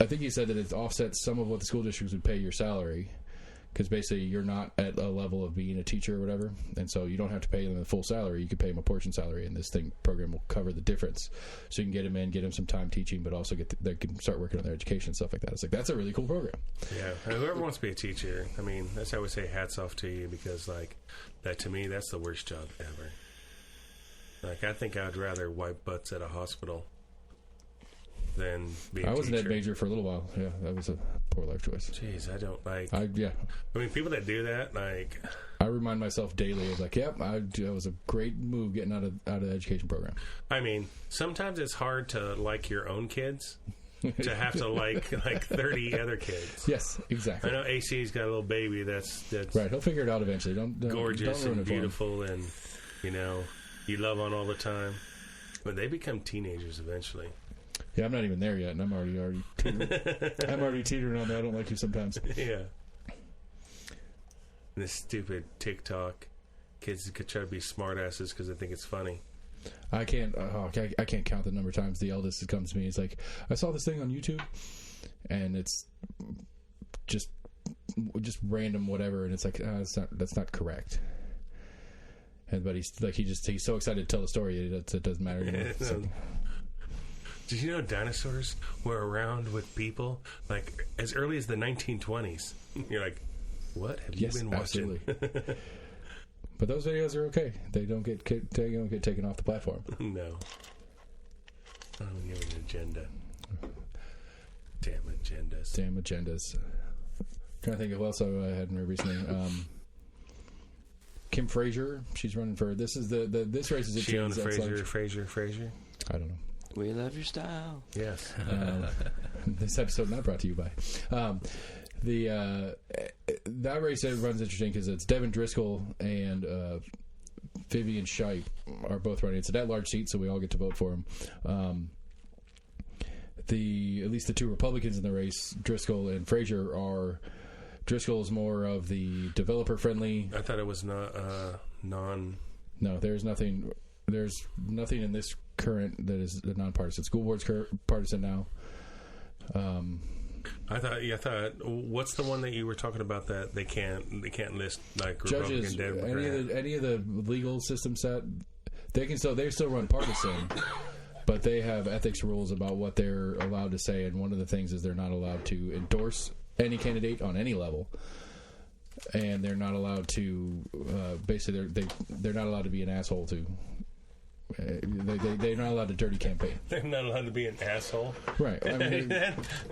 A: think he said that it offsets some of what the school districts would pay your salary, because basically you're not at a level of being a teacher or whatever, and so you don't have to pay them the full salary. You can pay them a portion salary, and this program will cover the difference. So you can get them in, get them some time teaching, but also they can start working on their education and stuff like that. It's like, that's a really cool program.
C: Yeah, and whoever wants to be a teacher, I mean, that's how I would say hats off to you, because like that, to me, that's the worst job ever. Like, I think I'd rather wipe butts at a hospital than be a teacher.
A: I was an ed major for a little while. Yeah, that was a poor life choice.
C: Jeez, I don't like.
A: I
C: mean, people that do that, like,
A: I remind myself daily of like, yep, that was a great move getting out of the education program.
C: I mean, sometimes it's hard to like your own kids. To have to like 30 other kids.
A: Yes, exactly.
C: I know AC's got a little baby that's
A: right. He'll figure it out eventually. Don't
C: gorgeous
A: don't ruin
C: and
A: it for him.
C: beautiful, and you love on all the time. But they become teenagers eventually.
A: Yeah, I'm not even there yet, and I'm already teetering. I'm already teetering on that. I don't like you sometimes.
C: Yeah. And this stupid TikTok, kids could try to be smartasses because they think it's funny.
A: I can't count the number of times the eldest comes to me. He's like, I saw this thing on YouTube, and it's just random whatever, and it's like, that's not correct. But he's so excited to tell the story that it doesn't matter anymore.
C: Did you know dinosaurs were around with people like as early as the 1920s? You're like, what have you been watching?
A: Absolutely. But those videos are okay. They don't get taken off the platform.
C: No. Oh, you have an agenda. Damn agendas.
A: Trying to think of what else I had in her recently. Kim Frazier, she's running for this race is a
C: she on Frazier.
A: I don't know.
B: We love your style.
C: Yes.
A: This episode not brought to you by. That race runs interesting because it's Devin Driscoll and Vivian Scheib are both running. It's a at-large seat, so we all get to vote for them. At least the two Republicans in the race, Driscoll and Frazier, are. Driscoll is more of the developer-friendly.
C: I thought it was not non.
A: No, there's nothing. There's nothing in this current that is nonpartisan. School board's partisan now.
C: I thought. What's the one that you were talking about that they can't list like
A: judges? Any of the legal system set, they still run partisan, but they have ethics rules about what they're allowed to say, and one of the things is they're not allowed to endorse any candidate on any level, and they're not allowed to basically they're not allowed to be an asshole to. They're not allowed to dirty campaign.
C: They're not allowed to be an asshole,
A: right? I mean,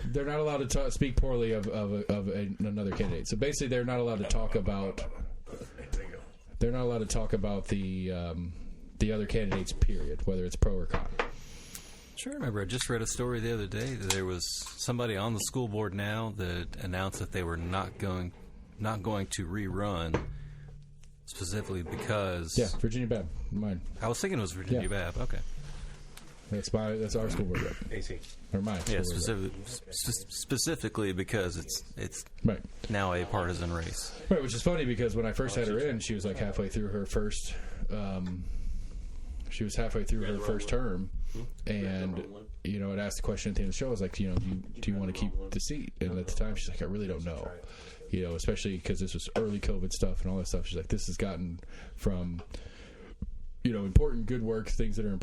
A: they're not allowed to speak poorly of another candidate. So basically, they're not allowed to talk about. They're not allowed to talk about the other candidates. Period. Whether it's pro or con.
D: Sure. I remember I just read a story the other day that there was somebody on the school board now that announced that they were not going to rerun. Specifically because...
A: Yeah, Virginia Bab. Mine.
D: I was thinking it was Virginia Bab. Okay.
A: That's our school board rep.
C: AC.
A: Or mine.
D: Yeah, specifically because it's
A: right.
D: now a partisan race.
A: Right, which is funny because when I first had her in, she was like halfway through her first. She was halfway through her first term, and I'd asked the question at the end of the show. I was like, do you want to keep the seat? And at the time, she's like, I really don't know. Especially because this was early COVID stuff and all that stuff. She's like, this has gotten from important good work, things that are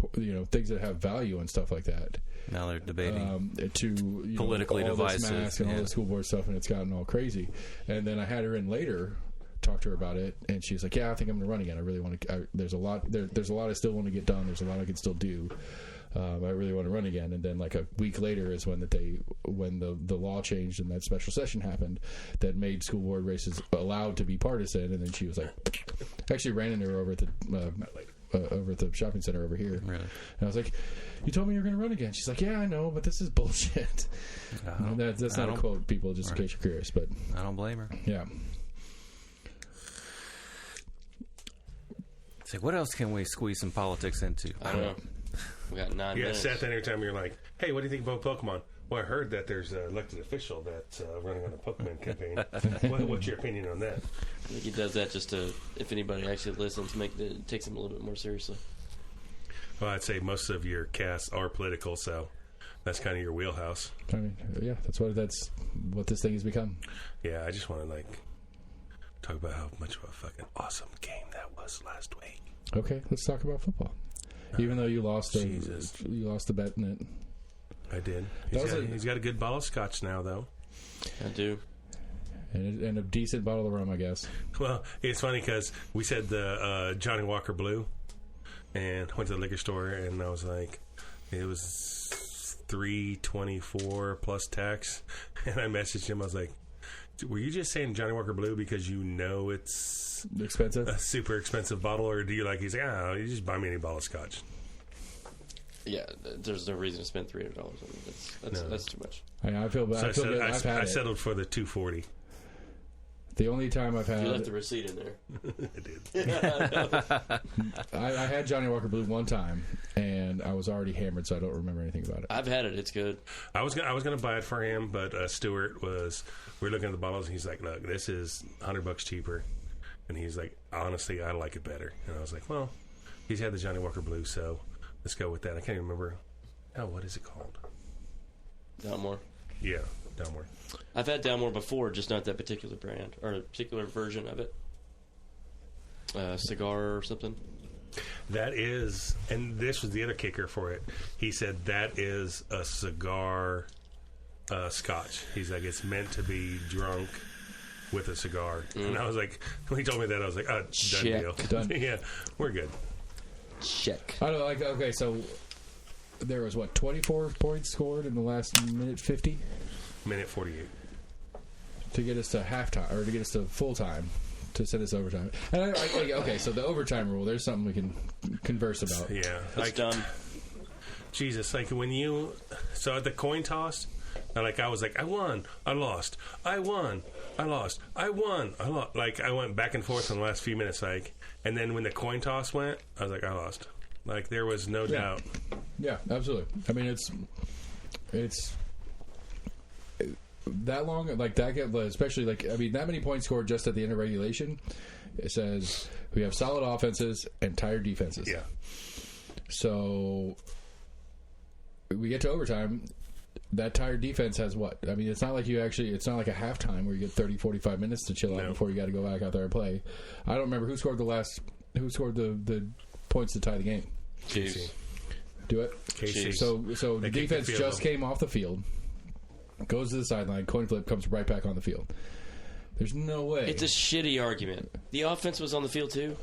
A: things that have value and stuff like that.
D: Now they're debating
A: to
D: politically
A: all
D: divisive
A: this mask and all the school board stuff, and it's gotten all crazy. And then I had her in later, talked to her about it, and she's like, "Yeah, I think I'm going to run again. I really want to. There's a lot. There's a lot I still want to get done. There's a lot I can still do. I really want to run again." And then like a week later is when the law changed and that special session happened that made school board races allowed to be partisan. And then she was like, actually ran into her over at the shopping center over here.
D: Really?
A: And I was like, you told me you were going to run again. She's like, yeah, I know, but this is bullshit. That's not a quote, people, just in case you're curious. But
D: I don't blame her.
A: Yeah.
D: It's like, what else can we squeeze some politics into?
B: I don't know. We got 9 minutes.
C: Seth, anytime you're like, hey, what do you think about Pokemon? Well, I heard that there's an elected official that's running on a Pokemon campaign. What's your opinion on that?
B: I think he does that just to, if anybody actually listens, takes him a little bit more seriously.
C: Well, I'd say most of your casts are political, so that's kind of your wheelhouse.
A: I mean, yeah, that's what this thing has become.
C: Yeah, I just want to talk about how much of a fucking awesome game that was last week.
A: Okay, let's talk about football. Even though you lost the bet in it.
C: I did. He's got a good bottle of scotch now, though.
B: I do.
A: And a decent bottle of rum, I guess.
C: Well, it's funny because we said the Johnny Walker Blue, and went to the liquor store, and I was like, it was $3.24 plus tax, and I messaged him. I was like, were you just saying Johnny Walker Blue because it's
A: expensive,
C: a super expensive bottle, or do you like? He's like, you just buy me any bottle of scotch.
B: Yeah, there's no reason to spend $300. I mean, that's too much.
A: I feel bad.
C: I settled for the $2.40.
A: The only time I've had...
B: You left the receipt in there.
C: I did.
A: I had Johnny Walker Blue one time, and I was already hammered, so I don't remember anything about it.
B: I've had it. It's good.
C: I was going to buy it for him, but Stuart we were looking at the bottles, and he's like, look, this is $100 cheaper. And he's like, honestly, I like it better. And I was like, well, he's had the Johnny Walker Blue, so let's go with that. I can't even remember. Oh, what is it called?
B: Dalmore.
C: Yeah, Dalmore.
B: I've had Dalmore before, just not that particular brand or a particular version of it. Cigar or something.
C: That is, and this was the other kicker for it. He said that is a cigar scotch. He's like, it's meant to be drunk with a cigar. And I was like, when he told me that, I was like, done deal.
A: Done.
C: Yeah, we're good.
B: Check.
A: I don't know, okay, so there was 24 points scored in the last minute 50?
C: Minute 48.
A: To get us to halftime, or to get us to full time, to send us overtime. And okay, so the overtime rule, there's something we can converse about.
C: Yeah.
B: That's dumb.
C: Jesus, so at the coin toss, I was like, I won, I lost, I won, I lost, I won, I lost. I went back and forth in the last few minutes, and then when the coin toss went, I was like, I lost. There was no doubt.
A: Yeah, absolutely. I mean, it's that long, that, especially that many points scored just at the end of regulation. It says we have solid offenses and tired defenses.
C: Yeah.
A: So we get to overtime. That tired defense has what? I mean, it's not like it's not like a halftime where you get 30, 45 minutes to chill out before you got to go back out there and play. I don't remember who scored the points to tie the game.
B: Chiefs.
A: Do it?
C: KC.
A: So the defense just came off the field, goes to the sideline, coin flip, comes right back on the field. There's no way.
B: It's a shitty argument. The offense was on the field too.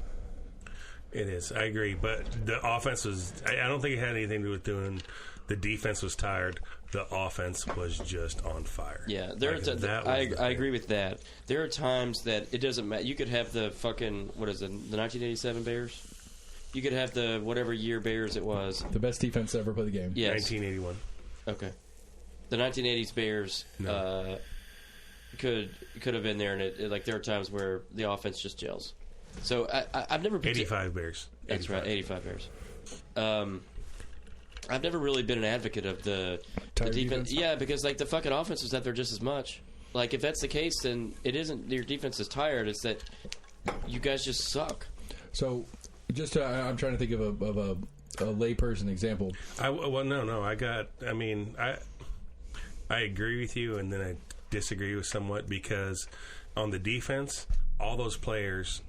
C: It is. I agree. But the offense was... I don't think it had anything to do with doing... The defense was tired. The offense was just on fire.
B: Yeah, I agree with that. There are times that it doesn't matter. You could have the fucking... What is it? The 1987 Bears? You could have the whatever year Bears it was.
A: The best defense to ever play the game.
B: Yes.
C: 1981.
B: Okay. The 1980s Bears could have been there, and there are times where the offense just gels. So I've never...
C: 85 Bears.
B: That's 85. Right, 85 Bears. I've never really been an advocate of the defense. Yeah, because like the fucking offense was out there just as much. Like if that's the case, then it isn't your defense is tired. It's that you guys just suck.
A: So, just I'm trying to think of a layperson example.
C: I agree with you, and then I disagree with somewhat because on the defense, all those players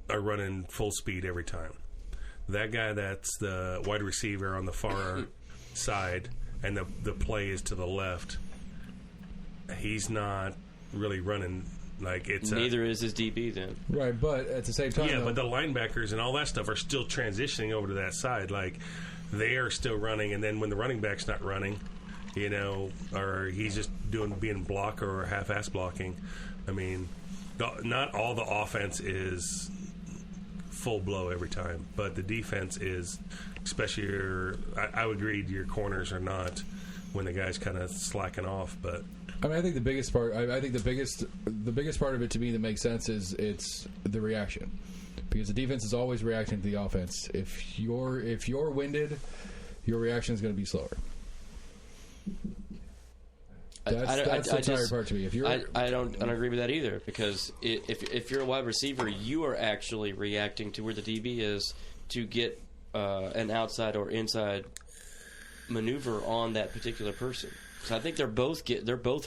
C: are running full speed every time. That guy that's the wide receiver on the far side, and the play is to the left. He's not really running like it's.
B: Neither is his DB then.
A: Right, but at the same time,
C: but the linebackers and all that stuff are still transitioning over to that side. Like they are still running, and then when the running back's not running, or he's just being blocker or half-ass blocking. I mean, not all the offense is full blow every time, but the defense is, especially I would agree your corners are not when the guy's kind of slacking off. But
A: I mean, I think the biggest part. I think the biggest part of it to me that makes sense is it's the reaction, because the defense is always reacting to the offense. If you're winded, your reaction is going to be slower. That's the tired part to me.
B: I don't agree with that either, because if you're a wide receiver, you are actually reacting to where the DB is to get an outside or inside maneuver on that particular person. So I think they're both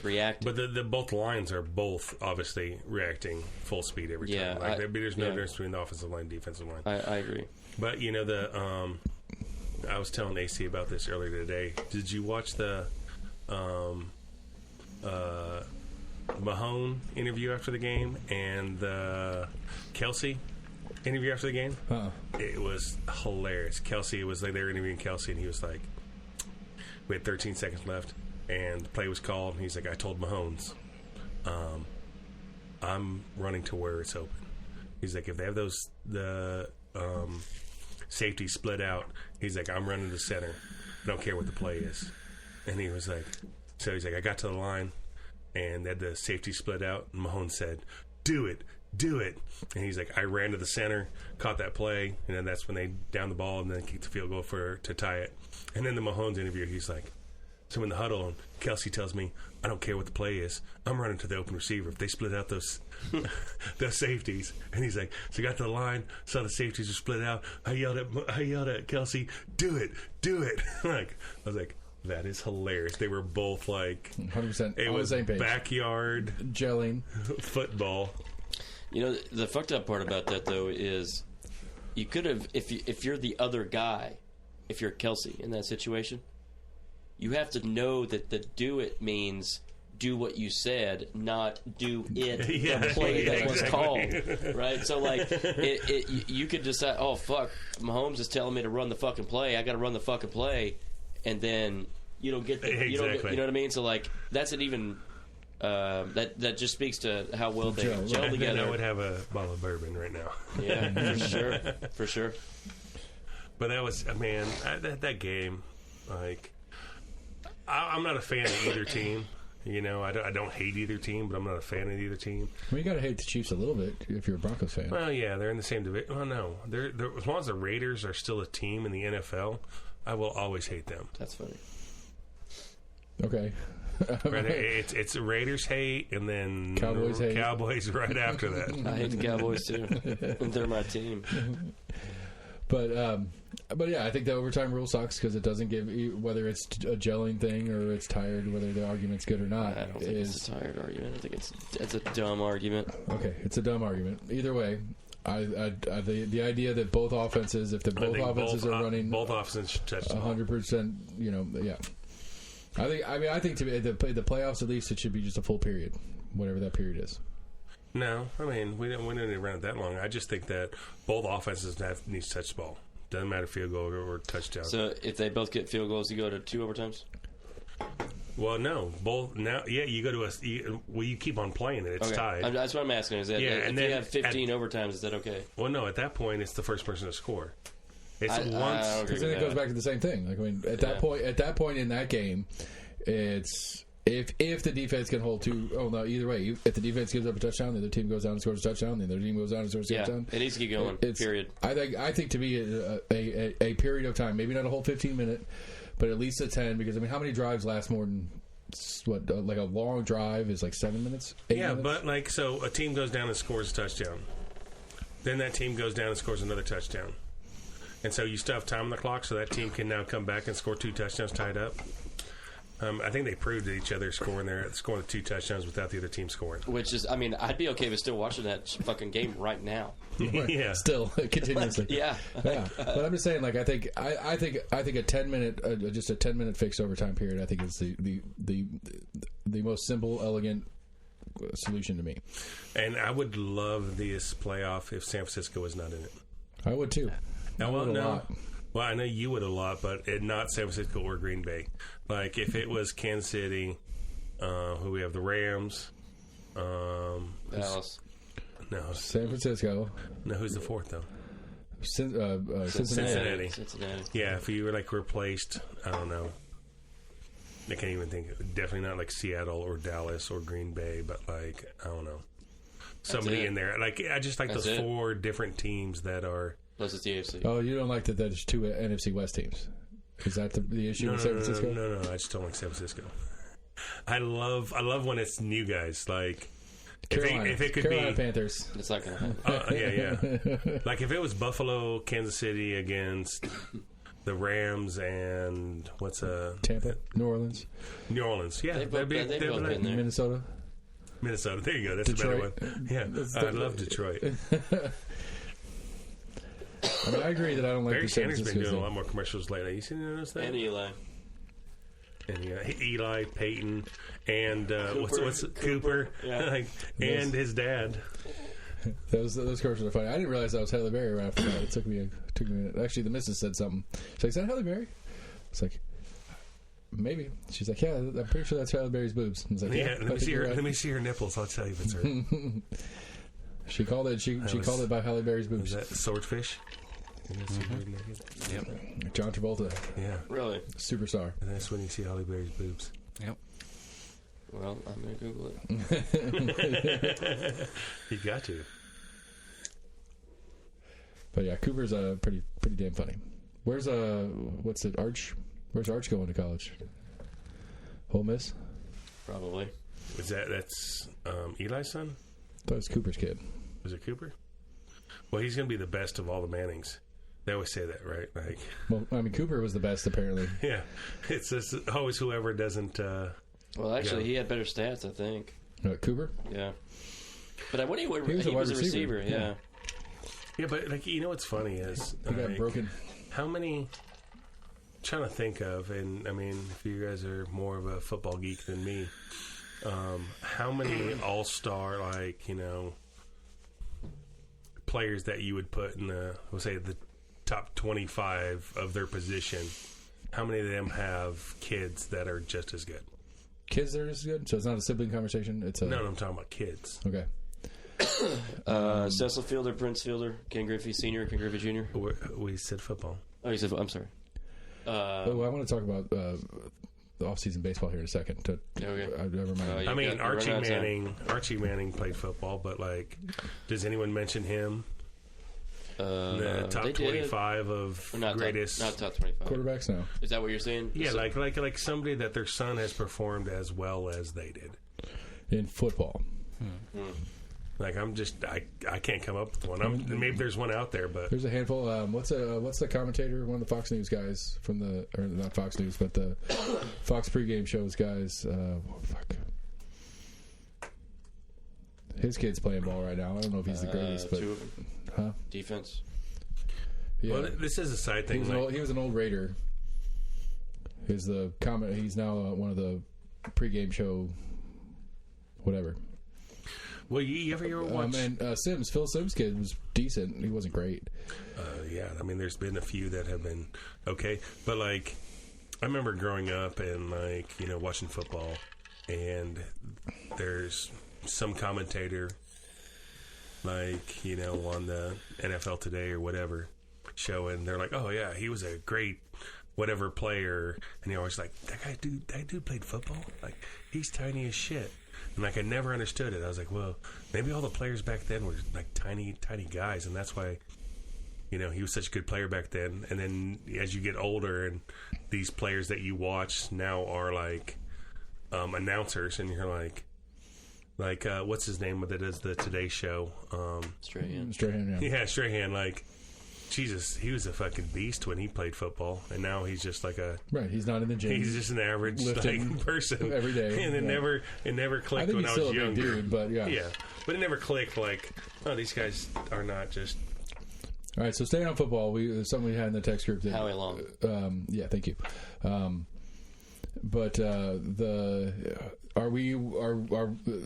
B: reacting.
C: But the both lines are both obviously reacting full speed every time. There's no difference between the offensive line and defensive line.
B: I agree.
C: But I was telling AC about this earlier today. Did you watch the Mahone interview after the game and the Kelsey interview after the game? It was hilarious. Kelsey was like, they were interviewing Kelsey, and he was like, we had 13 seconds left, and the play was called, and he's like, I told Mahomes, I'm running to where it's open. He's like, if they have the safety split out, he's like, I'm running to center. I don't care what the play is. And he was like, he's like, I got to the line, and they had the safety split out, and Mahone said, do it. And he's like, I ran to the center, caught that play, and then that's when they downed the ball and then kicked the field goal to tie it. And then the Mahomes interview, he's like, so in the huddle, and Kelsey tells me, I don't care what the play is. I'm running to the open receiver. If they split out those safeties. And he's like, so I got to the line, saw the safeties were split out. I yelled at Kelsey, do it. I was like, that is hilarious. They were both like
A: 100%.
C: It was
A: the same page.
C: Backyard
A: gelling
C: football.
B: The fucked up part about that though is you could have, if you're the other guy, if you're Kelsey in that situation, you have to know that the do it means do what you said, not do it, the play that was called, right? So, like, you could decide, oh, fuck, Mahomes is telling me to run the fucking play. I got to run the fucking play, and then you don't get the, you know what I mean? So, like, that's an even, that just speaks to how well they gel together.
C: I would have a bottle of bourbon right now.
B: Yeah, for sure.
C: But that was, man, that game, like, I'm not a fan of either team. I don't hate either team, but I'm not a fan of either team.
A: Well, you got to hate the Chiefs a little bit if you're a Broncos fan.
C: Well, yeah, they're in the same division. Well, no, they're as long as the Raiders are still a team in the NFL, I will always hate them.
B: That's funny.
A: Okay.
C: Right, it's Raiders hate, and then Cowboys right after that.
B: I hate the Cowboys too. They're my team.
A: But yeah, I think the overtime rule sucks because it doesn't give, whether it's a gelling thing or it's tired, whether the argument's good or not.
B: I don't think it's a tired argument. I think it's a dumb argument.
A: Okay, it's a dumb argument. Either way, the idea that both offenses, if both offenses are running,
C: both offenses should touch
A: 100%. Yeah. I think to the playoffs, at least it should be just a full period, whatever that period is.
C: No, I mean we didn't run it that long. I just think that both offenses need to touch the ball. Doesn't matter field goal or touchdown.
B: So if they both get field goals, you go to 2 overtimes?
C: Well, no, both now. Yeah, you go to you keep on playing it. It's tied.
B: That's what I'm asking. Is that if you have 15 overtimes, is that okay?
C: Well, no. At that point, it's the first person to score. It's
A: because then it goes back to the same thing. Like at that point in that game, it's If the defense can hold either way. If the defense gives up a touchdown, the other team goes down and scores a touchdown, the other team goes down and scores a touchdown.
B: It needs to keep going, period.
A: I think to be a period of time, maybe not a whole 15-minute, but at least a 10, because, I mean, how many drives last more than, like a long drive is like 7 minutes? 8 minutes?
C: But, like, so a team goes down and scores a touchdown. Then that team goes down and scores another touchdown. And so you still have time on the clock, so that team can now come back and score 2 touchdowns tied up. I think they proved to each other scoring the 2 touchdowns without the other team scoring.
B: Which is, I mean, I'd be okay with still watching that fucking game right now.
C: Yeah,
A: still continuously.
B: Yeah.
A: But I'm just saying, like, I think a 10-minute, just a 10-minute fixed overtime period, I think is the most simple, elegant solution to me.
C: And I would love this playoff if San Francisco was not in it.
A: I would too.
C: Well, I know you would a lot, but not San Francisco or Green Bay. Like, if it was Kansas City, who we have, the Rams,
B: Dallas.
C: No,
A: San Francisco.
C: No, who's the fourth though?
A: Cincinnati.
C: Yeah, if you were like replaced, I don't know. I can't even think. Definitely not like Seattle or Dallas or Green Bay, but like, I don't know, somebody in there. Like, I just like those 4 different teams that are.
B: Plus it's the AFC.
A: Oh, you don't like that there's 2 NFC West teams? Is that the issue with San Francisco?
C: No, I just don't like San Francisco. I love when it's new guys. Like, if it could
A: Carolina
C: be
A: Panthers.
B: It's not going to happen.
C: Yeah. Like, if it was Buffalo, Kansas City against the Rams and
A: Tampa, New Orleans.
C: Yeah,
B: they've both been there.
A: Minnesota.
C: There you go. That's
A: Detroit.
C: a better one. Yeah, I love Detroit.
A: I mean, I agree that I don't like
C: Barry
A: the San
C: Sanders been
A: Francisco
C: doing a lot more commercials lately. You seen those things?
B: And Eli.
C: And Eli, Peyton, and what's Cooper,
B: yeah.
C: And his dad.
A: Those commercials are funny. I didn't realize that was Halle Berry right after that. It took me a minute. Actually, the missus said something. She's like, "Is that Halle Berry?" It's like, maybe. She's like, "Yeah, I'm pretty sure that's Halle Berry's boobs." I was like,
C: "Yeah, let me see her nipples. I'll tell you if it's her."
A: She called it. She called it by Halle Berry's boobs.
C: Was that Swordfish?
A: Yep. John Travolta.
C: Yeah.
B: Really?
A: Superstar.
C: And that's when you see Halle Berry's boobs.
D: Yep.
B: Well, I'm going to Google it.
C: You got to.
A: But yeah, Cooper's pretty damn funny. Where's what's it, Arch? Where's Arch going to college? Ole Miss?
B: Probably.
C: That's Eli's son?
A: I thought it was Cooper's kid.
C: Was it Cooper? Well, he's going to be the best of all the Mannings. They always say that, right? Like,
A: well, I mean, Cooper was the best, apparently.
C: Yeah. It's just always whoever doesn't...
B: well, actually, he had better stats, I think.
A: Cooper?
B: Yeah. But he was a receiver, yeah.
C: Yeah, but, like, you know what's funny is...
A: He got broken.
C: How many... trying to think of, and, I mean, if you guys are more of a football geek than me, how many all-star, like, you know... players that you would put in the top 25 of their position, how many of them have kids that are just as good?
A: Kids that are just as good? So it's not a sibling conversation?
C: No, I'm talking about kids.
A: Okay.
B: Cecil Fielder, Prince Fielder, Ken Griffey Sr., Ken Griffey Jr.
C: We said football.
B: Oh, you said I'm sorry.
A: I want to talk about the off-season baseball here in a second.
B: Okay.
A: Never mind.
C: I mean, Archie Manning played football, but, like, does anyone mention him? The top 25 of greatest...
B: Not top 25.
A: Quarterbacks, no.
B: Is that what you're saying?
C: Yeah, like somebody that their son has performed as well as they did.
A: In football.
C: Like, I can't come up with one. Maybe there's one out there, but...
A: There's a handful. What's the commentator, one of the Fox News guys or not Fox News, but the Fox pregame shows guys, fuck. His kid's playing ball right now. I don't know if he's the greatest, but...
B: Two of them.
A: Huh?
B: Defense.
C: Yeah. Well, this is a side thing.
A: He was an old Raider. He's now one of the pregame show, whatever.
C: Well, you ever watch...
A: Phil Sims' kid was decent. He wasn't great.
C: Yeah, I mean, there's been a few that have been okay. But, like, I remember growing up and, like, you know, watching football, and there's some commentator, like, you know, on the NFL Today or whatever show, and they're like, oh, yeah, he was a great whatever player, and you're always like, that dude played football? Like, he's tiny as shit. And like, I never understood it. I was like, well, maybe all the players back then were like tiny guys, and that's why, he was such a good player back then. And then as you get older, and these players that you watch now are like announcers, and you're like what's his name that does the Today Show?
B: Strahan,
C: yeah, Strahan. Like, Jesus, he was a fucking beast when he played football, and now he's just like
A: he's not in the gym.
C: He's just an average person
A: every day,
C: and it never clicked when I was younger.
A: Dude, but
C: but it never clicked. Like, oh, these guys are not just.
A: All right, so staying on football, something we had in the text group.
B: Howie Long.
A: Yeah, thank you. But are we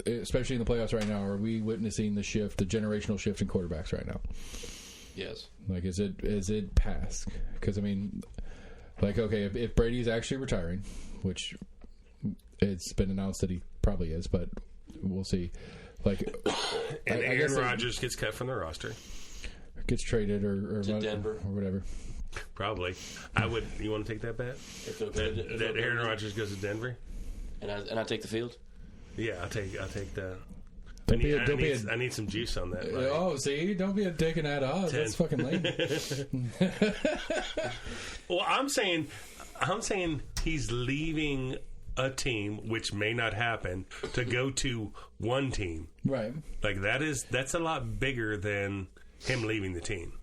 A: especially in the playoffs right now? Are we witnessing the generational shift in quarterbacks right now?
B: Yes.
A: Like, is it past? Because I mean, like, okay, if Brady's actually retiring, which it's been announced that he probably is, but we'll see. Like,
C: and Aaron Rodgers gets cut from the roster,
A: gets traded or
B: to Denver
A: or whatever.
C: Probably. I would. You want to take that bet? That Aaron Rodgers goes to Denver,
B: and I take the field.
C: Yeah, I'll take the. I need some juice on that. Right?
A: Oh, see, don't be taking that odds. 10. That's fucking lame.
C: Well, I'm saying he's leaving a team, which may not happen, to go to one team.
A: Right.
C: Like, that's a lot bigger than him leaving the team.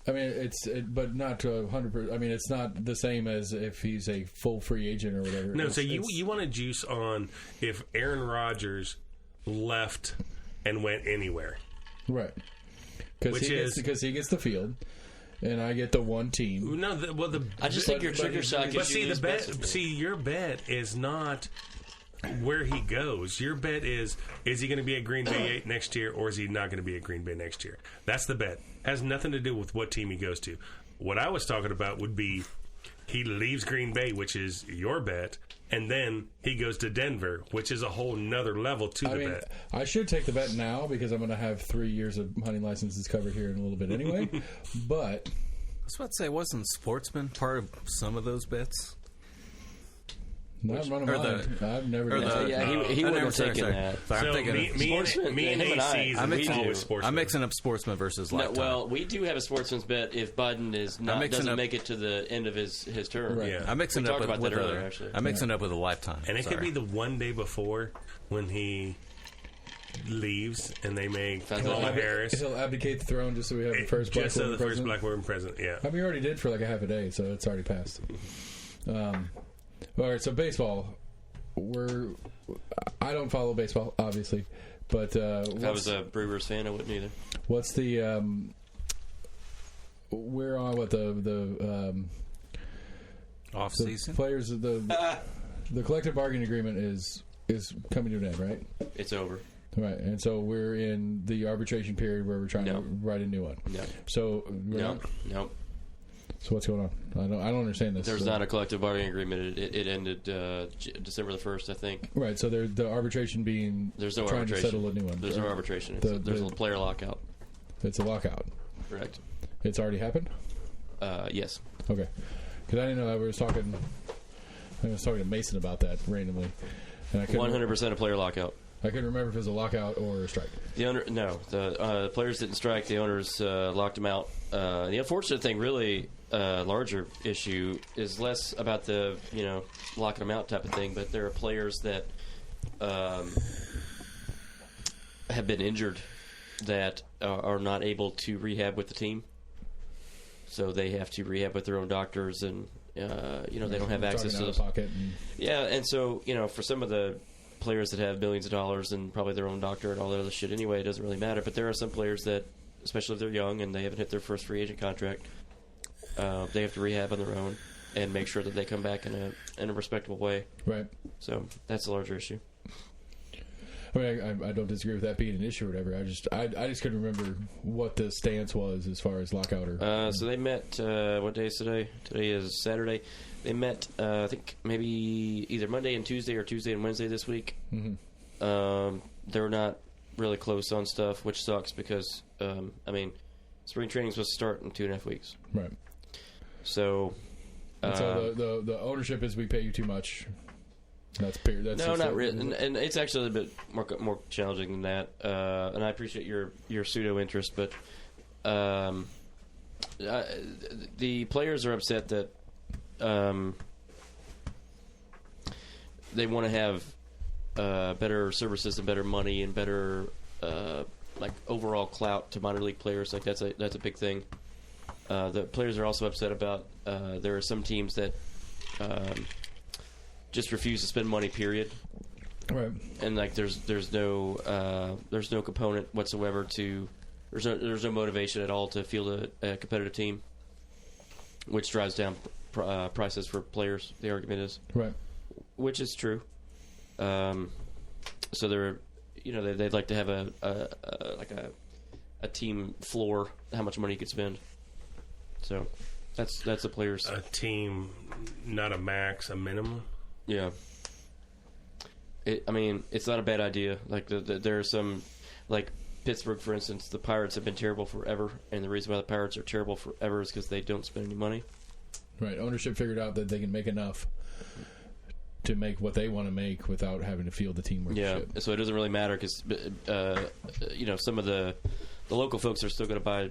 A: I mean, but not to 100%. I mean, it's not the same as if he's a full free agent or whatever.
C: No, so you want to juice on if Aaron Rodgers left and went anywhere,
A: right? Because he gets the field, and I get the one team.
C: No,
B: I just think your trigger shot.
C: But see, your bet is not where he goes. Your bet is he going to be at Green Bay next year, or is he not going to be at Green Bay next year? That's the bet. Has nothing to do with what team he goes to. What I was talking about would be he leaves Green Bay, which is your bet, and then he goes to Denver, which is a whole nother level to the bet.
A: I should take the bet now because I'm going to have 3 years of hunting licenses covered here in a little bit anyway. But
D: I was about to say, wasn't Sportsman part of some of those bets?
A: Not running mine. I've never done that.
B: He wouldn't have taken that.
C: I'm thinking me and AC
D: I'm mixing up Sportsman versus Lifetime.
B: No, well, we do have a Sportsman's bet if Biden doesn't make it to the end of his term.
A: Right.
C: Yeah.
D: I'm mixing
B: we
D: up
B: talked
D: with
B: about that earlier, actually.
D: I'm mixing up with a Lifetime.
C: And it could be the one day before when he leaves and they make Kamala Harris.
A: He'll abdicate the throne just so we have the first black woman president.
C: First black woman president. Yeah.
A: I mean, we already did for like a half a day, so it's already passed. All right, so baseball. I don't follow baseball, obviously, but
B: if I was a Brewers fan, I wouldn't either.
A: What's the we're on what the
D: off season
A: players of the collective bargaining agreement is coming to an end, right?
B: It's over.
A: Right, and so we're in the arbitration period where we're trying to write a new one.
B: No.
A: So
B: no.
A: So what's going on? I don't understand this.
B: There's not a collective bargaining agreement. It ended December the 1st, I think.
A: Right. So the arbitration being
B: there's no
A: trying
B: arbitration.
A: to settle a new one.
B: There's no arbitration. There's a player lockout.
A: It's a lockout.
B: Correct.
A: It's already happened.
B: Yes.
A: Okay. Because I didn't know. I was talking to Mason about that randomly, and I couldn't
B: 100% a player lockout.
A: I couldn't remember if it was a lockout or a strike.
B: The players didn't strike. The owners locked them out. The unfortunate thing, really, larger issue is less about the locking them out type of thing, but there are players that have been injured that are not able to rehab with the team, so they have to rehab with their own doctors, and they don't have access to those. And so for some of the players that have millions of dollars and probably their own doctor and all that other shit anyway, it doesn't really matter. But there are some players that, especially if they're young and they haven't hit their first free agent contract, they have to rehab on their own and make sure that they come back in a respectable way.
A: Right. So
B: that's a larger issue.
A: I mean, I don't disagree with that being an issue or whatever. I just couldn't remember what the stance was as far as lockout or.
B: So they met. What day is today? Today is Saturday. They met, I think, maybe either Monday and Tuesday or Tuesday and Wednesday this week.
A: Mm-hmm.
B: They're not really close on stuff, which sucks because, spring training is supposed to start in 2.5 weeks.
A: Right.
B: So.
A: So the ownership is we pay you too much. That's period. That's
B: no, not really, and it's actually a bit more challenging than that. And I appreciate your pseudo interest, but the players are upset that they want to have better services and better money and better like overall clout to minor league players. Like that's a big thing. The players are also upset about there are some teams that just refuse to spend money. Period.
A: Right.
B: And like there's no component whatsoever to there's no motivation at all to field a competitive team, which drives down prices for players. The argument is
A: right,
B: which is true. So they're they'd like to have a team floor, how much money you could spend. So that's the players.
C: A team, not a max, a minimum.
B: Yeah. It's not a bad idea. Like there are some, like Pittsburgh, for instance. The Pirates have been terrible forever, and the reason why the Pirates are terrible forever is because they don't spend any money.
A: Right. Ownership figured out that they can make enough to make what they want to make without having to field the team worth
B: yeah.
A: shit.
B: So it doesn't really matter because some of the local folks are still going to buy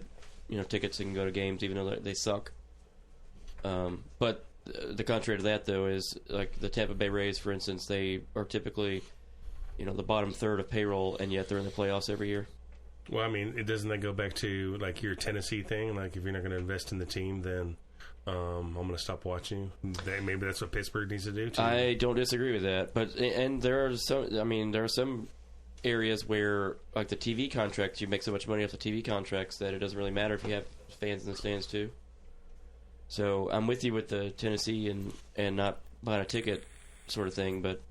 B: tickets and go to games even though they suck. But the contrary to that, though, is like the Tampa Bay Rays, for instance. They are typically, the bottom third of payroll, and yet they're in the playoffs every year.
C: Well, doesn't that go back to like your Tennessee thing? Like, if you're not going to invest in the team, then I'm going to stop watching. Maybe that's what Pittsburgh needs to do too.
B: I don't disagree with that, and there are some areas where, like the TV contracts, you make so much money off the TV contracts that it doesn't really matter if you have fans in the stands too. So I'm with you with the Tennessee and not buying a ticket sort of thing, but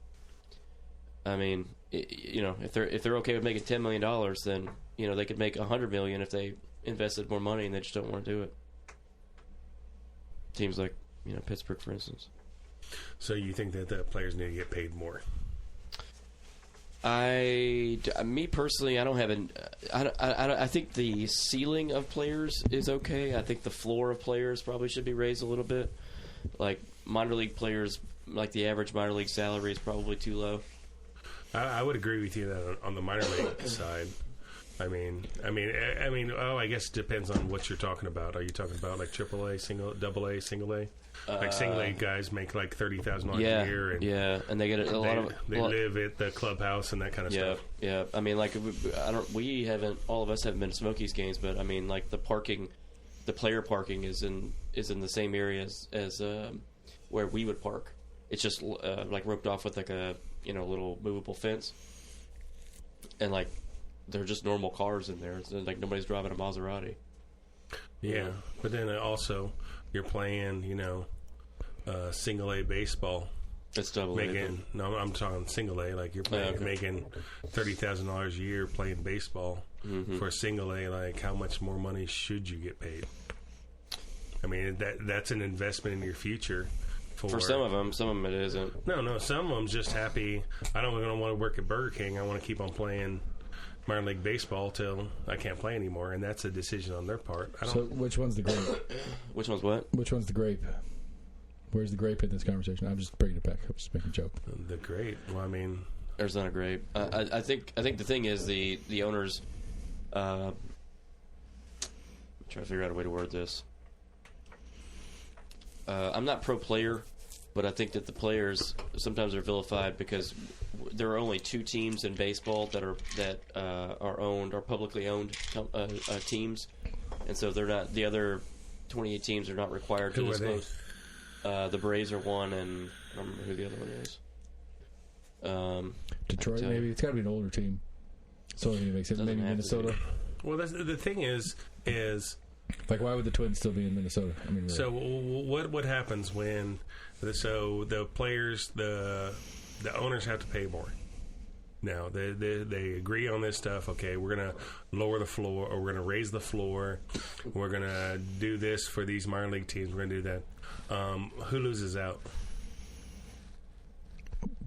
B: if they're okay with making $10 million, then they could make $100 million if they invested more money, and they just don't want to do it. Teams like Pittsburgh, for instance.
C: So you think that the players need to get paid more?
B: Me personally, I don't have I think the ceiling of players is okay. I think the floor of players probably should be raised a little bit. Like minor league players, like the average minor league salary is probably too low.
C: I would agree with you that on the minor league side. I guess it depends on what you're talking about. Are you talking about like AAA, double A, single A? Like single A guys make like $30,000 a year, and
B: and they get a lot of.
C: They live at the clubhouse and that kind of stuff.
B: Yeah. All of us haven't been to Smokies games, but like the player parking is in the same area as where we would park. It's just like roped off with like a little movable fence, and like they're just normal cars in there. It's like nobody's driving a Maserati.
C: Yeah, but then also you're playing, single A baseball.
B: It's double A.
C: No, I'm talking single A. Like you're making $30,000 a year playing baseball for single A. Like how much more money should you get paid? That's an investment in your future. For
B: some of them it isn't.
C: No, some of them just happy. I don't want to work at Burger King. I want to keep on playing minor league baseball till I can't play anymore, and that's a decision on their part.
A: So which one's the grape?
B: Which one's what?
A: Which one's the grape? Where's the grape in this conversation? I'm just bringing it back. I'm just making a joke.
C: The grape? Well,
B: there's not a grape. I think the thing is the owners. I'm trying to figure out a way to word this. I'm not pro player, but I think that the players sometimes are vilified because there are only two teams in baseball that are publicly owned teams, and so they're not. The other 28 teams are not required to disclose. The Braves are one, and I don't remember who the other one is.
A: Detroit, maybe it's got to be an older team. So it makes it maybe Minnesota.
C: Well, the thing is.
A: Like, why would the Twins still be in Minnesota? Really.
C: So what happens when the players, the owners have to pay more? Now they agree on this stuff. Okay, we're gonna lower the floor, or we're gonna raise the floor. We're gonna do this for these minor league teams. We're gonna do that. Who loses out?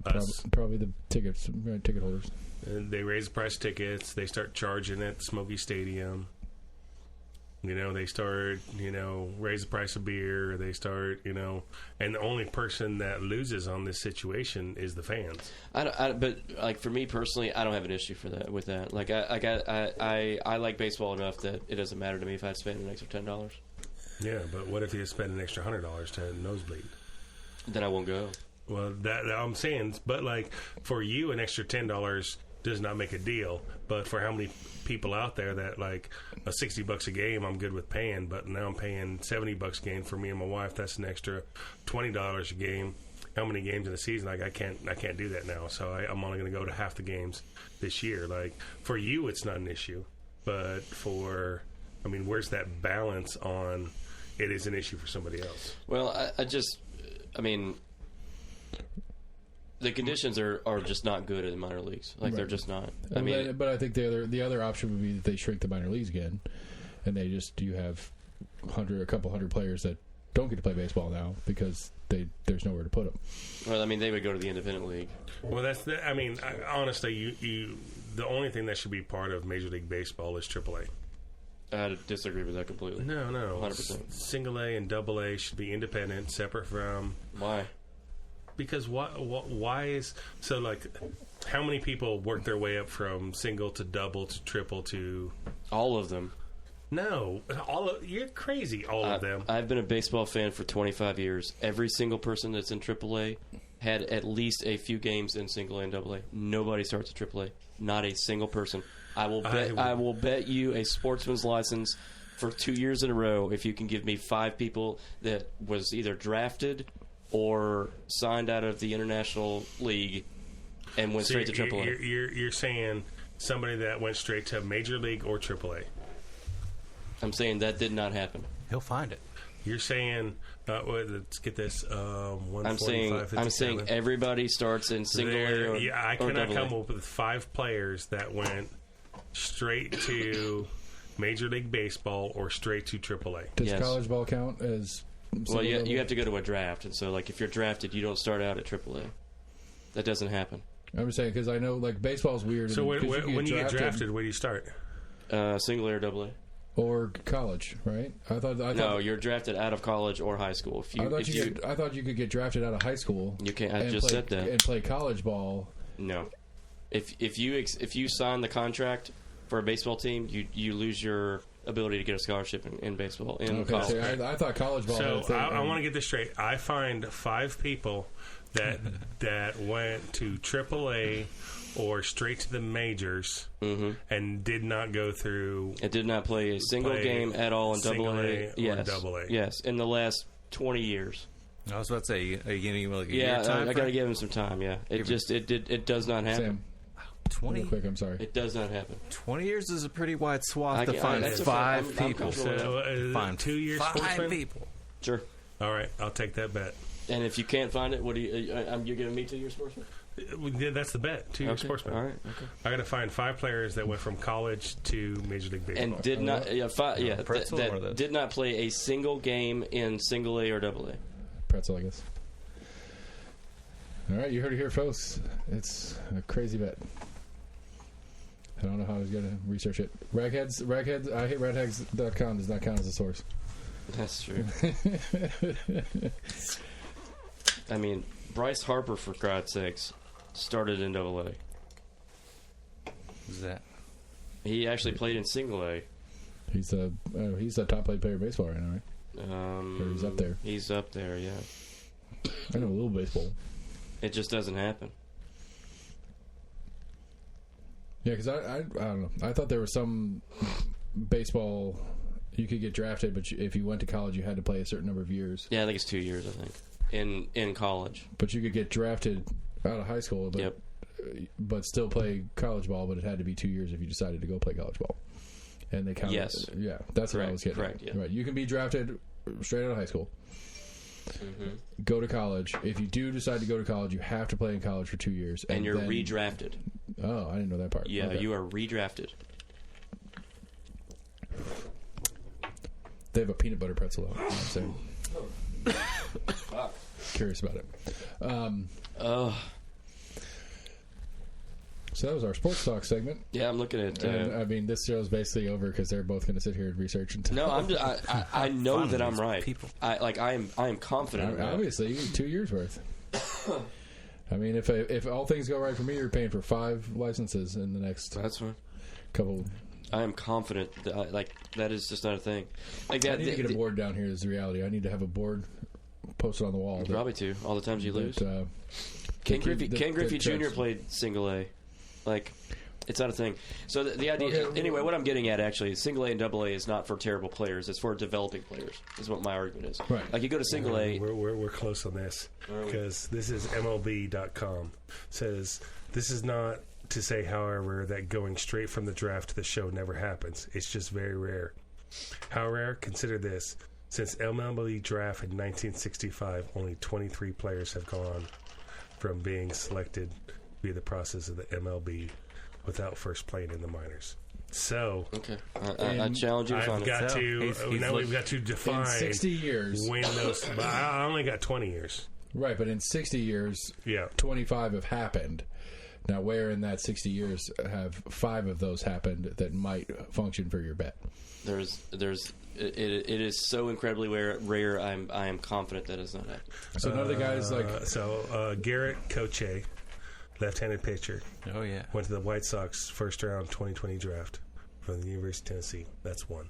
C: Us.
A: Probably the ticket holders.
C: And they raise the price of tickets. They start charging at Smoky Stadium. They start, raise the price of beer. They start, and the only person that loses on this situation is the fans.
B: But like for me personally, I don't have an issue with that. Like I like baseball enough that it doesn't matter to me if I had to spend an extra $10.
C: Yeah, but what if you spend an extra $100 to nosebleed?
B: Then I won't go.
C: Well, that I'm saying, but like for you, an extra $10 does not make a deal. But for how many people out there that like a $60 a game, I'm good with paying. But now I'm paying $70 a game for me and my wife. That's an extra $20 a game. How many games in a season? Like I can't do that now. So I'm only going to go to half the games this year. Like for you, it's not an issue, but where's that balance on? It is an issue for somebody else.
B: Well, the conditions are just not good in the minor leagues. Like they're just not.
A: But I think the other option would be that they shrink the minor leagues again, and you have a couple hundred players that don't get to play baseball now because there's nowhere to put them.
B: Well, they would go to the independent league.
C: Well, honestly, the only thing that should be part of Major League Baseball is AAA.
B: I disagree with that completely.
C: No,
B: 100%.
C: Single A and Double A should be independent, separate from.
B: Why?
C: Because why is so like? How many people work their way up from single to double to triple to?
B: All of them.
C: No, you're crazy. All of them.
B: I've been a baseball fan for 25 years. Every single person that's in AAA had at least a few games in single A and Double A. Nobody starts at AAA. Not a single person. I will bet you a sportsman's license for 2 years in a row if you can give me 5 people that was either drafted or signed out of the International League and went straight to AAA.
C: You're saying somebody that went straight to Major League or AAA.
B: I'm saying that did not happen.
D: He'll find it.
C: You're saying, let's get this.
B: I'm saying everybody starts in single A or
C: I cannot
B: or
C: come up with 5 players that went straight to Major League Baseball or straight to AAA.
A: Does college ball count as?
B: Well, you have to go to a draft, and so like if you're drafted, you don't start out at AAA. That doesn't happen.
A: I'm just saying because I know like baseball's weird.
C: So when you get drafted, where do you start?
B: Single A or Double A.
A: Or college, right? I thought
B: no, you're drafted out of college or high school.
A: I thought you could get drafted out of high school.
B: You can't. I just said that.
A: And play college ball.
B: No, if you sign the contract for a baseball team, you lose your ability to get a scholarship in baseball in college.
A: So I thought college ball.
C: So I want to get this straight. I find 5 people that went to AAA or straight to the majors and did not go through.
B: It did not play a single game at all in Double A.
C: Yes, Double A.
B: Yes, in the last 20 years.
D: I was about to say, are you giving him like a
B: year
D: time?
B: I got to give him some time. Yeah, it does not happen.
A: Sam,
D: 20.
A: Real quick, I'm sorry.
B: It does not happen.
D: 20 years is a pretty wide swath to find
B: that's
D: 5
B: I'm
D: people.
C: Find 2 years.
D: 5 people.
B: Sure.
C: All right, I'll take that bet.
B: And if you can't find it, what do you're giving me 2 year sportsman?
C: Yeah, that's the bet. 2 year sportsman.
B: All right. Okay.
C: I got to find 5 players that went from college to Major League Baseball
B: and did not. That did not play a single game in Single A or Double A.
A: Pretzel, I guess. All right, you heard it here, folks. It's a crazy bet. I don't know how I was going to research it. Ragheads, I hate ragheads.com does not count as a source.
B: That's true. I mean, Bryce Harper, for God's sakes, started in Double A.
D: Who's that?
B: He actually played in Single A.
A: He's the top paid player in baseball right now, right? Or he's up there.
B: He's up there, yeah.
A: I know a little baseball.
B: It just doesn't happen.
A: Yeah, because I don't know. I thought there was some baseball you could get drafted, but if you went to college, you had to play a certain number of years.
B: Yeah, I think it's 2 years. I think in college.
A: But you could get drafted out of high school, but still play college ball. But it had to be 2 years if you decided to go play college ball. And they counted.
B: Yes.
A: Yeah, that's what I was getting.
B: Correct. Yeah.
A: Right. You can be drafted straight out of high school.
B: Mm-hmm.
A: Go to college. If you do decide to go to college, you have to play in college for 2 years,
B: and you're redrafted.
A: Oh, I didn't know that part.
B: Yeah,
A: okay.
B: You are redrafted.
A: They have a peanut butter pretzel out. I'm saying. Curious about it. So that was our sports talk segment.
B: Yeah, I'm looking at.
A: And, I mean, this show's basically over because they're both going to sit here and research and.
B: No, I know that I'm right.
D: people.
B: I am confident. in that.
A: Obviously, 2 years worth. I mean, if all things go right for me, you're paying for 5 licenses in the next
B: That's fine.
A: couple.
B: I am confident that that is just not a thing. Like that.
A: I need to get a board down here. Is the reality. I need to have a board posted on the wall.
B: Probably too. All the times you lose.
A: Ken
B: Ken Griffey Jr. played single A. Like, it's not a thing. So the idea...
A: Okay.
B: Anyway, what I'm getting at, actually, single A and double A is not for terrible players. It's for developing players, is what my argument is.
A: Right.
B: Like, you go to single A...
C: We're close on this. Because this is MLB.com. Says, this is not to say, however, that going straight from the draft to the show never happens. It's just very rare. How rare? Consider this. Since MLB draft in 1965, only 23 players have gone from being selected via the process of the MLB without first playing in the minors. So,
B: Okay. I challenge you to find
C: I've got
D: So,
C: to
D: he's
C: we've got to define
A: in 60 years.
C: when those. But I only got 20 years.
A: Right, but in 60 years,
C: Yeah.
A: 25 have happened. Now, where in that 60 years have 5 of those happened that might function for your bet?
B: It is so incredibly rare. I am confident that it's not happening.
A: So none of the guys like
C: Garrett Koche, left-handed pitcher,
D: Oh yeah.
C: went to the White Sox first round 2020 draft from the University of Tennessee. That's one.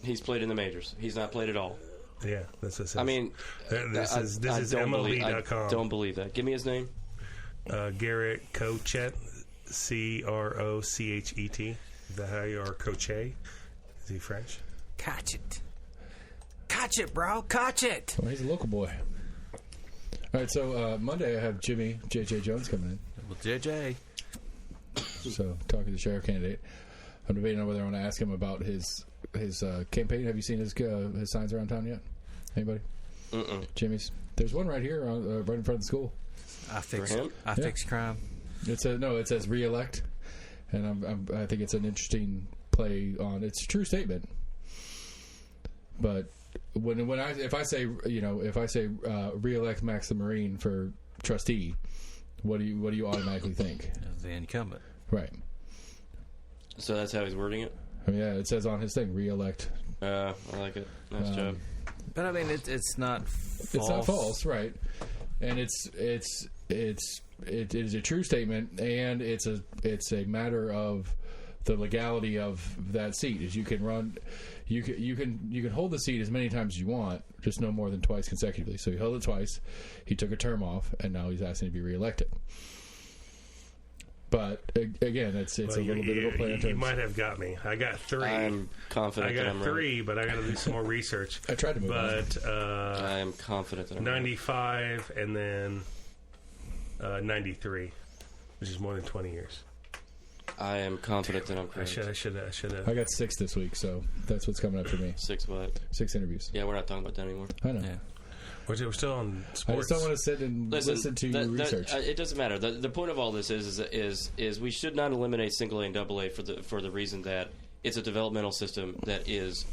B: He's played in the majors. He's not played at all.
C: Yeah, that's what it says.
B: I mean...
C: this is MLB.com.
B: I don't believe that. Give me his name.
C: Garrett Kochet, Crochet. Is that how you are? Koche? Is he French?
D: Catch it. Catch it, bro. Catch it.
A: well, he's a local boy. All right, so Monday I have Jimmy J.J. Jones coming in.
D: Well, JJ.
A: So talking to the sheriff candidate, I'm debating on whether I want to ask him about his campaign. Have you seen his signs around town yet? Anybody? Jimmy's. There's one right here, right in front of the school.
D: I fix
B: him?
D: fix crime.
A: It says re-elect, and I think it's an interesting play on. It's a true statement, but if I say re-elect Max the Marine for trustee, what do you automatically think?
D: The incumbent.
A: Right.
B: So that's how he's wording it?
A: I mean, yeah, it says on his thing, re-elect.
B: I like it. Nice job.
D: But I mean, it's not false.
A: It's not false, right? And it is a true statement, and it's a matter of the legality of that seat. Is you can hold the seat as many times as you want, just no more than twice consecutively. So he held it twice. He took a term off, and now he's asking to be reelected. But again, it's a little bit of a play on terms.
C: You might have got me. I got 3.
B: I'm confident that I'm
C: I got 3,
B: right.
C: but I got to do some more research.
A: I tried to move on.
C: But
B: I am confident that I'm right.
C: 95 and then 93, which is more than 20 years.
B: I am confident that I'm
C: I
B: correct.
C: should have.
A: I got 6 this week, so that's what's coming up for me.
B: 6 what?
A: 6 interviews.
B: Yeah, we're not talking about that anymore.
A: I know.
D: Yeah.
C: We're still on
A: I
C: sports.
A: just don't want to sit and listen to you research.
B: It doesn't matter. The point of all this is we should not eliminate single A and double A for the reason that it's a developmental system that is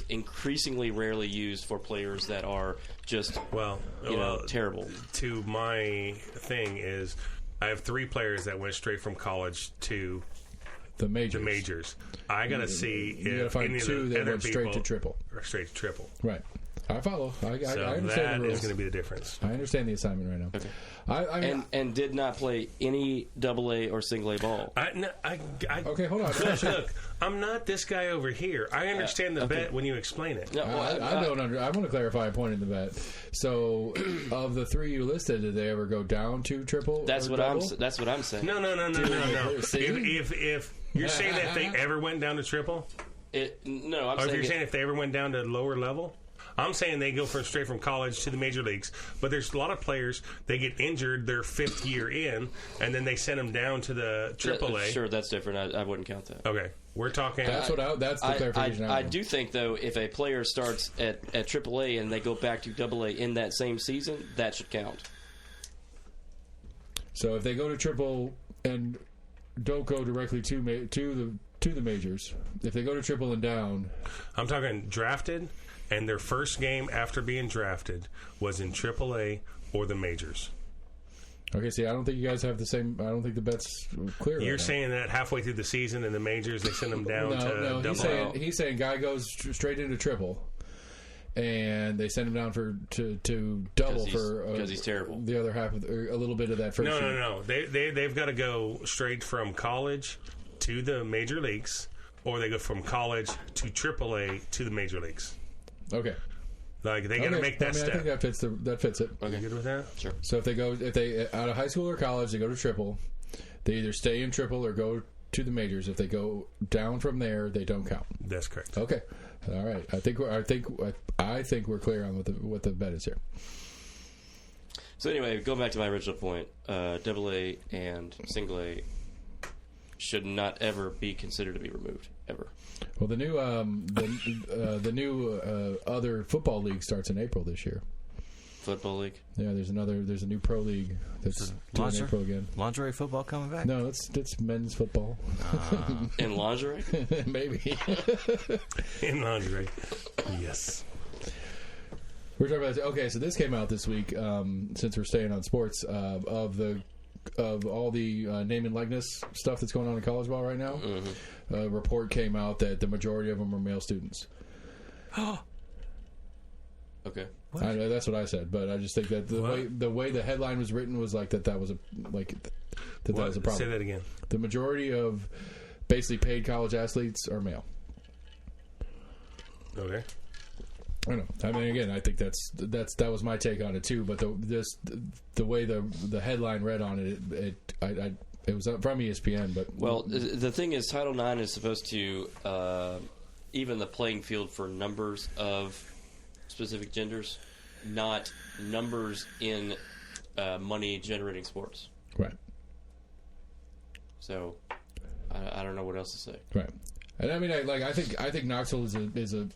B: increasingly rarely used for players that are just terrible.
C: To my thing is, I have 3 players that went straight from college to
A: the
C: majors. I got to see
A: You got to
C: if
A: find
C: any
A: 2
C: of the
A: that
C: other
A: went straight to
C: people
A: triple.
C: are straight to triple.
A: Right. I follow. I
C: So
A: understand
C: that
A: the rules.
C: is going to be the difference.
A: I understand the assignment right now.
B: Okay.
A: I mean,
B: and did not play any double A or single A ball.
A: okay, hold on.
C: Look, I'm not this guy over here. I understand the bet when you explain it.
B: No,
A: I don't I want to clarify a point in the bet. So, of the 3 you listed, did they ever go down to triple?
B: That's
A: or
B: what
A: double?
B: That's what I'm saying.
C: No.
A: See?
C: If you're saying that they ever went down to triple,
B: I'm
C: or if
B: saying
C: you're saying if they ever went down to lower level, I'm saying they go straight from college to the major leagues. But there's a lot of players, they get injured their 5th year in, and then they send them down to the AAA.
B: Sure, that's different. I wouldn't count that.
C: Okay, we're talking.
A: That's the clarification.
B: I do think, though, if a player starts at AAA and they go back to AA in that same season, that should count.
A: So if they go to triple and don't go directly to the majors, if they go to triple and down,
C: I'm talking drafted, and their first game after being drafted was in AAA or the majors.
A: Okay, see, I don't think you guys have the same. I don't think the bet's clear.
C: You're
A: right
C: saying that halfway through the season in the majors, they send them down to
A: no.
C: double.
A: He's saying guy goes straight into triple, and they send him down to double
B: because he's terrible.
A: The other half of a little bit of that first.
C: No. They've got to go straight from college to the major leagues, or they go from college to AAA to the major leagues.
A: Okay.
C: Like they got to make that step.
A: I think that fits it.
C: Okay, you good with that?
B: Sure.
A: So if they out of high school or college, they go to triple. They either stay in triple or go to the majors. If they go down from there, they don't count.
C: That's correct.
A: Okay. All right. I think we're clear on what the bet is here.
B: So anyway, going back to my original point, AA and single A should not ever be considered to be removed ever.
A: Well, the new other football league starts in April this year.
B: Football league.
A: Yeah, there's a new pro league that's doing April again.
D: Lingerie football coming back?
A: No, it's men's football.
B: In lingerie?
A: Maybe.
C: In lingerie. Yes.
A: We're talking about so this came out this week. Since we're staying on sports, of all the name and likeness stuff that's going on in college ball right now, a report came out that the majority of them are male students.
B: Okay.
A: I know that's what I said, but I just think that the way the headline was written was like that was a problem.
C: Say that again.
A: The majority of basically paid college athletes are male.
C: Okay.
A: I know. I mean, again, I think that was my take on it too. But the way the headline read on it was from ESPN. But
B: the thing is, Title IX is supposed to even the playing field for numbers of specific genders, not numbers in money generating sports.
A: Right.
B: So I don't know what else to say.
A: Right. And I mean, I think Knoxville is a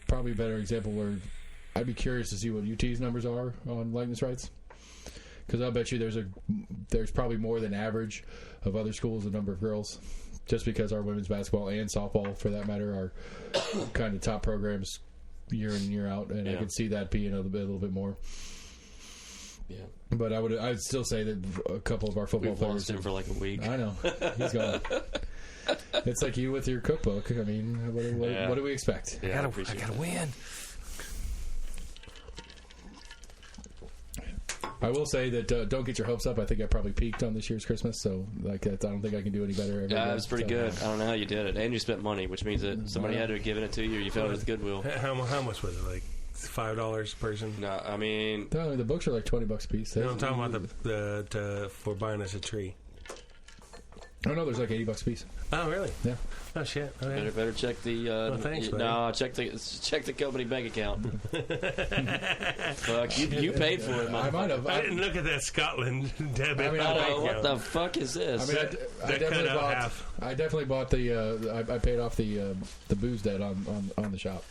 A: probably a better example where I'd be curious to see what UT's numbers are on likeness rights, because I'll bet you there's probably more than average of other schools, the number of girls, just because our women's basketball and softball, for that matter, are kind of top programs year in and year out, and I could see that being a little bit more.
B: Yeah.
A: But I'd still say that a couple of our football
B: We've
A: players
B: lost him for like a week.
A: I know. He's gone. It's like you with your cookbook. I mean, what do we expect?
D: I gotta win.
A: I will say that don't get your hopes up. I think I probably peaked on this year's Christmas, so I don't think I can do any better.
B: Yeah, it was pretty good. I don't know how you did it, and you spent money, which means that somebody had to have given it to you, or you felt it with goodwill.
C: How much was it? Like $5 a person?
B: No, I mean,
A: the books are like $20 a piece.
C: No, I'm talking about the for buying us a tree.
A: Oh no, there's like $80 a piece.
C: Oh really?
A: Yeah.
C: Oh shit. Okay.
B: better check the.
C: Thanks,
B: check the company bank account. Fuck, you paid for it.
A: I might have.
C: I didn't look at that Scotland debit.
A: I mean,
B: what the fuck is this?
A: I mean, I definitely bought the. I paid off the booze debt on the shop,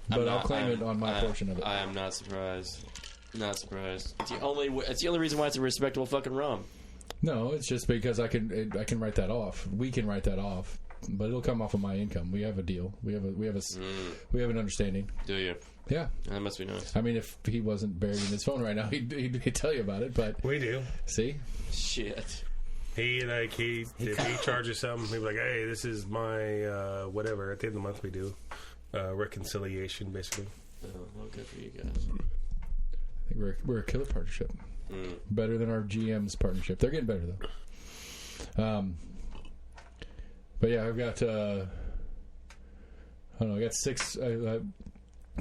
A: but I'll claim it on my portion of it.
B: I am not surprised. Not surprised. It's the only reason why it's a respectable fucking rum.
A: No, it's just because I can write that off. We can write that off, but it'll come off of my income. We have a deal. We have an understanding.
B: Do you?
A: Yeah,
B: that must be nice.
A: I mean, if he wasn't buried in his phone right now, he'd tell you about it. But
C: we do.
A: See,
B: shit.
C: If he charges something, he'd be like, "Hey, this is my whatever." At the end of the month, we do reconciliation, basically.
B: Oh, well, good for you guys.
A: I think we're a killer partnership. Better than our GM's partnership. They're getting better though. But yeah, I've got I don't know. I got 6. I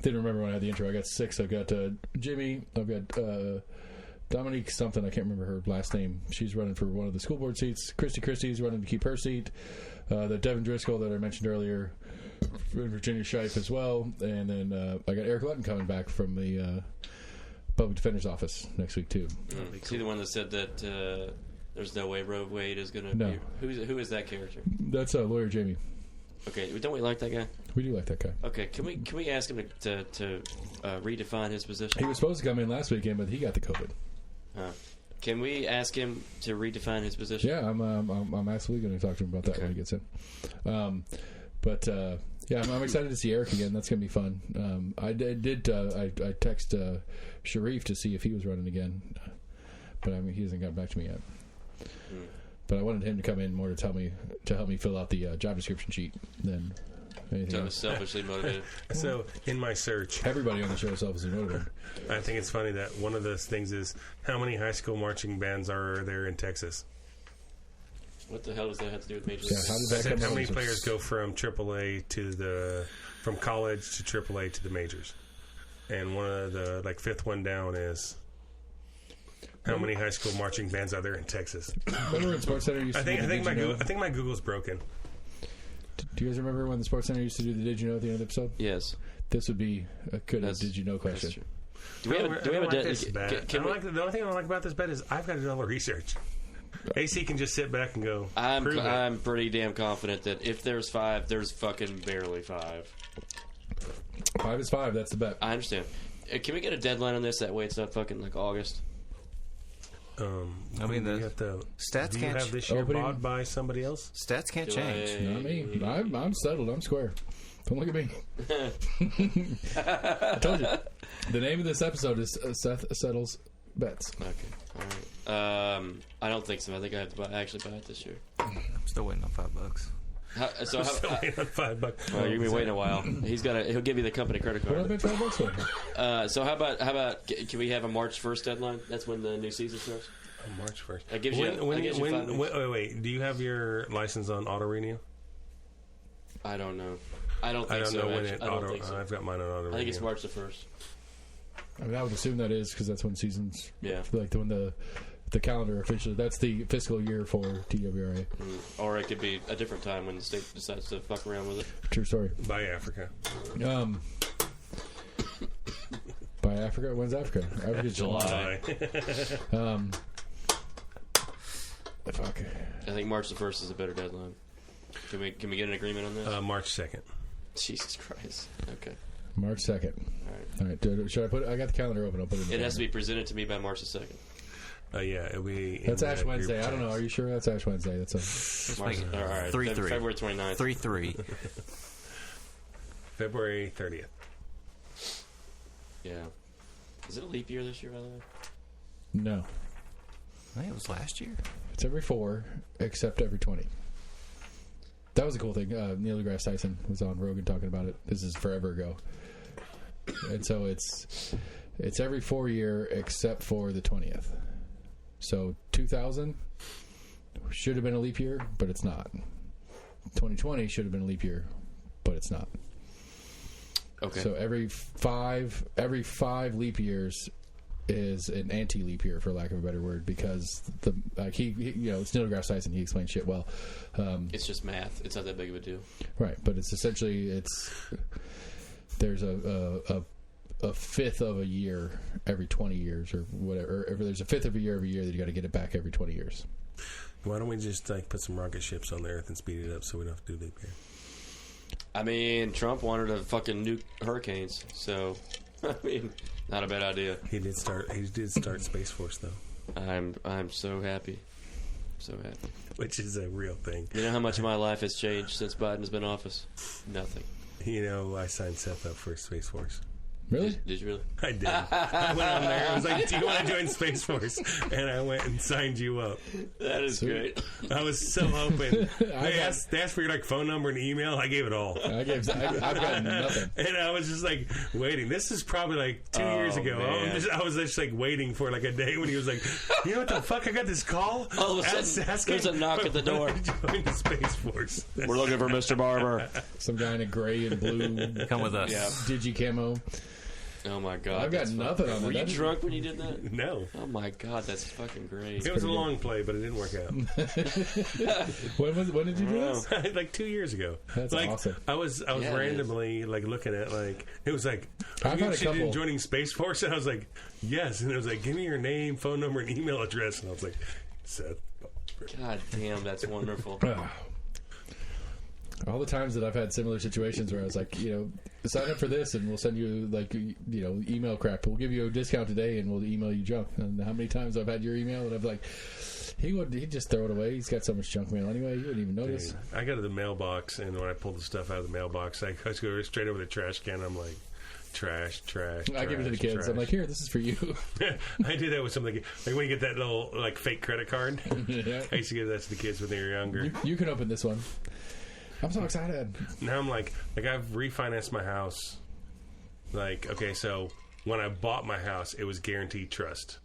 A: didn't remember when I had the intro. I got 6. I've got Jimmy. I've got Dominique something. I can't remember her last name. She's running for one of the school board seats. Christy's running to keep her seat. The Devin Driscoll that I mentioned earlier, Virginia Scheif as well, and then I got Eric Lutton coming back from the Public Defender's Office next week too.
B: Is he the one that said that there's no way Roe Wade is going to
A: No.
B: be... Who is that character?
A: That's lawyer Jamie.
B: Okay, don't we like that guy?
A: We do like that guy.
B: Okay, can we ask him to redefine his position?
A: He was supposed to come in last weekend, but he got the COVID.
B: Can we ask him to redefine his position?
A: Yeah, I'm absolutely going to talk to him about that when he gets in. Yeah, I'm excited to see Eric again. That's going to be fun. I text Sharif to see if he was running again, but I mean, he hasn't gotten back to me yet. But I wanted him to come in more to help me fill out the job description sheet than anything
B: So
A: else.
B: selfishly motivated.
C: So in my search,
A: Everybody on the show is selfishly motivated.
C: I think it's funny that one of those things is how many high school marching bands are there in Texas?
B: What the hell does that have to do with Major
A: Yeah,
B: League?
A: how did that come
C: How
A: up?
C: many players go from AAA from college to AAA to the majors? And one of the fifth one down is how many high school marching bands are there in Texas?
A: Remember when Sports Center used to do the Did You Know?
C: I think my Google's broken.
A: Do you guys remember when the Sports Center used to do the Did You Know at the end of the episode?
B: Yes.
A: This would be a good
B: That's-
A: Did You Know question.
B: That's true. Do we have a
C: this bet.
B: can we,
C: The only thing I don't like about this bet is I've got to do all the research. AC can just sit back and go.
B: I'm pretty damn confident that if there's 5, there's fucking barely 5.
A: 5 is 5. That's the bet.
B: I understand. Can we get a deadline on this? That way it's not fucking like August.
D: I mean, the
C: you have to,
D: stats
C: do you
D: can't
C: have this year
A: opening-
C: bought by somebody else?
D: stats can't change.
A: Not me. I'm settled. I'm square. Don't look at me. I told you. The name of this episode is Seth Settles Bets.
B: Okay. All right. I don't think so. I think I have to actually buy it this year.
D: I'm still waiting on $5.
B: So
C: Still
B: how,
C: waiting on $5.
B: well, you're gonna be waiting a while. He'll give you the company credit
A: What have I
B: card.
A: been $5 for?
B: So how about can we have a March 1st deadline? That's when the new season starts.
C: March 1st.
B: That gives you. that gives you 5 weeks.
C: Wait. Do you have your license on auto renew?
B: I don't know. I don't think
C: I don't
B: so.
C: know when
B: actually.
C: it
B: I don't
C: auto.
B: think so.
C: I've got mine on auto renew.
B: I think it's March the 1st.
A: I mean, I would assume that is because that's when seasons.
B: Yeah.
A: Like when the calendar officially. That's the fiscal year for TWRA.
B: Or it could be a different time when the state decides to fuck around with it.
A: True story.
C: By Africa.
A: By Africa? When's Africa? Africa's July. Fuck.
B: I think March the 1st is a better deadline. Can we get an agreement on this?
C: March 2nd.
B: Jesus Christ. Okay.
A: March 2nd.
B: All right.
A: All right. Should I put it? I got the calendar open. I'll put it in the
B: It has to
A: calendar.
B: be presented to me by March the 2nd.
C: Yeah, it'll be.
A: That's
C: in
A: Ash
C: that group
A: Wednesday. I don't know.
C: text.
A: Are you sure that's Ash Wednesday? That's a.
D: Let's
B: March,
D: make it
B: all right.
D: 3-3.
B: February 29th.
D: 3-3.
C: February 30th.
B: Yeah. Is it a leap year this year, by the way?
A: No.
D: I think it was last year.
A: It's every 4, except every 20. That was a cool thing. Neil deGrasse Tyson was on Rogan talking about it. This is forever ago. And so it's every 4 year except for the 20th. So 2000 should have been a leap year, but it's not. 2020 should have been a leap year, but it's not.
B: Okay.
A: So every five leap years is an anti-leap year, for lack of a better word, because he it's Neil deGrasse Tyson. He explains shit well.
B: It's just math. It's not that big of a deal.
A: Right, but it's essentially there's a fifth of a year every 20 years or whatever. Or there's a fifth of a year every year that you got to get it back every 20 years.
C: Why don't we just put some rocket ships on the Earth and speed it up so we don't have to do leap year?
B: I mean, Trump wanted to fucking nuke hurricanes, so I mean, not a bad idea.
C: He did start Space Force though,
B: I'm so happy, so happy.
C: which is a real thing.
B: You know how much of my life has changed since Biden's been in office? Nothing.
C: I signed Seth up for Space Force.
A: Really?
B: Did you really?
C: I did. I went on there. I was like, "Do you want to join Space Force?" And I went and signed you up.
B: That is great.
C: I was so hoping. They asked for your phone number and email. I gave it all.
A: I've got nothing.
C: And I was just waiting. This is probably 2 years ago.
B: Man.
C: I was just waiting for a day when he was like, "You know what the fuck? I got this call.
B: All of a sudden, there's a knock at the door.
C: Join the Space Force.
B: We're looking for Mr. Barber.
A: Some guy in a gray and blue
D: Come with us.
B: Yeah.
A: digi camo.
B: Oh my god.
A: I've got
B: that's
A: nothing on
B: Were
A: that.
B: you drunk when you did that?
C: No,
B: Oh my god, that's fucking great.
C: it was a
A: pretty
C: long play, but it didn't work out.
A: When did you do this?
C: 2 years ago.
A: That's awesome.
C: I was
B: Yeah, it
C: randomly looking at it was like, "Are
A: I've
C: you
A: had a
C: interested in
A: couple-
C: joining Space Force?" And I was like, "Yes." And it was like, "Give me your name, phone number, and email address." And I was like, "Seth."
B: God damn, that's wonderful.
A: All the times that I've had similar situations where I was like, sign up for this and we'll send you email crap. We'll give you a discount today and we'll email you junk. And how many times I've had your email and I'm like, he'd just throw it away. He's got so much junk mail anyway. You wouldn't even notice.
C: Dude, I go to the mailbox, and when I pull the stuff out of the mailbox, I just go straight over the trash can. I'm like, trash.
A: I give it to the kids.
C: Trash.
A: I'm like, here, this is for you.
C: I do that with some of the like when you get that little like fake credit card.
A: Yeah.
C: I used to give that to the kids when they were younger.
A: You can open this one. I'm so excited.
C: Now I'm like I've refinanced my house. Like, okay, so when I bought my house, it was guaranteed trust.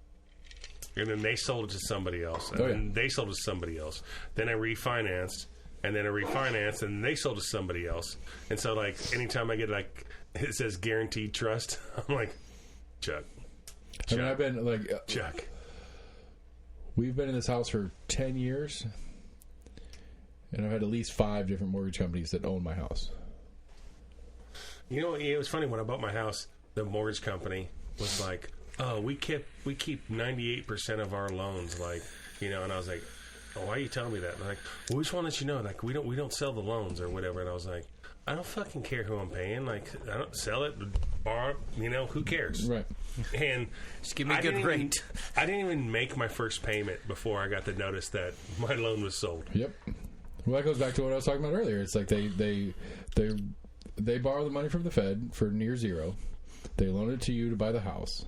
C: And then they sold it to somebody else. And then they sold it to somebody else. Then I refinanced. And then I refinanced. And they sold it to somebody else. And so, like, anytime I get, like, it says guaranteed trust, I'm like, Chuck.
A: I mean, I've been, like...
C: Chuck.
A: We've been in this house for 10 years. And I've had at least 5 different mortgage companies that own my house.
C: You know, it was funny when I bought my house, the mortgage company was like, "Oh, we keep 98% of our loans," like, you know. And I was like, "Oh, why are you telling me that?" And like, well, we just want to let you know, like, we don't sell the loans or whatever. And I was like, I don't fucking care who I'm paying. Like, I don't sell it, borrow, you know, who cares?
A: Right.
C: And
D: just give me a good rate.
C: I didn't even make my first payment before I got the notice that my loan was sold.
A: Yep. Well, that goes back to what I was talking about earlier. It's like they borrow the money from the Fed for near zero. They loan it to you to buy the house.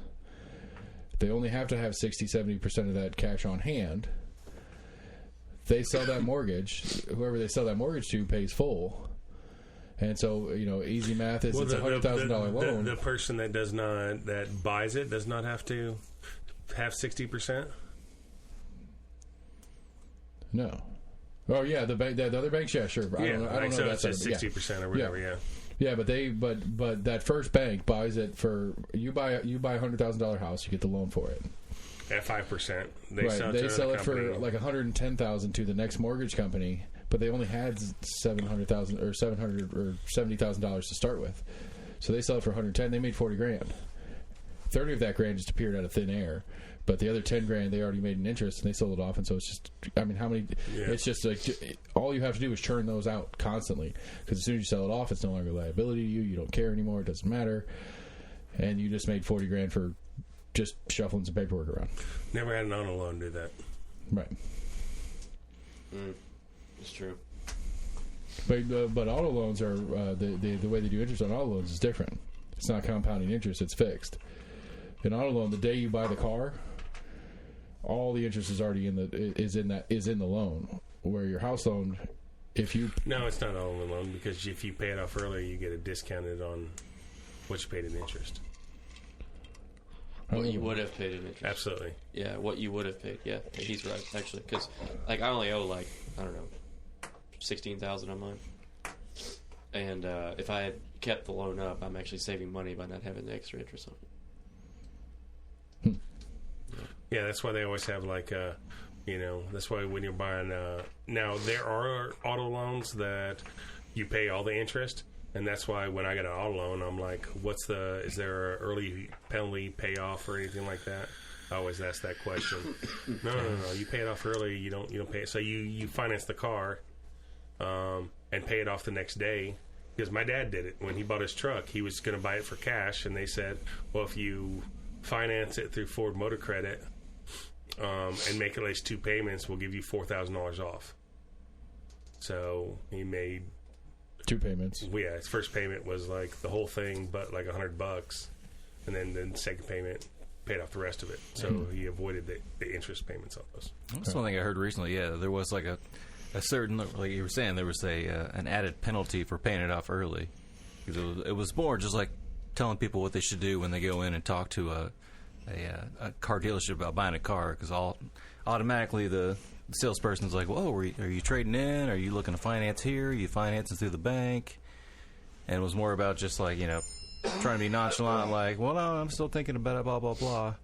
A: They only have to have 60-70% of that cash on hand. They sell that mortgage. Whoever they sell that mortgage to pays full. And so, you know, easy math is it's a $100,000 loan.
C: The person that buys it does not have to have 60%?
A: No. Oh yeah, the other banks, yeah, sure. I don't know.
C: So
A: That's
C: it's just 60% or whatever. Yeah.
A: Yeah, but that first bank buys it for you buy a $100,000 house, you get the loan for it
C: at 5%.
A: They sell it for like $110,000 to the next mortgage company, but they only had $700,000 or $700 or $70,000 to start with, so they sell it for $110,000. They made $40,000. 30 of that grand just appeared out of thin air. But the other $10,000 they already made an interest, and they sold it off. And so it's just, I mean, how many? Yeah. It's just like all you have to do is churn those out constantly. Because as soon as you sell it off, it's no longer a liability to you. You don't care anymore. It doesn't matter. And you just made $40,000 for just shuffling some paperwork around.
C: Never had an auto loan do that.
A: Right.
B: It's true.
A: But auto loans are the way they do interest on auto loans is different. It's not compounding interest; it's fixed. An auto loan, the day you buy the car, all the interest is already in the loan. Where your house loan, it's
C: not an auto loan because if you pay it off early, you get it discounted on what you paid in interest.
B: What you would have paid in interest.
C: Absolutely.
B: Yeah, what you would have paid. Yeah, he's right actually because like I only owe like I don't know $16,000 on mine, and if I had kept the loan up, I'm actually saving money by not having the extra interest on it.
C: Yeah, that's why they always have like, that's why when you're buying, now there are auto loans that you pay all the interest, and that's why when I get an auto loan, I'm like, is there an early penalty payoff or anything like that? I always ask that question. No, you pay it off early, you don't pay it. So you finance the car, and pay it off the next day. Because my dad did it when he bought his truck. He was going to buy it for cash, and they said, well, if you finance it through Ford Motor Credit, and make at least 2 payments, we'll give you $4,000 off. So he made
A: 2 payments.
C: Well, yeah, his first payment was like the whole thing, but like $100, and then the second payment paid off the rest of it. So he avoided the interest payments on those.
D: That's one thing I heard recently. Yeah, there was like a certain, like you were saying, there was an added penalty for paying it off early. Because it was more just like telling people what they should do when they go in and talk to a car dealership about buying a car, because automatically the salesperson's like, "Whoa, are you trading in? Are you looking to finance here? Are you financing through the bank?" And it was more about just like, trying to be nonchalant, like, "Well, no, I'm still thinking about it, blah blah blah,"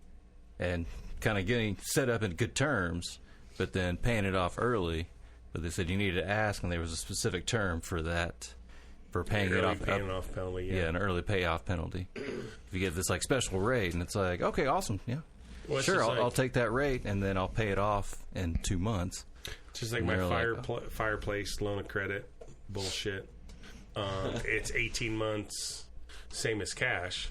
D: and kind of getting set up in good terms, but then paying it off early. But they said you needed to ask, and there was a specific term for that. For paying it off,
C: penalty,
D: yeah, an early payoff penalty. If you get this like special rate, and it's like, okay, awesome, yeah, well, sure, I'll take that rate, and then I'll pay it off in 2 months.
C: Just like my fireplace loan of credit bullshit. It's 18 months, same as cash,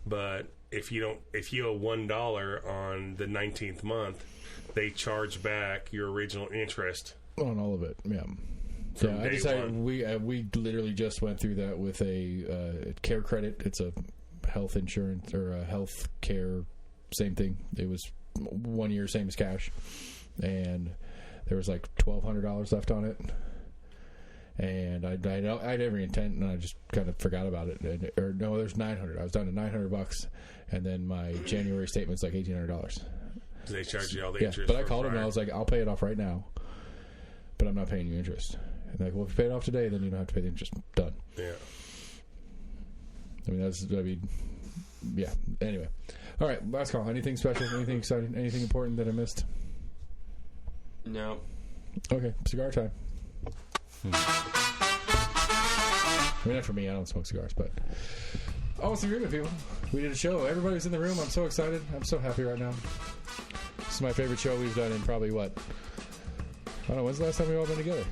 C: but if you owe $1 on the 19th month, they charge back your original interest
A: on all of it. Yeah. Yeah, I decided we literally just went through that with a care credit. It's a health insurance or health care, same thing. It was 1 year, same as cash, and there was like $1,200 left on it. And I had every intent, and I just kind of forgot about it. Or no, there's $900. I was down to $900, and then my January statement's like $1,800.
C: So they charge you all the interest.
A: But I called them and I was like, I'll pay it off right now, but I'm not paying you interest. And they're like, well, if you pay it off today, then you don't have to pay the interest. Done.
C: Yeah.
A: Yeah. Anyway, all right. Last call. Anything special? Anything exciting? Anything important that I missed?
B: No.
A: Okay. Cigar time. I mean, not for me. I don't smoke cigars, but almost agreement, people. We did a show. Everybody's in the room. I'm so excited. I'm so happy right now. This is my favorite show we've done in probably what? I don't know. When's the last time we've all been together?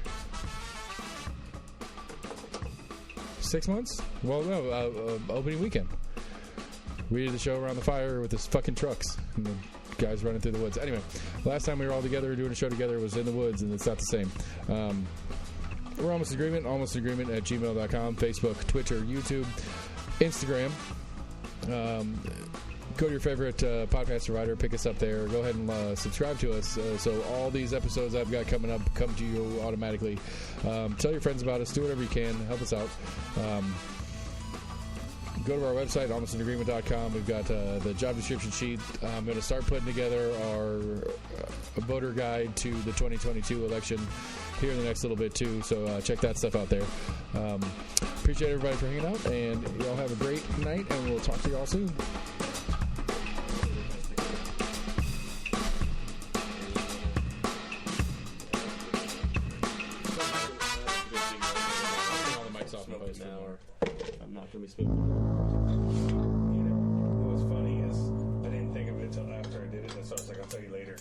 A: 6 months? Well, no. Opening weekend. We did the show around the fire with this fucking trucks and the guys running through the woods. Anyway, last time we were all together doing a show together was in the woods, and it's not the same. We're almost agreement at gmail.com, Facebook, Twitter, YouTube, Instagram. Go to your favorite podcast provider, pick us up there. Go ahead and subscribe to us so all these episodes I've got coming up come to you automatically. Tell your friends about us. Do whatever you can. Help us out. Go to our website, almostinagreement.com. We've got the job description sheet. I'm going to start putting together our voter guide to the 2022 election here in the next little bit, too. So check that stuff out there. Appreciate everybody for hanging out, and y'all have a great night, and we'll talk to y'all soon.
B: I'm not going to be smoking.
C: You know, what's funny is I didn't think of it until after I did it, and so I was like, I'll tell you later.